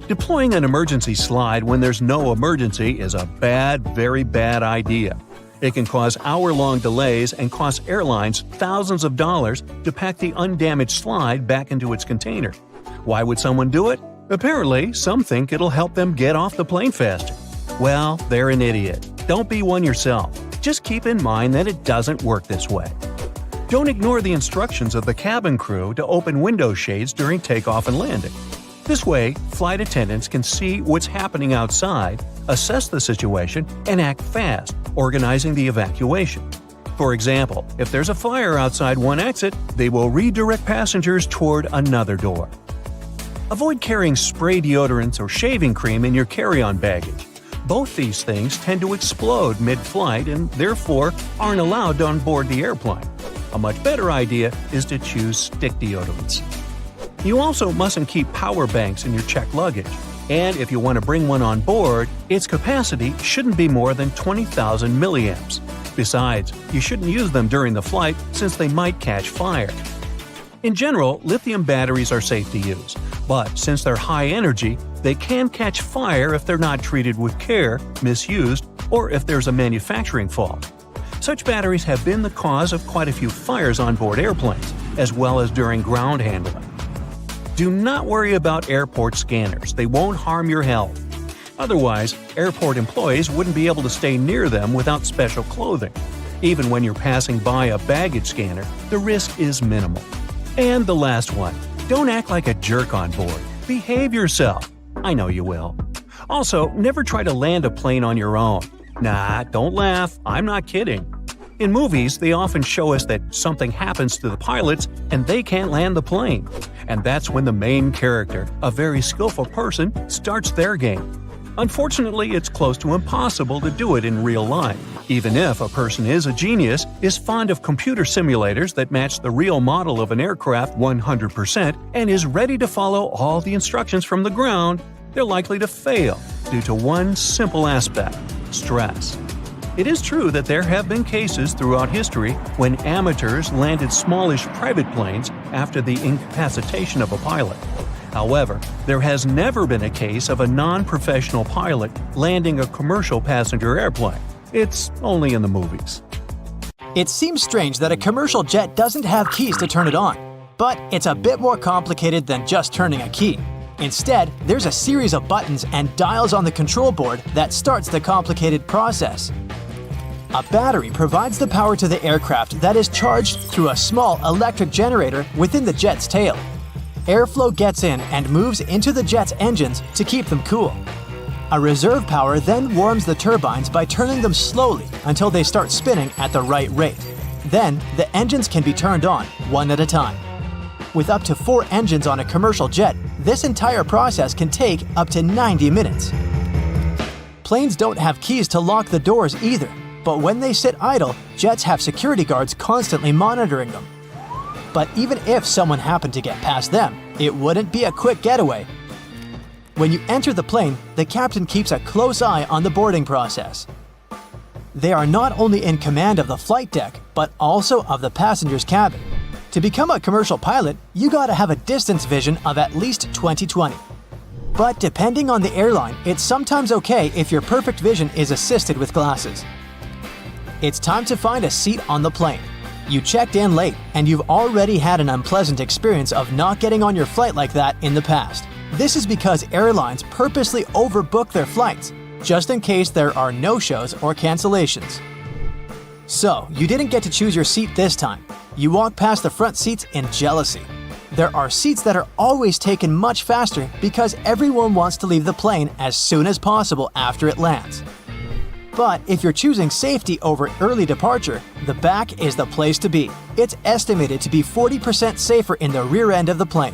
Deploying an emergency slide when there's no emergency is a bad, very bad idea. It can cause hour-long delays and cost airlines thousands of dollars to pack the undamaged slide back into its container. Why would someone do it? Apparently, some think it'll help them get off the plane faster. Well, they're an idiot. Don't be one yourself. Just keep in mind that it doesn't work this way. Don't ignore the instructions of the cabin crew to open window shades during takeoff and landing. This way, flight attendants can see what's happening outside, assess the situation, and act fast, organizing the evacuation. For example, if there's a fire outside one exit, they will redirect passengers toward another door. Avoid carrying spray deodorants or shaving cream in your carry-on baggage. Both these things tend to explode mid-flight and therefore aren't allowed on board the airplane. A much better idea is to choose stick deodorants. You also mustn't keep power banks in your checked luggage, and if you want to bring one on board, its capacity shouldn't be more than 20,000 milliamps. Besides, you shouldn't use them during the flight since they might catch fire. In general, lithium batteries are safe to use, but since they're high energy, they can catch fire if they're not treated with care, misused, or if there's a manufacturing fault. Such batteries have been the cause of quite a few fires on board airplanes, as well as during ground handling. Do not worry about airport scanners, they won't harm your health. Otherwise, airport employees wouldn't be able to stay near them without special clothing. Even when you're passing by a baggage scanner, the risk is minimal. And the last one, don't act like a jerk on board. Behave yourself. I know you will. Also, never try to land a plane on your own. Nah, don't laugh, I'm not kidding. In movies, they often show us that something happens to the pilots and they can't land the plane. And that's when the main character, a very skillful person, starts their game. Unfortunately, it's close to impossible to do it in real life, even if a person is a genius, is fond of computer simulators that match the real model of an aircraft 100%, and is ready to follow all the instructions from the ground, they're likely to fail due to one simple aspect: stress. It is true that there have been cases throughout history when amateurs landed smallish private planes after the incapacitation of a pilot. However, there has never been a case of a non-professional pilot landing a commercial passenger airplane. It's only in the movies. It seems strange that a commercial jet doesn't have keys to turn it on, but it's a bit more complicated than just turning a key. Instead, there's a series of buttons and dials on the control board that starts the complicated process. A battery provides the power to the aircraft that is charged through a small electric generator within the jet's tail. Airflow gets in and moves into the jet's engines to keep them cool. A reserve power then warms the turbines by turning them slowly until they start spinning at the right rate. Then, the engines can be turned on, one at a time. With up to 4 engines on a commercial jet, this entire process can take up to 90 minutes. Planes don't have keys to lock the doors either, but when they sit idle, jets have security guards constantly monitoring them. But even if someone happened to get past them, it wouldn't be a quick getaway. When you enter the plane, the captain keeps a close eye on the boarding process. They are not only in command of the flight deck, but also of the passenger's cabin. To become a commercial pilot, you gotta have a distance vision of at least 20/20. But depending on the airline, it's sometimes okay if your perfect vision is assisted with glasses. It's time to find a seat on the plane. You checked in late, and you've already had an unpleasant experience of not getting on your flight like that in the past. This is because airlines purposely overbook their flights, just in case there are no-shows or cancellations. So, you didn't get to choose your seat this time. You walk past the front seats in jealousy. There are seats that are always taken much faster because everyone wants to leave the plane as soon as possible after it lands. But if you're choosing safety over early departure, the back is the place to be. It's estimated to be 40% safer in the rear end of the plane.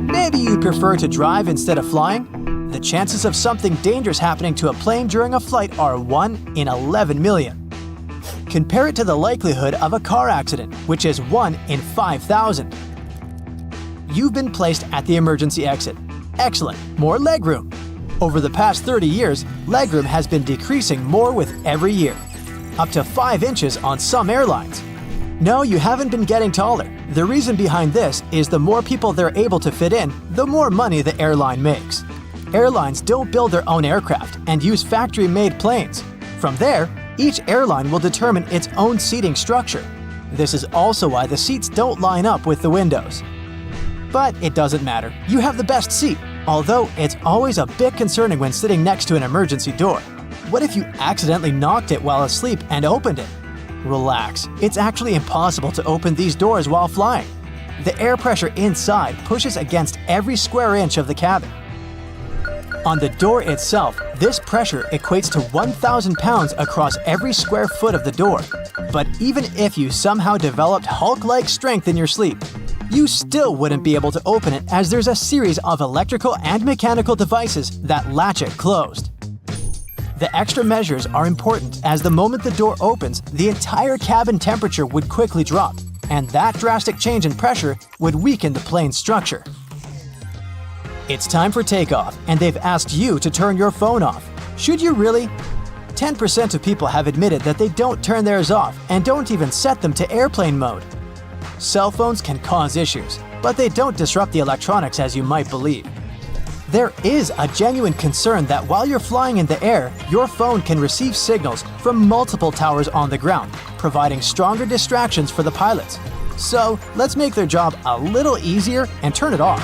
Maybe you prefer to drive instead of flying? The chances of something dangerous happening to a plane during a flight are 1 in 11 million. Compare it to the likelihood of a car accident, which is 1 in 5,000. You've been placed at the emergency exit. Excellent, more legroom. Over the past 30 years, legroom has been decreasing more with every year, up to 5 inches on some airlines. No, you haven't been getting taller. The reason behind this is the more people they're able to fit in, the more money the airline makes. Airlines don't build their own aircraft and use factory-made planes. From there, each airline will determine its own seating structure. This is also why the seats don't line up with the windows. But it doesn't matter. You have the best seat, although it's always a bit concerning when sitting next to an emergency door. What if you accidentally knocked it while asleep and opened it? Relax, it's actually impossible to open these doors while flying. The air pressure inside pushes against every square inch of the cabin. On the door itself, this pressure equates to 1,000 pounds across every square foot of the door. But even if you somehow developed Hulk-like strength in your sleep, you still wouldn't be able to open it as there's a series of electrical and mechanical devices that latch it closed. The extra measures are important as the moment the door opens, the entire cabin temperature would quickly drop, and that drastic change in pressure would weaken the plane's structure. It's time for takeoff, and they've asked you to turn your phone off. Should you really? 10% of people have admitted that they don't turn theirs off and don't even set them to airplane mode. Cell phones can cause issues, but they don't disrupt the electronics as you might believe. There is a genuine concern that while you're flying in the air, your phone can receive signals from multiple towers on the ground, providing stronger distractions for the pilots. So let's make their job a little easier and turn it off.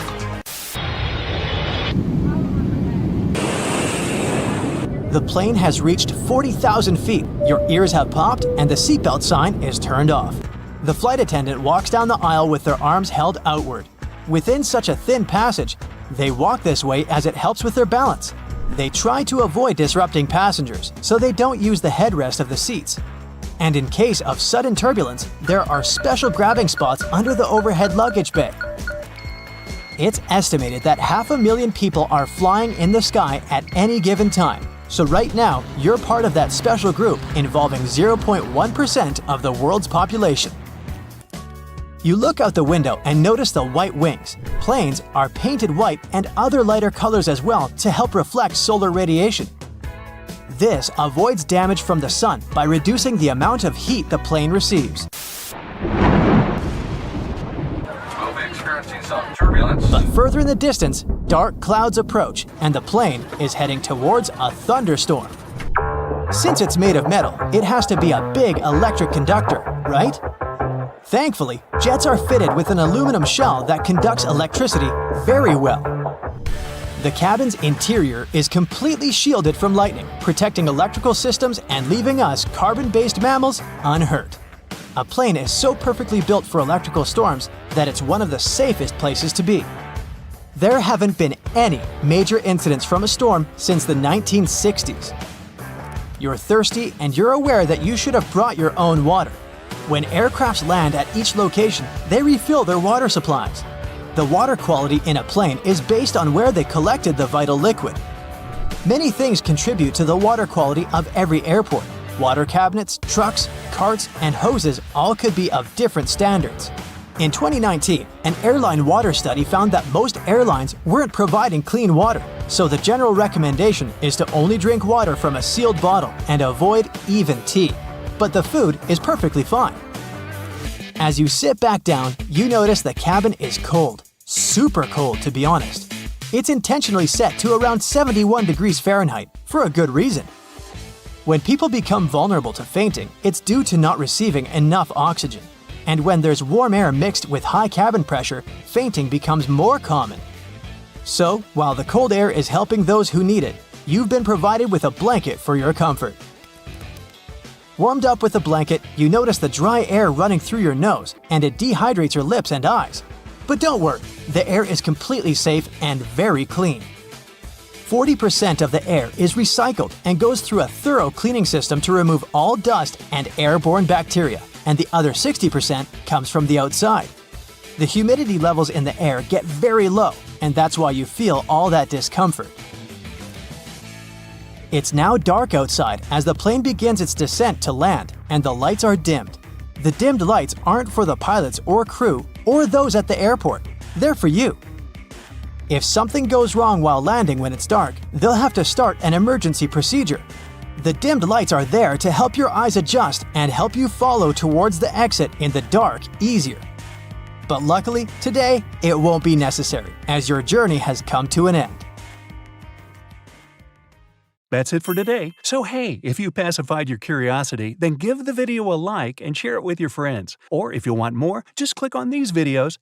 The plane has reached 40,000 feet, your ears have popped, and the seatbelt sign is turned off. The flight attendant walks down the aisle with their arms held outward. Within such a thin passage, they walk this way as it helps with their balance. They try to avoid disrupting passengers, so they don't use the headrest of the seats. And in case of sudden turbulence, there are special grabbing spots under the overhead luggage bay. It's estimated that 500,000 people are flying in the sky at any given time. So right now, you're part of that special group involving 0.1% of the world's population. You look out the window and notice the white wings. Planes are painted white and other lighter colors as well to help reflect solar radiation. This avoids damage from the sun by reducing the amount of heat the plane receives. We'll be experiencing some turbulence. But further in the distance, dark clouds approach and the plane is heading towards a thunderstorm. Since it's made of metal, it has to be a big electric conductor, right? Thankfully, jets are fitted with an aluminum shell that conducts electricity very well. The cabin's interior is completely shielded from lightning, protecting electrical systems and leaving us carbon-based mammals unhurt. A plane is so perfectly built for electrical storms that it's one of the safest places to be. There haven't been any major incidents from a storm since the 1960s. You're thirsty and you're aware that you should have brought your own water. When aircrafts land at each location, they refill their water supplies. The water quality in a plane is based on where they collected the vital liquid. Many things contribute to the water quality of every airport. Water cabinets, trucks, carts, and hoses all could be of different standards. In 2019, an airline water study found that most airlines weren't providing clean water, so the general recommendation is to only drink water from a sealed bottle and avoid even tea. But the food is perfectly fine. As you sit back down, you notice the cabin is cold. Super cold, to be honest. It's intentionally set to around 71 degrees Fahrenheit for a good reason. When people become vulnerable to fainting, it's due to not receiving enough oxygen. And when there's warm air mixed with high cabin pressure, fainting becomes more common. So, while the cold air is helping those who need it, you've been provided with a blanket for your comfort. Warmed up with a blanket, you notice the dry air running through your nose, and it dehydrates your lips and eyes. But don't worry, the air is completely safe and very clean. 40% of the air is recycled and goes through a thorough cleaning system to remove all dust and airborne bacteria, and the other 60% comes from the outside. The humidity levels in the air get very low, and that's why you feel all that discomfort. It's now dark outside as the plane begins its descent to land, and the lights are dimmed. The dimmed lights aren't for the pilots or crew or those at the airport. They're for you. If something goes wrong while landing when it's dark, they'll have to start an emergency procedure. The dimmed lights are there to help your eyes adjust and help you follow towards the exit in the dark easier. But luckily, today, it won't be necessary, as your journey has come to an end. That's it for today. So hey, if you pacified your curiosity, then give the video a like and share it with your friends. Or if you want more, just click on these videos